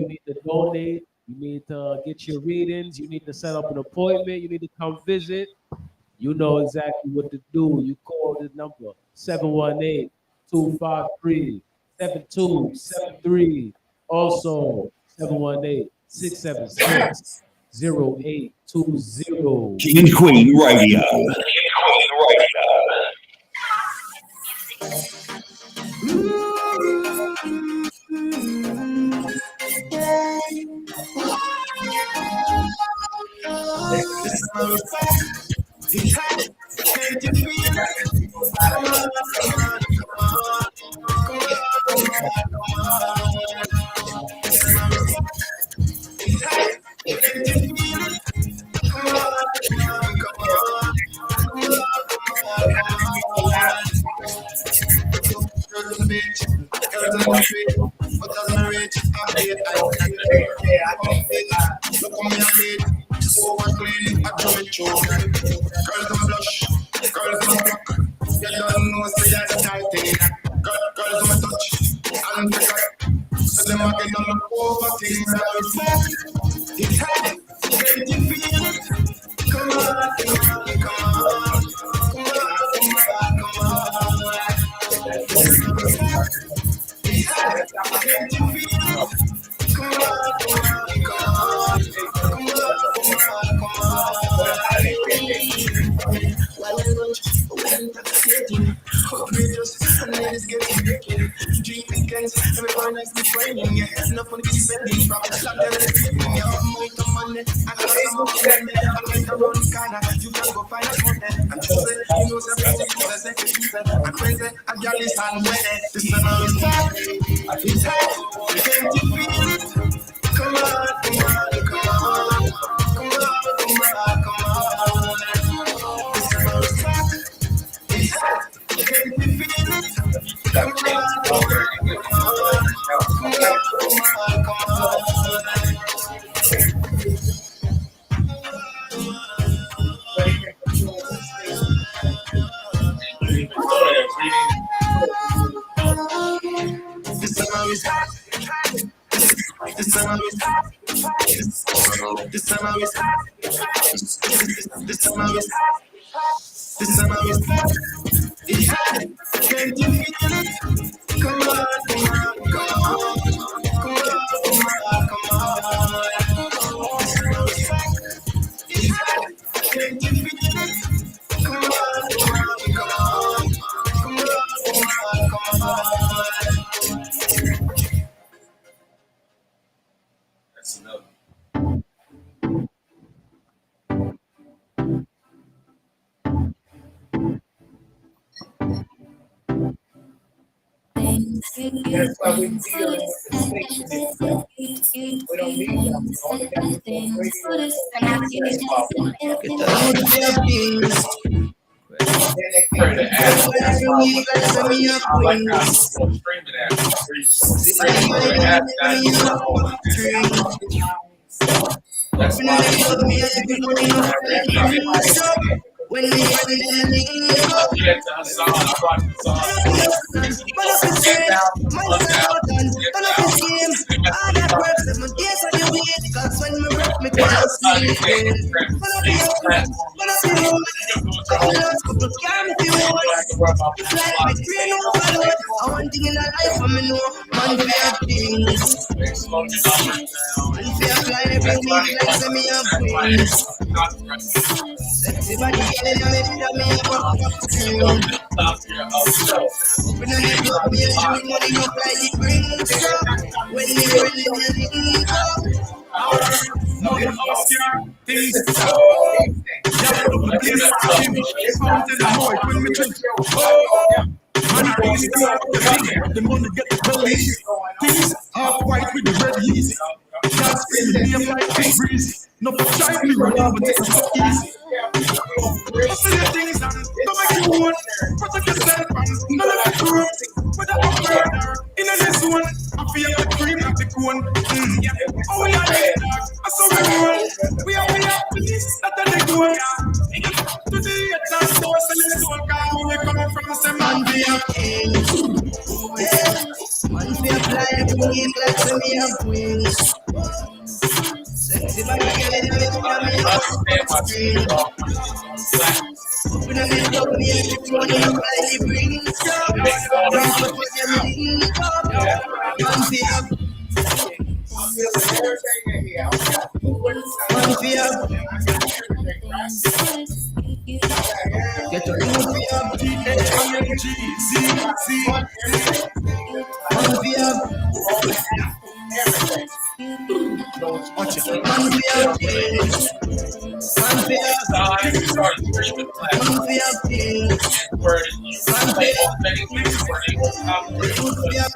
need to donate, you need to get your readings, you need to set up an appointment, you need to come visit. You know exactly what to do. You call the number 718-253-7273. Also 718-676-0820. King and Queen Radio. It's hot, can't you feel it? Come on, come on, come on, come on. It's hot, can't you feel it? Come on, come on, come on. Girls on the beach, girls on the street. What does my reach? I'm here, I can feel it. Look on me, I'm it. So much clean, I do it true. Girls don't blush, girls don't rock. You don't know, say that's tight thing. Girls don't touch, and pick up. So them again on the over things that we fuck. It's hot, can't you feel it? Come on, come on, come on. Come on, come on, come on. It's hot, can't you feel it? Come on, come on, come on. Come on, come on. While we're when intoxicating, outrageous, and ladies getting breaking. Dream weekends, everyone likes me training. Yeah, enough money to be spending. From London and Sydney, yeah, amount of money. I got some of them. I went around the corner, you can go find us money. I'm choosing, you know, something, it's a second. I'm crazy, I'm jealous, and ready. This is how it's hot. It's hot, can't you feel it? Come on, come on, come on. Come on, come on, come on. This is how it's hot. It's hot, can't you feel it? Come on, come on, come on. Come on, come on. This summer is hot. This summer is hot. This summer is hot. This summer is hot. This summer is hot. It's hot. Can't you feel it? Come on, come on, come on. Come on, come on. This summer is hot. It's hot. Can't you feel it? Come on, come on, come on. Come on, come on. That's another. That's why we feel in the station itself. We don't need them. We only got to Pray to ask. That's why I like how people stream it at. That's why when we get to Hassan, I brought the song. Like my brain overload. I want thing in a life for me know. Man fear things. Man fear fly every week like say me have wings. Sexy body girl in a me feel me have a pop screen. Open on the club, me a shoot money up like the brings up. When me ready, me link up. Now you ask your things. Oh, yeah, look the place for me. Fountain of boy when me drink. Oh, man, I really start the thing. The money get the police. Things half white with the red easy. Can't spell the name like Big Breezy. No for try me running, but it's so easy. Hustle your things and don't make you one. Protect yourself and none of the crew. Whether I'm murder in a this one, I feel the cream like the cone. Yeah. Oh, we are the dog. I saw we roll. We are police. That's the goal. To the attack, so I sell the soul. Cause we coming from the same man. We are kings. Man fear fly every week like say me have wings. Sexy body girl in a me feel me have a pop screen. Open on the club, me a shoot money up like the brings up. Drop up with your link up. Man fear. Man fear. Get your man fear. T-H-I-N-G-Z-Z. Man fear. Watch it. Man fear things. Man fear. Man fear things. Man fear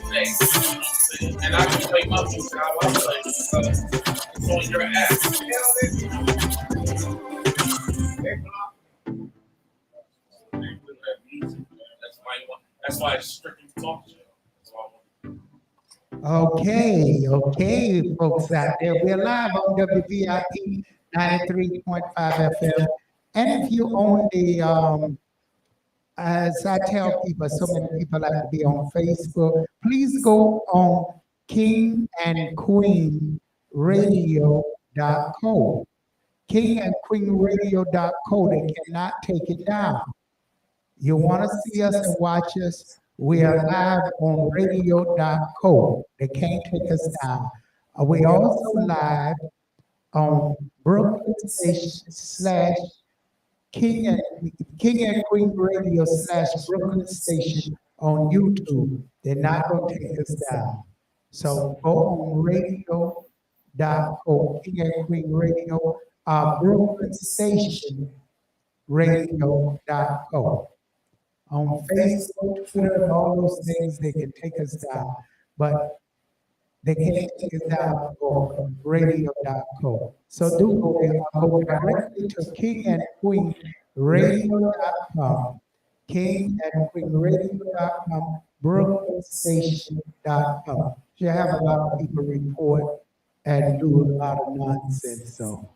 things. And I can play my music how I play because it's on your app. That's why it's strictly talk show. Okay, folks out there. We're live on WVIP 93.5 FM. And if you own the, as I tell people, so many people like to be on Facebook, please go on King and Queen Radio.co. King and Queen Radio.co. They cannot take it down. You want to see us and watch us? We are live on radio.co. They can't take us down. We also live on Brooklyn Station slash King and Queen Radio slash Brooklyn Station on YouTube. They're not going to take us down. So go on radio.co, King and Queen Radio, Brooklyn Station radio.co. On Facebook, Twitter, and all those things, they can take us down, but they can't take us down on radio.co. So do go there, go directly to King and Queen Radio.com, King and Queen Radio.com, BrooklynStation.com. You have a lot of people report and do a lot of nonsense, so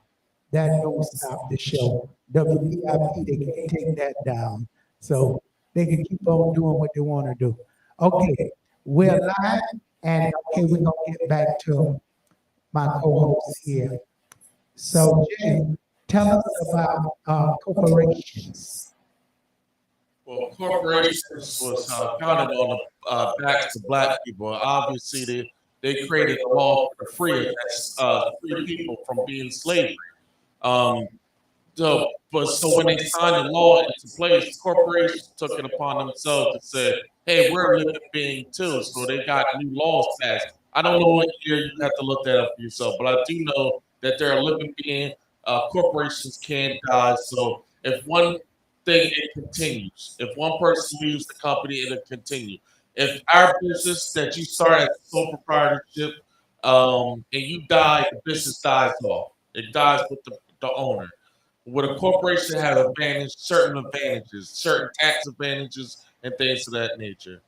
that don't stop the show. WPIP, they can't take that down. So they can keep on doing what they want to do. Okay, we're live, and okay, we're gonna get back to my co-host here. So Jay, tell us about corporations. Well, corporations was founded on the backs of black people. Obviously, they created a law to free people from being slavery. So when they signed the law into place, corporations took it upon themselves to say, hey, we're a living being too. So they got new laws passed. I don't know what year, you have to look that up for yourself, but I do know that they're a living being. Corporations can't die. So if one thing, it continues. If one person leaves the company, it'll continue. If our business that you start as sole proprietorship and you die, the business dies off. It dies with the owner. With a corporation have certain advantages, certain tax advantages, and things of that nature.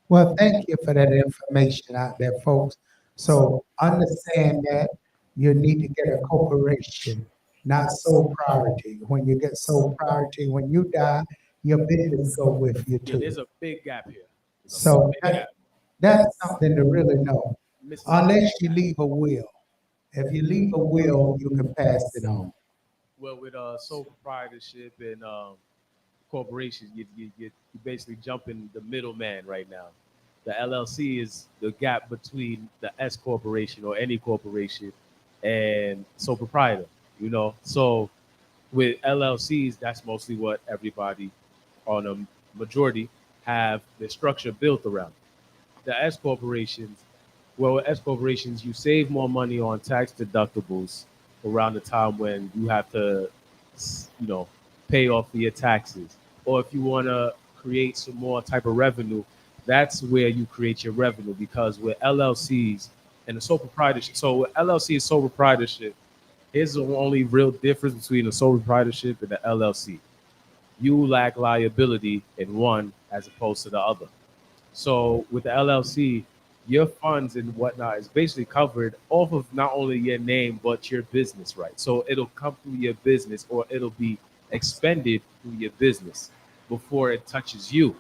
Well, thank you for that information out there, folks. So understand that you need to get a corporation, not sole priority. When you get sole priority, when you die, your business go with you Yeah, too. there's a big gap here. So that's something to really know. Unless you leave a will. If you leave a will, you can pass it on. Well, with sole proprietorship and corporation, you basically jumping the middleman right now. The LLC is the gap between the S corporation or any corporation and sole proprietor. So with LLCs, that's mostly what everybody on a majority have the structure built around. The S corporations, well, with S corporations, you save more money on tax deductibles around the time when you have to, you know, pay off for your taxes. Or if you want to create some more type of revenue, that's where you create your revenue because with LLCs and the sole proprietorship, so with LLC and sole proprietorship, here's the only real difference between the sole proprietorship and the LLC. You lack liability in one as opposed to the other. So with the LLC, your funds and whatnot is basically covered off of not only your name but your business, right? So it'll come through your business or it'll be expended through your business before it touches you.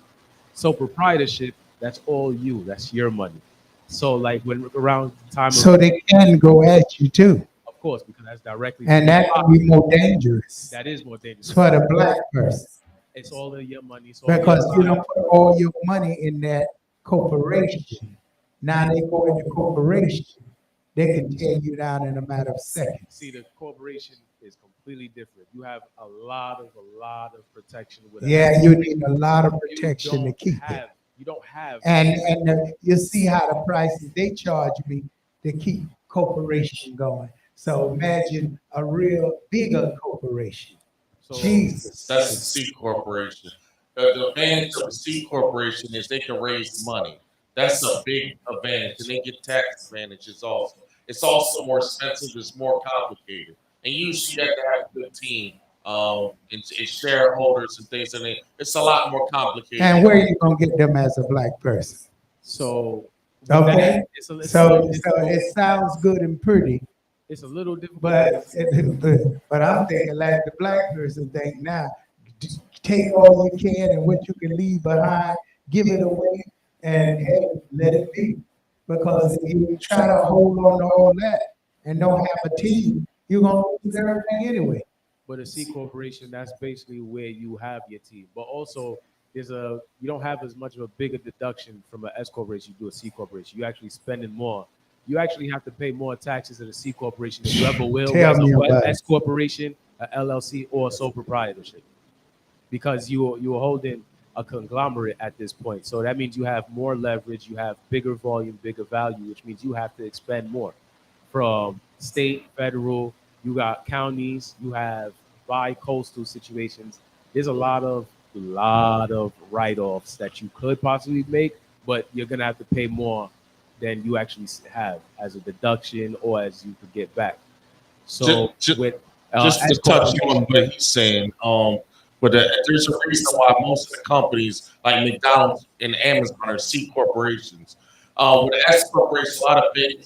So proprietorship, that's all you. That's your money. So like when around the time So of they can go at you too. of course, because that's directly And that can be more dangerous that is more dangerous. for the black person. It's all of your money. It's all of your Because you time. don't put all your money in that corporation. Now they go in the corporation, they can tear you down in a matter of seconds. See, the corporation is completely different. You have a lot of protection with Yeah, you need a lot of You protection to don't keep it. have you don't have And you see how the prices they charge me to keep corporation going. So imagine a real bigger corporation. Jesus. That's a C corporation. The advantage of a C corporation is they can raise money. That's a big advantage, and they get tax advantages also. It's also more expensive. It's more complicated, and usually you have to have a good team and shareholders and things. And it's a lot more complicated. And where you gonna get them as a black person? So Okay. it's a, it's a So little so difficult. it sounds good and pretty, It's a little difficult. but I'm thinking like the black person think now. Take all you can and what you can leave behind, give it away, and hey, let it be. Because if you try to hold on to all that and don't have a team, you're gonna lose everything anyway. But a C corporation, that's basically where you have your team. But also, you don't have as much of a bigger deduction from an S corporation you do a C corporation. You actually spending more. You actually have to pay more taxes at a C corporation than you ever will Tell as me a about S it. corporation, a LLC, or a sole proprietorship. Because you're holding a conglomerate at this point. So that means you have more leverage, you have bigger volume, bigger value, which means you have to expend more from state, federal, you got counties, you have bi-coastal situations. There's a lot of write-offs that you could possibly make, but you're gonna have to pay more than you actually have as a deduction or as you could get back. So with Just to S touch corporation, on what he's saying, there's a reason why most of the companies like McDonald's and Amazon are C corporations. With an S corporation, a lot of big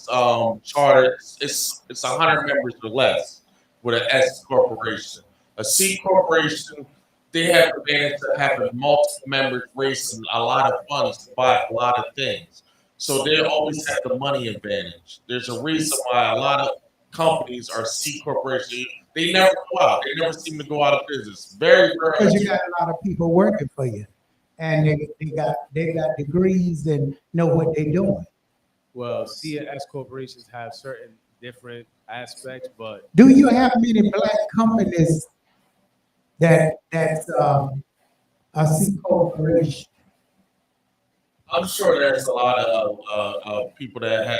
charters, it's 100 members or less. With an S corporation, a C corporation, they have the advantage of having multiple members raising a lot of funds to buy a lot of things. So they always have the money advantage. There's a reason why a lot of companies are C corporations. They never go out. They never seem to go out of business. Very, Because very. you got a lot of people working for you. And they got degrees and know what they're doing. well, C and S corporations have certain different aspects, but Do you have many black companies that's a C corporation? I'm sure there's a lot of people that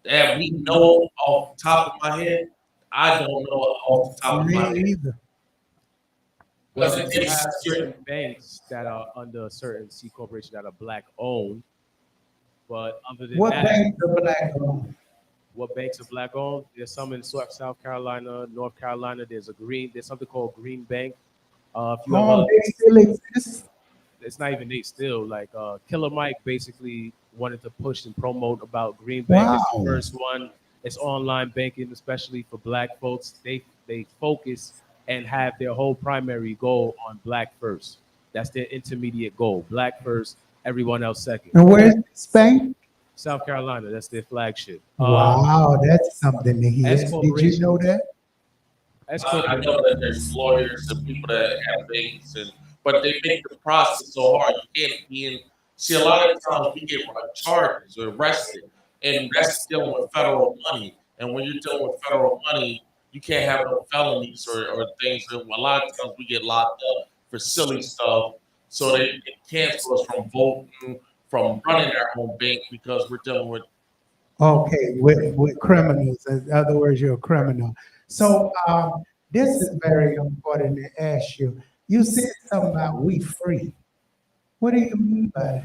that we know off the top of my head. I don't know off the top of my head. Me either. Because well, it you takes have certain banks that are under a certain C corporation that are black owned. But other than What that, banks are black owned? what banks are black owned? There's some in South Carolina, North Carolina. There's something called Green Bank. If you ever, They still exist. it's not even they still like Killer Mike basically wanted to push and promote about Green Bank. It's the Wow. first one. It's online banking, especially for black folks. They focus and have their whole primary goal on black first. That's their intermediate goal. Black first, everyone else second. And where's this bank? South Carolina, that's their flagship. Wow, that's something to hear. S Did you know that? S I know that there's lawyers and people that have banks and but they make the process so hard. You can't be in. See, a lot of times we get charges or arrested, and that's dealing with federal money. And when you're dealing with federal money, you can't have no felonies or things. And a lot of times we get locked up for silly stuff. So they cancel us from voting, from running our own bank because we're dealing with. Okay, with criminals. In other words, you're a criminal. So this is very important to ask you. You said something about we free. What do you mean by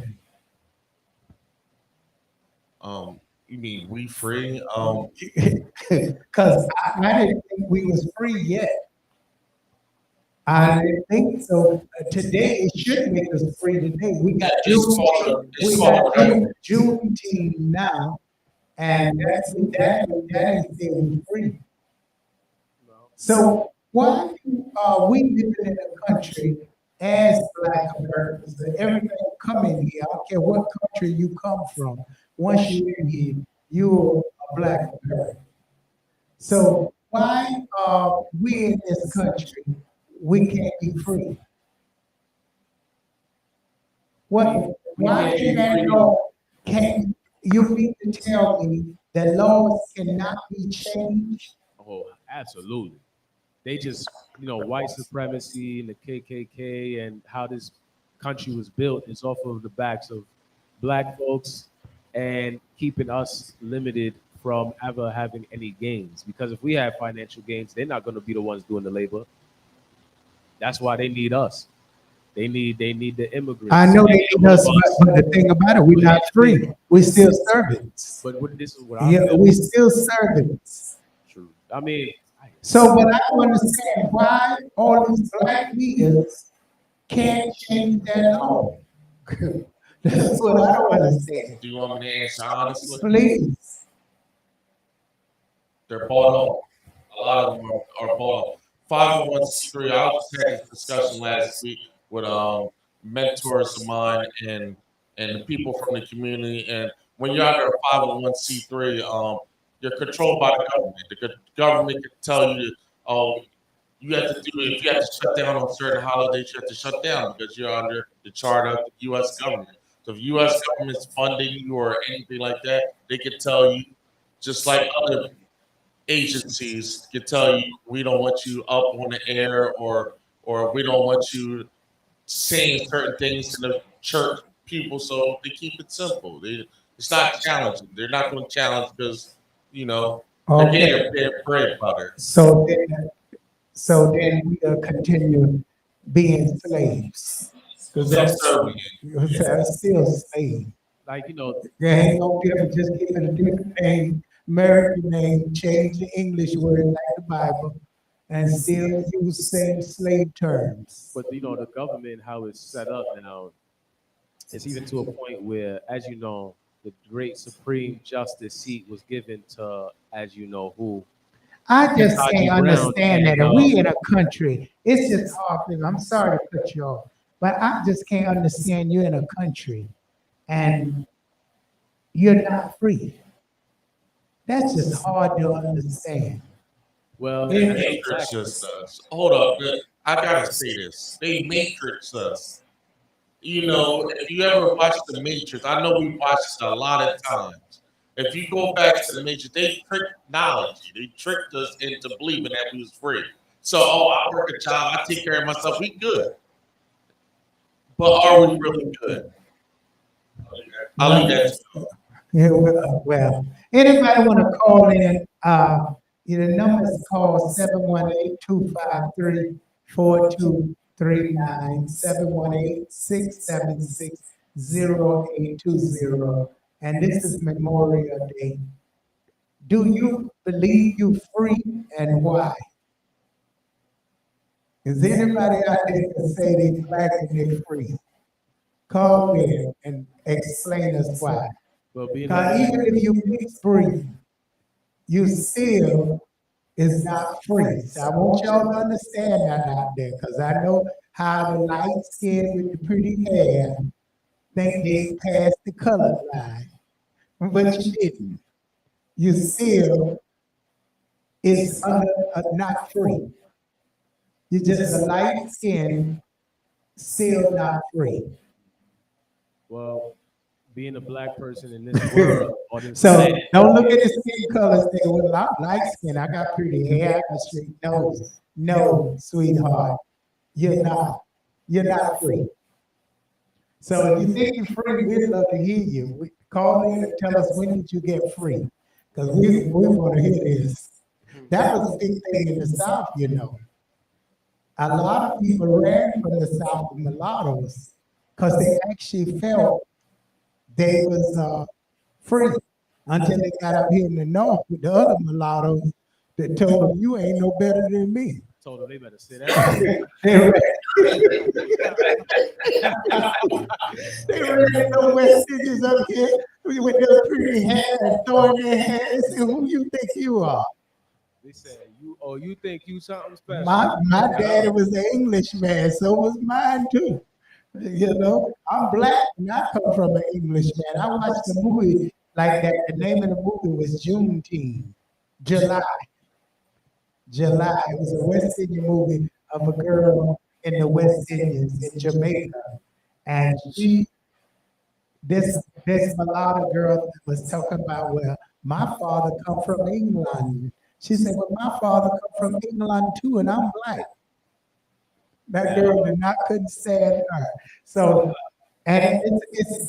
that? You mean we free? Because I didn't think we was free yet. I didn't think so. Today it should make us free. Today we got Juneteenth now, and that ain't saying we free. So why are we living in a country as Black Americans? And everybody come in here. I don't care what country you come from. Once you're in here, you're a Black American. So why are we in this country? We can't be free. What? Why can that law? Can you mean to tell me that laws cannot be changed? Oh, absolutely. They just, white supremacy and the KKK and how this country was built is off of the backs of Black folks and keeping us limited from ever having any gains. Because if we have financial gains, they're not going to be the ones doing the labor. That's why they need us. They need the immigrants. I know they need us, but the thing about it, we're not free. We're still servants. But this is what we're still servants. True. I mean, so but I don't understand why all these Black leaders can't change that law. That's what I don't understand. Do you want me to answer honestly? Please. They're bought off. A lot of them are bought off. 501c3. I just had this discussion last week with mentors of mine and the people from the community. And when you're under a 501c3, you're controlled by the government. The government can tell you, oh, you have to do if you have to shut down on certain holidays, you have to shut down because you're under the charter of the U.S. government. So if U.S. government's funding you or anything like that, they can tell you, just like other agencies can tell you, we don't want you up on the air or we don't want you saying certain things to the church people. So they keep it simple. It's not challenging. They're not going to challenge because, they're getting their bread butter. So then we'll continue being slaves. Because that's still slave. Like, there ain't no difference. Just give it a different name, American name, change the English word like the Bible, and still use the same slave terms. But the government, how it's set up now, it's even to a point where, as you know, the great Supreme Justice seat was given to, as you know, who. I just can't understand that. We in a country, it's just hard. I'm sorry to cut you off, but I just can't understand you in a country and you're not free. That's just hard to understand. Well, they matrix us. Hold up, I gotta say this. They matrix us. If you ever watched The Matrix, I know we watched it a lot of times. If you go back to The Matrix, they tricked technology. They tricked us into believing that we was free. So, I work a job, I take care of myself, we good. But are we really good? I'll leave that to you. Yeah, well, anybody want to call in? The number is called 718-253-4239, 718-676-0820. And this is Memorial Day. Do you believe you free and why? Is anybody out there can say they Black and they free? Call in and explain us why. Because even if you mix breed, you still is not free. So I want y'all to understand that out there, because I know how the light skin with the pretty hair think they passed the color line, but you didn't. You still is not free. You're just a light skin still not free. Well, being a black person in this world or this So land, don't look at the skin color and say, well, I'm light skin. I got pretty hair, I got straight nose. No, sweetheart, you're not. You're not free. So if you think you're free, we'd love to hear you. Call in and tell us when did you get free? Because we want to hear this. That was a big thing in the South, you know. A lot of people ran from the South, the mulattoes, because they actually felt they was free until they got up here in the North with the other mulattoes that told them, you ain't no better than me. told them they better sit down. They ran the West Indians up here with their pretty hair and throwing their hair. They said, who you think you are? They said, you think you something special. My daddy was an Englishman, so was mine too. You know, I'm black and I come from an Englishman. I watched the movie like that. The name of the movie was Juneteenth, July. July. It was a West Indian movie of a girl in the West Indies in Jamaica. And this mulatto girl was talking about, well, my father come from England. She said, well, my father come from England too, and I'm black. That girl did not couldn't stand her. So, and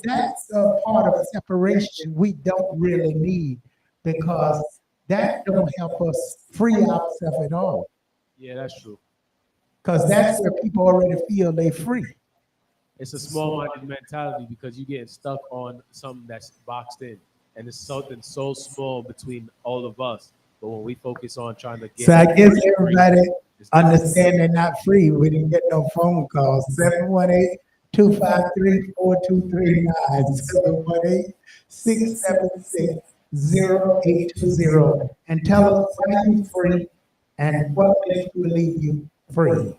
that's a part of separation we don't really need, because that don't help us free ourselves at all. Yeah, that's true. Because that's where people already feel they free. It's a small-minded mentality because you're getting stuck on something that's boxed in, and it's something so small between all of us. But when we focus on trying to get, So I guess everybody understand they're not free. We didn't get no phone calls. 718-253-4239, 718-676-0820. And tell us why you free and what makes you believe you free.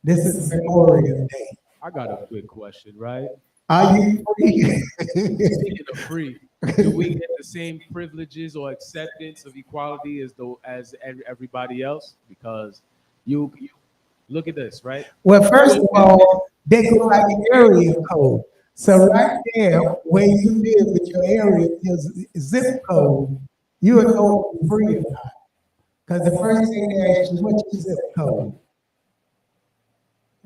This is Memorial Day. I got a quick question, right? Are you free? Speaking of free, do we get the same privileges or acceptance of equality as everybody else? Because you look at this, right? Well, first of all, they go by the area code. So right there, where you live with your area, your zip code, you would know if you're free or not. Because the first thing they ask you, what's your zip code?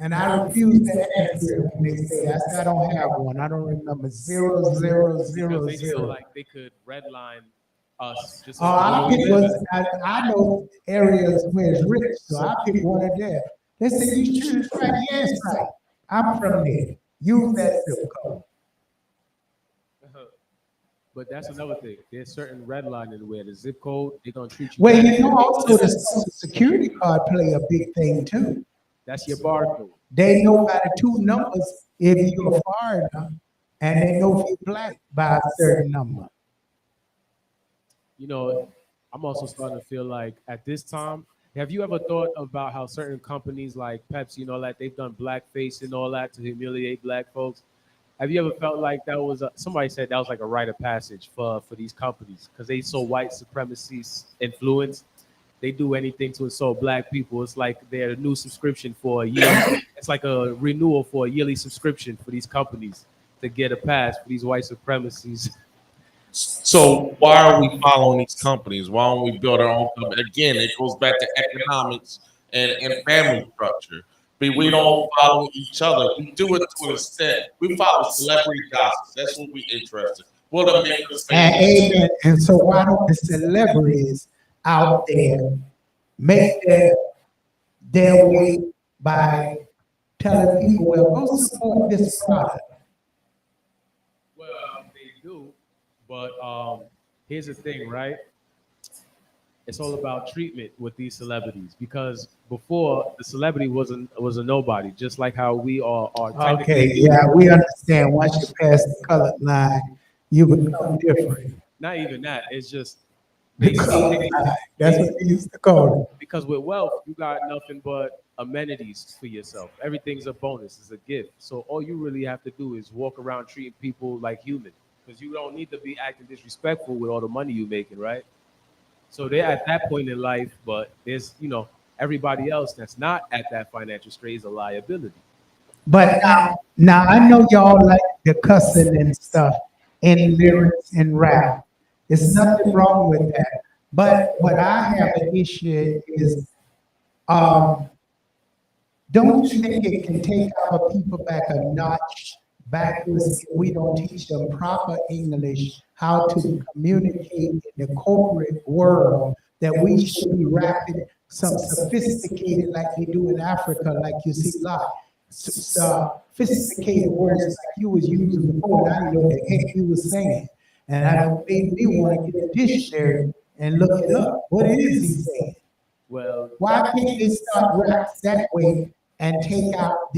And I refuse to answer it when they say, I don't have one. I don't remember. 0000. They feel like they could redline us. Just I know areas where it's rich, so I pick one of them. They say, you sure it's right? Yes, right. I'm from there. Use that zip code. But that's another thing. There's certain redlining where the zip code, they're going to treat you. Well, you know, also the social security card play a big thing too. That's your barcode. They know by the two numbers if you're a foreigner, and they know if you're black by a certain number. You know, I'm also starting to feel like at this time, have you ever thought about how certain companies like Pepsi and all that, they've done blackface and all that to humiliate black folks? Have you ever felt like that was somebody said that was like a rite of passage for these companies because they so white supremacy influenced? They do anything to insult black people. It's like their new subscription for a year. It's like a renewal for a yearly subscription for these companies to get a pass for these white supremacies. So why are we following these companies? Why don't we build our own company? Again, it goes back to economics and family structure. But we don't follow each other. We do it to an extent. We follow celebrity gossip. That's what we're interested. What'll make us famous? Amen. And so why don't the celebrities out there make their way by telling people, well, go support this product? Well, they do, but here's the thing, right? It's all about treatment with these celebrities because before the celebrity was a nobody, just like how we are Okay, yeah, we understand. Once you pass the colored line, you become different. Not even that. It's just That's what they used to call it. Because with wealth, you got nothing but amenities for yourself. Everything's a bonus. It's a gift. So all you really have to do is walk around treating people like human, because you don't need to be acting disrespectful with all the money you're making, right? So they're at that point in life, but there's, Everybody else that's not at that financial strait is a liability. But now I know y'all like the cussing and stuff in lyrics and rap. There's nothing wrong with that. But what I have an issue is, um, don't you think it can take our people back a notch backwards if we don't teach them proper English, how to communicate in the corporate world, that we should be rapping some sophisticated like they do in Africa, like you see a lot. Sophisticated words like you was using before, and I didn't know what the heck you was saying. And I made me want to get a dictionary and look it up. What is he saying? Well, Why can't they start raps that way and take out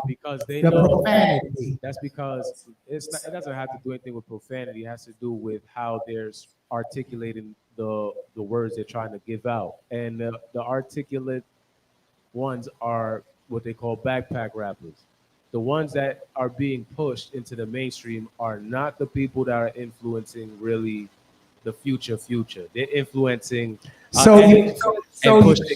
because they the know profanity? that's because it doesn't have to do anything with profanity. It has to do with how they're articulating the words they're trying to give out. And the articulate ones are what they call backpack rappers. The ones that are being pushed into the mainstream are not the people that are influencing really the future. They're influencing So you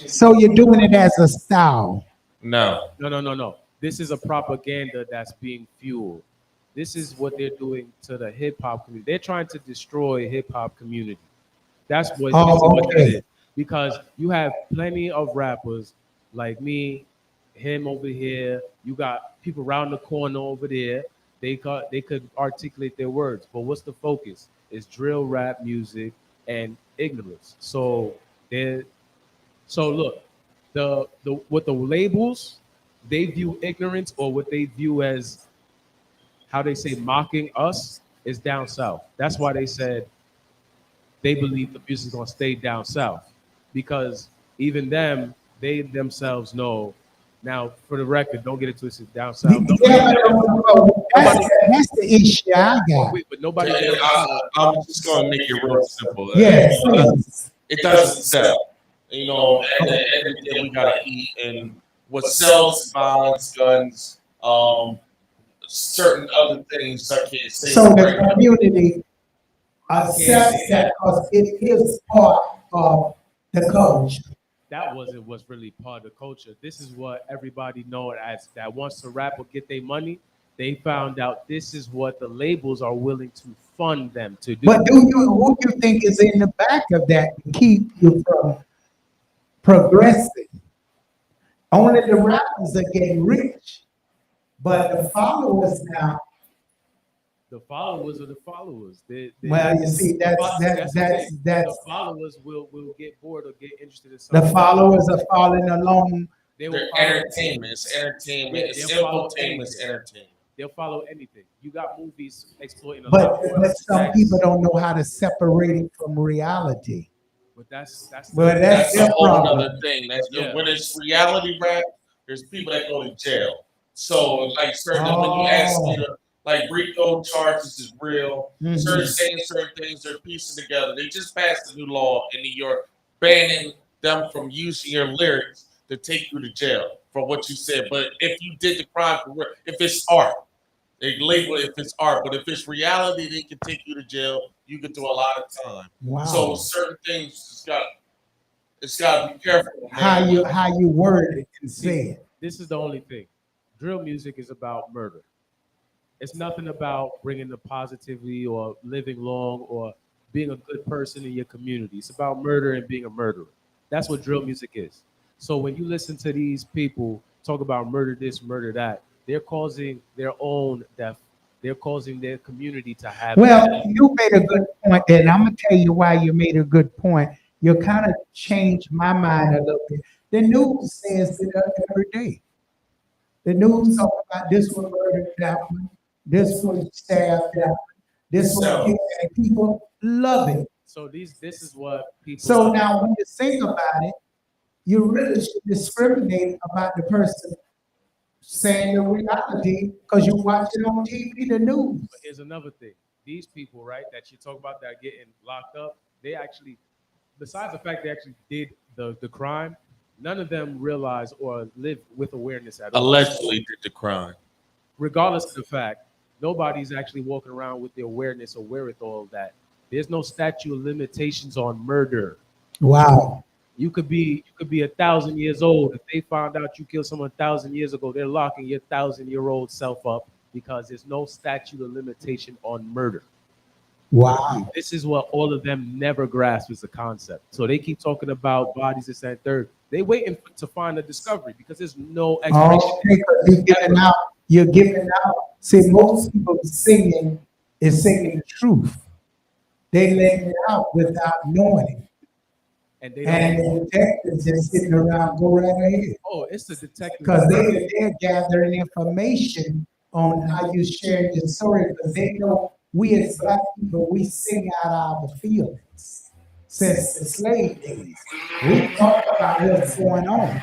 so you're doing it as a style. No. No. This is a propaganda that's being fueled. This is what they're doing to the hip hop community. They're trying to destroy hip hop community. That's what, Oh, this is what that okay. is. Because you have plenty of rappers like me, him over here. You got people around the corner over there. They could articulate their words, but what's the focus? It's drill rap music and ignorance. They so look, the what the labels they view ignorance or what they view as how they say mocking us is down south. That's why they said they believe the music is gonna stay down south because even them, they themselves know. Now, for the record, don't get it twisted. Down south, Yeah, that's the issue I got. wait, but nobody. I'm just going to make it real simple. Yes, It doesn't sell. You know, at the end of the day, we got to eat. And what sells is violence, guns, certain other things I can't say. So the community accepts that because it is part of the culture. That wasn't what's really part of the culture. This is what everybody know as that wants to rap or get their money. They found out this is what the labels are willing to fund them to do. But who do you think is in the back of that to keep you from progressing? Only the rappers are getting rich, but the followers now. The followers are the followers. Well, you see, that's the followers will get bored or get interested in something. the followers are following along. They're entertainment. It's entertainment. It's infotainment. It's entertainment. They'll follow anything. You got movies exploiting a But lot. some people don't know how to separate it from reality. But that's that's their a whole problem. other thing. That's when it's reality rap. There's people that go to jail. So like certain when you ask me to like RICO charges is real. Certain saying certain things they're piecing together. They just passed a new law in New York banning them from using your lyrics to take you to jail for what you said. But if you did the crime for real, if it's art, they label it if it's art. But if it's reality, they can take you to jail. You can do a lot of time. Wow. So certain things it's got to be careful. How you word it and say it. This is the only thing. Drill music is about murder. It's nothing about bringing the positivity or living long or being a good person in your community. It's about murder and being a murderer. That's what drill music is. So when you listen to these people talk about murder this, murder that, they're causing their own death. They're causing their community to have. Well, you made a good point, and I'm gonna tell you why you made a good point. You kind of changed my mind a little bit. The news says it every day. The news talk about this one murdered that one, this one stabbed that one, this one killed, and people love it. So this is what people. So now when you sing about it, you really should discriminate about the person saying the reality because you watch it on TV, the news. But here's another thing. These people, right, that you talk about that are getting locked up, they actually, besides the fact they actually did the crime, none of them realize or live with awareness at all. Allegedly did the crime. Regardless of the fact, nobody's actually walking around with the awareness or wherewithal of that. There's no statute of limitations on murder. Wow. You could be 1,000 years old. If they found out you killed someone 1,000 years ago, they're locking your 1,000-year-old self up because there's no statute of limitation on murder. Wow. This is what all of them never grasp as a concept. So they keep talking about bodies, this and third. They waiting to find a discovery because there's no expiration. Oh, because you're giving out. You're giving out. See, most people singing is singing the truth. They letting it out without knowing it. And they And don't. the detectives just sitting around, go right ahead. Oh, it's the detective. Because they're gathering information on how you share your story. Because they know we as Black people, we sing out our feelings since the slave days. We talk about what's going on.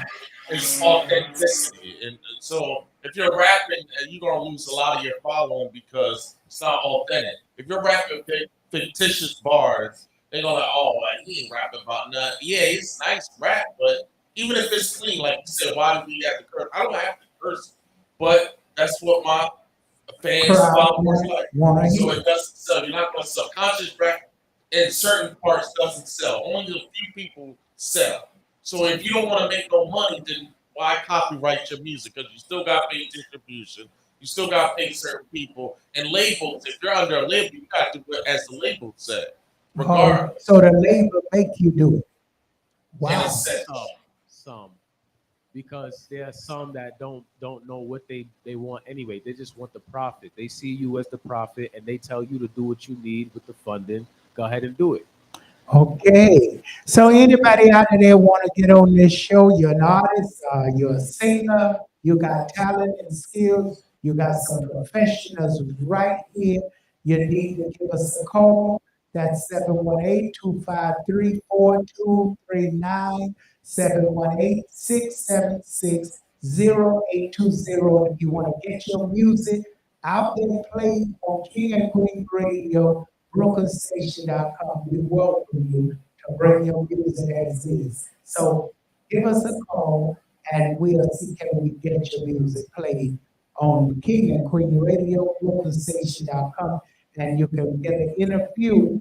It's authenticity. And so if you're rapping, you're going to lose a lot of your following because it's not authentic. If you're rapping fictitious bars, they're going to, oh, like, he ain't rapping about nothing. Yeah, it's nice rap, but even if it's clean, like you said, why do we have to curse? I don't have to curse, but that's what my fans, followers like. So it doesn't sell. You're not going to sell. Conscious rap in certain parts doesn't sell. Only a few people sell. So if you don't want to make no money, then why copyright your music? Because you still got to pay distribution. You still got to pay certain people. And labels, if you're under a label, you got to do it as the label said. Regardless. So the label make you do it. Wow. Some. Because there are some that don't know what they want anyway. They just want the profit. They see you as the profit and they tell you to do what you need with the funding. Go ahead and do it. Okay. So anybody out there want to get on this show, you're an artist, you're a singer, you got talent and skills, you got some professionals right here. You need to give us a call. That's 718-253-4239, 718-676-0820. If you want to get your music out there played on King and Queen Radio, BrooklynStation.com. We welcome you to bring your music as is. So give us a call and we'll see can we get your music played on King and Queen Radio, BrooklynStation.com, and you can get an interview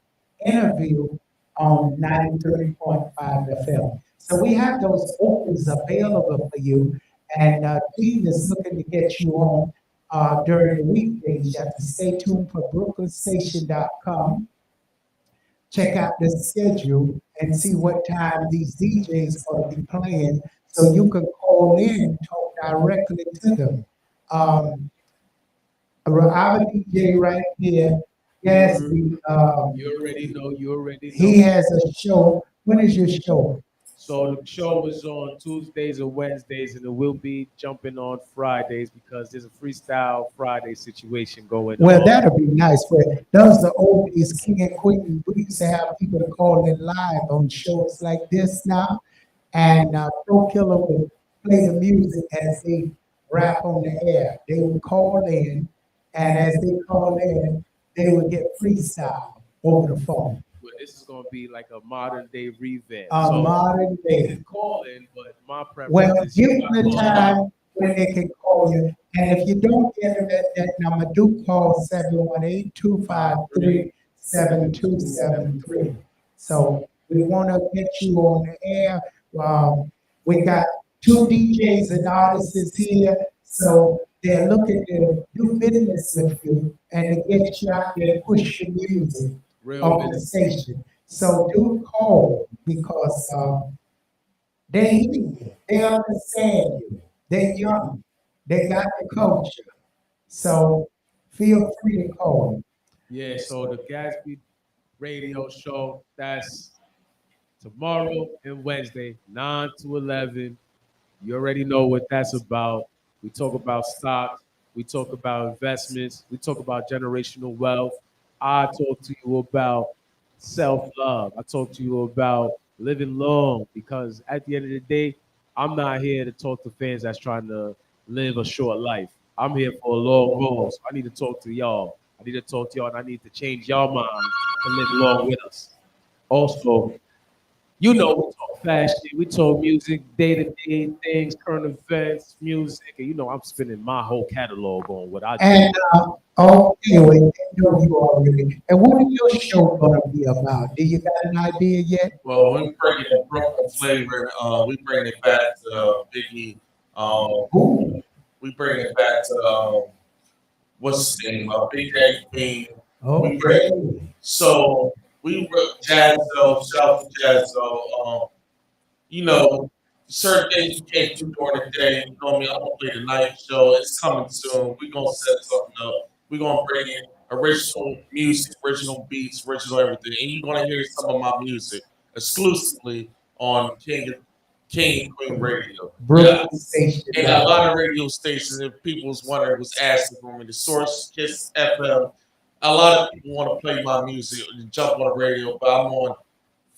on 93.5 FM. So we have those opens available for you, and Dean is looking to get you on during the weekdays. You have to stay tuned for BrooklynStation.com. Check out the schedule and see what time these DJs are be playing, so you can call in and talk directly to them. Our DJ right here, yes, You already know. he has a show. When is your show? So the show is on Tuesdays and Wednesdays, and it will be jumping on Fridays because there's a freestyle Friday situation going on. Well, that'll be nice. For those the oldies, King and Queen. We used to have people to call in live on shows like this now, and Pro Killer would play the music as they rap on the air. They would call in, and as they call in, they would get freestyle over the phone. But this is going to be like a modern day revamp. Modern day. You can call in, but my preference Well, is give them the time when they can call you. And if you don't get it at that number, do call 718-253-7273. So we want to get you on the air. We got two DJs and artists here, so they're looking to do business with you and to get you out there and push your music on the station. So do call because they hear you, they understand you, they're young, they got the culture. So feel free to call. Yeah, so the Gatsby radio show, that's tomorrow and Wednesday, 9 to 11. You already know what that's about. We talk about stocks. We talk about investments. We talk about generational wealth. I talk to you about self-love. I talk to you about living long because at the end of the day, I'm not here to talk to fans that's trying to live a short life. I'm here for a long haul. So I need to talk to y'all. I need to talk to y'all and I need to change y'all minds to live long with us. Also, you know, we talk fashion. We talk music, day-to-day things, current events, music. And, I'm spending my whole catalog on what I do. And anyway, I know you already. And what is your show gonna be about? Do you got an idea yet? Well, we bringing Brooklyn flavor. We bringing it back to Biggie. Um, we bringing it back to what's his name? Big Daddy King. We bring so we Jazzo, shout out to Jazzo. You know, certain things you can't do during the day. You know me, I'm gonna play the night show. It's coming soon. We're gonna set something up. We're gonna bring in original music, original beats, original everything. And you're gonna hear some of my music exclusively on King and Queen Radio. Brooklyn Station. And a lot of radio stations, if people was wondering, was asking for me. The Source, Kiss FM. A lot of people want to play my music and jump on the radio, but I'm on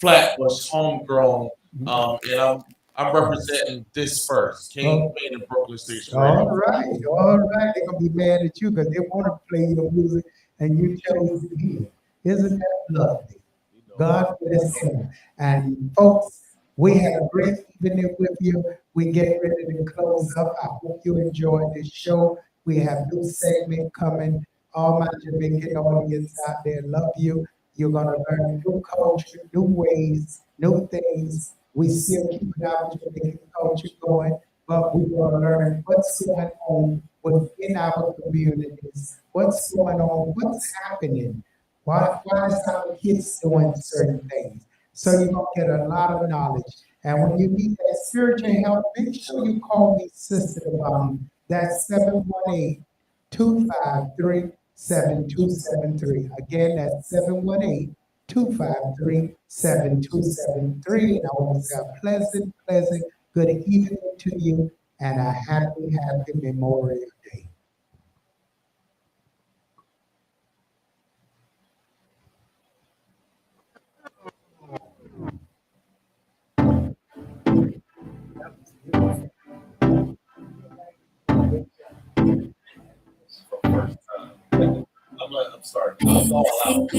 Flatbush, homegrown, and I'm representing this first, King, Queen, and Brooklyn Station Radio. All right, all right. They're gonna be mad at you because they want to play your music and you chose it here. Isn't that lovely? God bless him. And folks, we had a great evening with you. We get ready to close up. I hope you enjoyed this show. We have new segment coming. All my Jamaican audience out there love you. You're gonna learn new culture, new ways, new things. We still keep our Jamaican culture going, but we're gonna learn what's going on within our communities, what's going on, what's happening. Why is our kids doing certain things? So you're gonna get a lot of knowledge. And when you need that spiritual help, make sure you call me Sister Dobong. That's 718-253-7273. Again, that's 718-253-7273. And I want to say a pleasant, good evening to you and a happy Memorial Day. I'm sorry. I'm all out.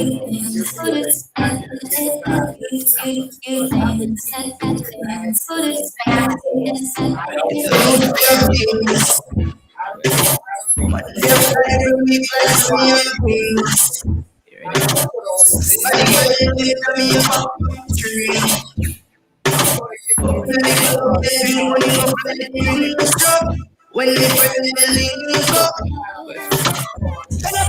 When they bring the link up, turn up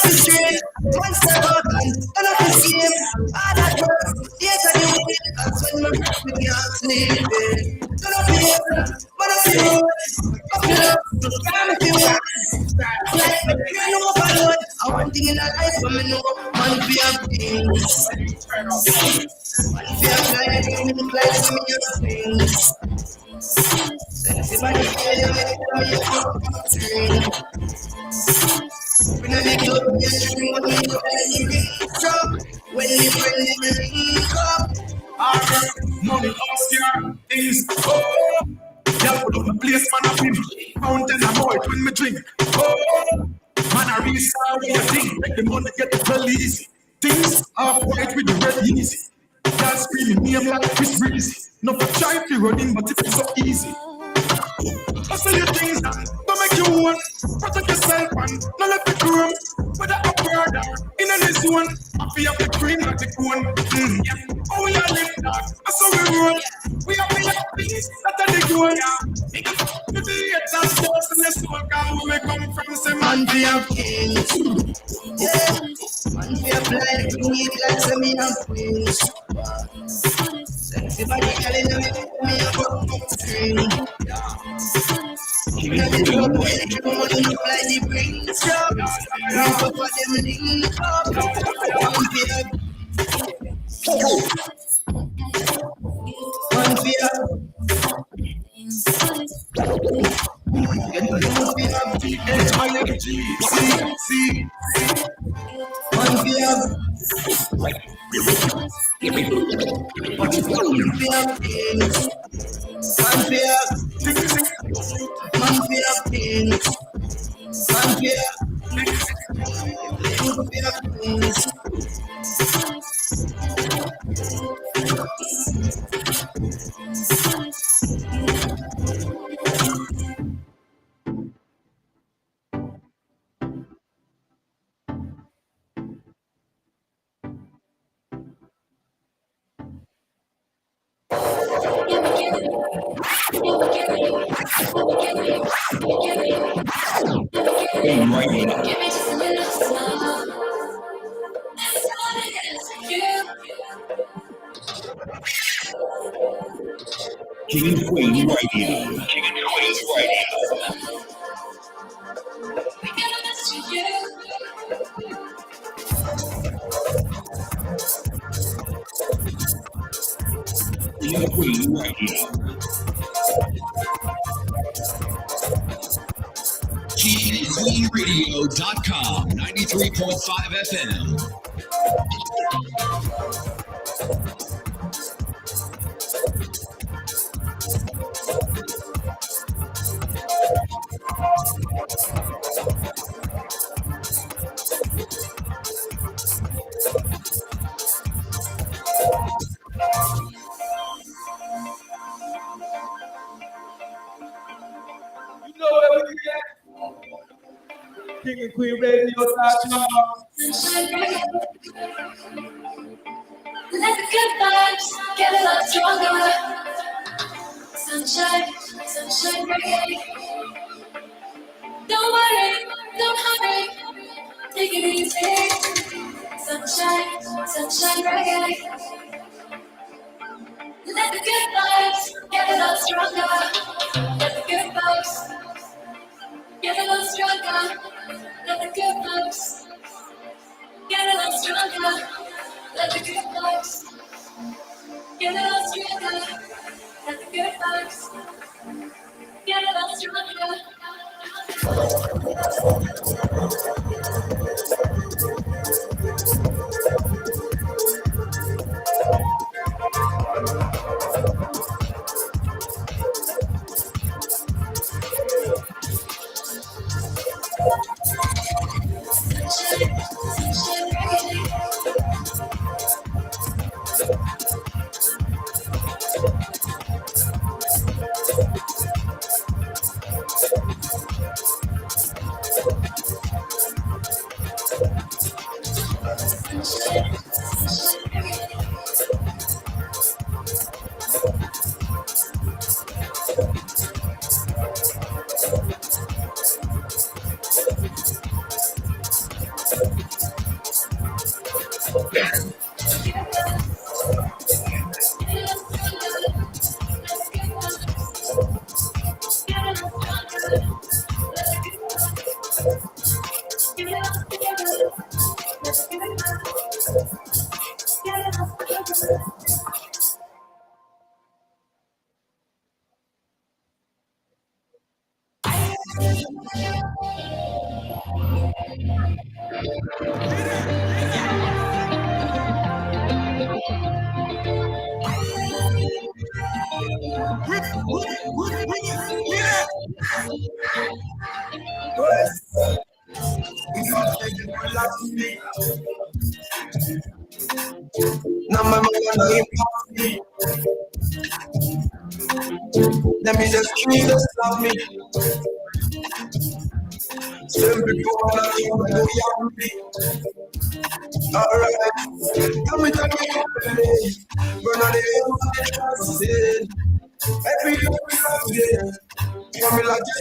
the street, one step out, turn up the scheme, all that work, yes I do it, that's when my breath we can't sleep, turn up the road, up it up, grab it you want, like me, you know what I want, I want thing in a life, but me know, man be a things, man be a fly, me look like some of your things. Sexy body, you make me up scream. When I make up, you dream when you go and drop. When you bring the link up, Alright, money upstairs is oh. Y'all put up the place, man, I win. Fountain of void when me drink. Oh, man, I restart what you think. Make the money get the police. Things are white with the red easy. Y'all screaming name like Chris Breezy. No for try to run in, but it's so easy. Hustle your things down, don't make you one. Protect yourself, man. No let it grow. Whether up or down, in any zone. I feel the green like the cone. Oh, we are live dark, that's how we roll. We are the things that are the goal. To the haters, thoughts in the soul, come where we come from, say man, be a king. Yeah, man be a blind, we need like some me and queens. Sexy body, girl, in the me a go scream. When I make up, when you money look like the brains drop. Round up for them link up. One fear, one fear. H-I-N-G-C-C. One fear. One fear. Man fear things, man fear, good fear things. Give me just a little smile. That's all I ask you. King and Queen Radio. King and Queen Radio. We can listen to you. King and Queen Radio. KingandQueenRadio.com, 93.5 FM. You know where we at? King and Queen Radio.com. Let the good vibes get a lot stronger. Sunshine, sunshine reggae. Don't worry, don't hurry. Take it easy. Sunshine, sunshine reggae. Let the good vibes get a lot stronger. Let the good vibes get a lot stronger. Let the good vibes get a lot stronger. Let the good vibes get a lot stronger. Let the good vibes get a lot stronger. Number one, let me just treat us love me. Sempre for me. Alright, come me tell me but not the every day we love you. Come me like you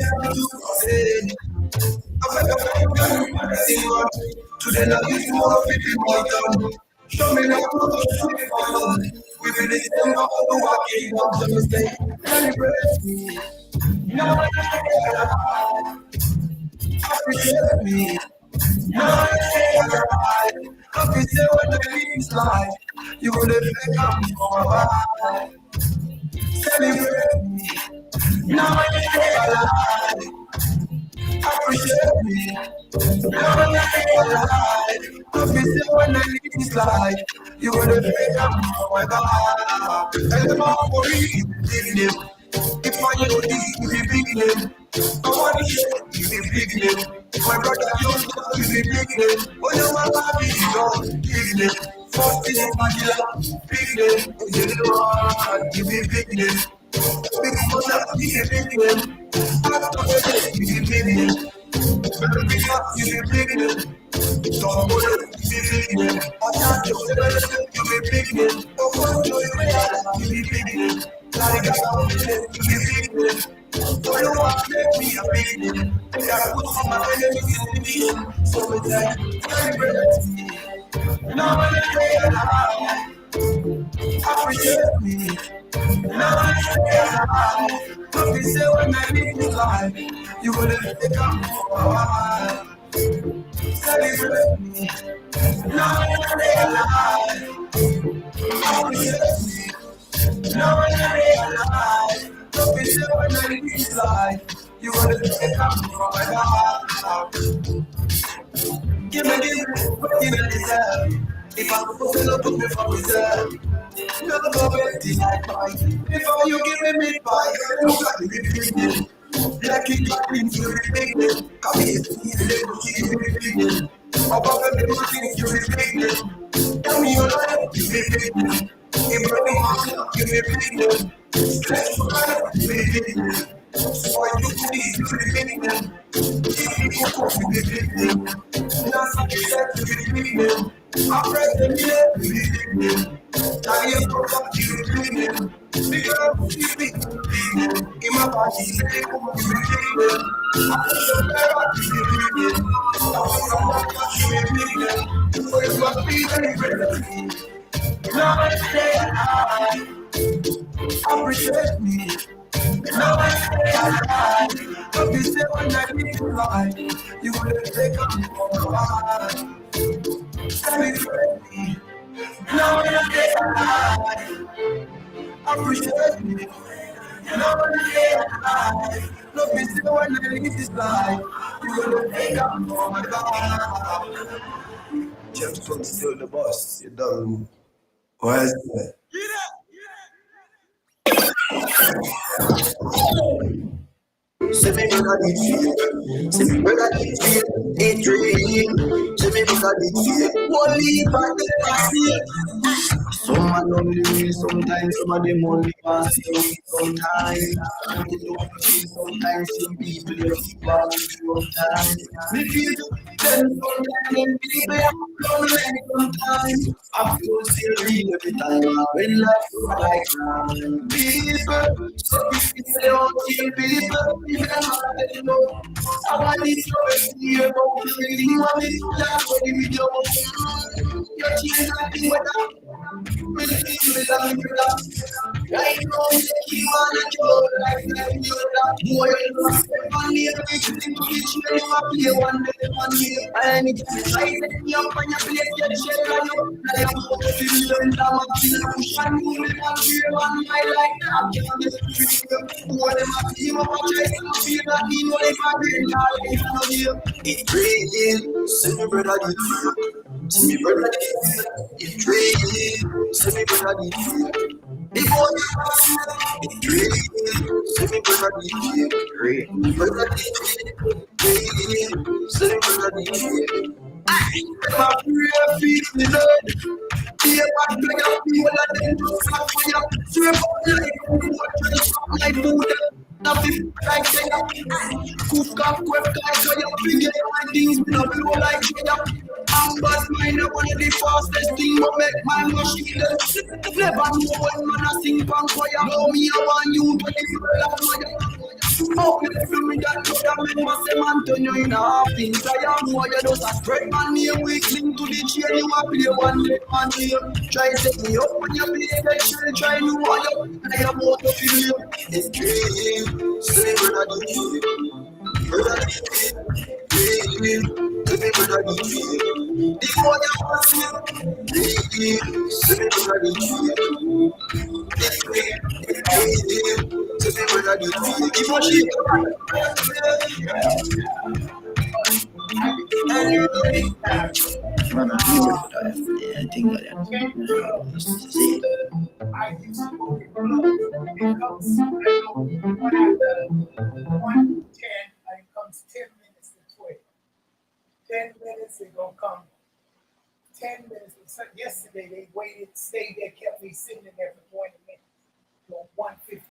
today now this tomorrow people more done. Show me now we be the same of the walking up to mistake. Celebrate me. No one appreciate me. No one appreciate what the feelings like. You would have become for a while. Celebrate me. No one appreciate me. No one appreciate when the feelings like. You would have become for a while. And the more for me, big name. If I know this, you be big name. I want to hear you be big name. My brother, you be big name. Oh, your mama be done, big name. 14 Manila, big name. You be big name. Big mother, you be big name. After the you be big name. Big up, you be big name. Don't go to you be big name. You be big name. Oh, you be big name. got a willingness to be big. So you want to make me a big. They got to put some of my enemies in me. So we say, celebrate me. Now when I appreciate me. Now when I don't be say when I meet you live, you wouldn't think I'm for a while. Celebrate me. Now when I appreciate me. Now when I don't be say when I meet you live, you wouldn't think I'm for a while. Give me, what you deserve. If I fulfill, put me for reserve. Never go back to my mind. Before you give me pie, you got to be big. Like it got into the big. Come here, see the little kid, you be big. Above the little things, you be big. Tell me your life, you be big. If you be hard, you be big. Stretch for life, you be big. Boy, you please, you be big. If you go, you be big. Now, something said, you be big. I'm ready to be big. Now you go back to the beginning. Big up, you big. In my body, say, come on, you big. I push your back to the beginning. I push your back to the beginning. So you must be very ready. Now I say I appreciate me. Now I say I don't be say when I need to lie. You wouldn't take up for a while. Celebrate me. Now I say I appreciate me. Now when I look me see when I leave this life, you gonna take up for my God. Just from still the boss, you done. Why is that? See me brother did feel, see me brother did feel, it dream. See me brother did feel, one leave and the past. Some are lonely me sometimes, some of them only pass me sometimes. They don't feel sometimes, some people you keep on sometimes. Me feel then sometimes people are lonely sometimes. I feel still real every time when life is like that. People, so people say don't kill people, if I'm not letting know. I want this to be here, don't feel anything on this, that's what we do. Your tears are being with us. I know you keep on a joke like that. Boy, you step on me, you think you play one day, one year. And it's like you up on your place, get shit on you. I am going to learn that much in the ocean. You will not be one night like that. Can't be free. What am I team up? I try to feel that me know if I bring that life on you. It's real. See me brother, it's real. See me brother, it's real. See me brother, it's real. Before you pass it's real. See me brother, it's real. Brother, it's real. See me brother, it's real. My prayer feels the Lord. Be a bad player, people like them to slap for you. Sweep up like food. Nothing like that. Cook up, quick, like so you forget my things, we don't blow like fire. I'm bad mind, one of the fastest thing will make my machine. Never know when man a sing from fire. Know me, I want you to this like fire. Oh, let's do me that make my say man turn you in half things. I am who you just a spread my name. We cling to the chain, you a play one leg man name. Try set me up when you play that shit. Try new one up, I am out of you. It's dream, say brother the dream. Brother the dream, say me brother the dream. The one you want to dream, say me brother the dream. It's dream, say me brother the dream. Keep on shit. I think that see. I used to go get it comes when after 1 to 10, it comes 10 minutes to 12. 10 minutes, they're gonna come 10 minutes. So yesterday they waited, stayed there, kept me sitting in there for 20 minutes. So 1:15.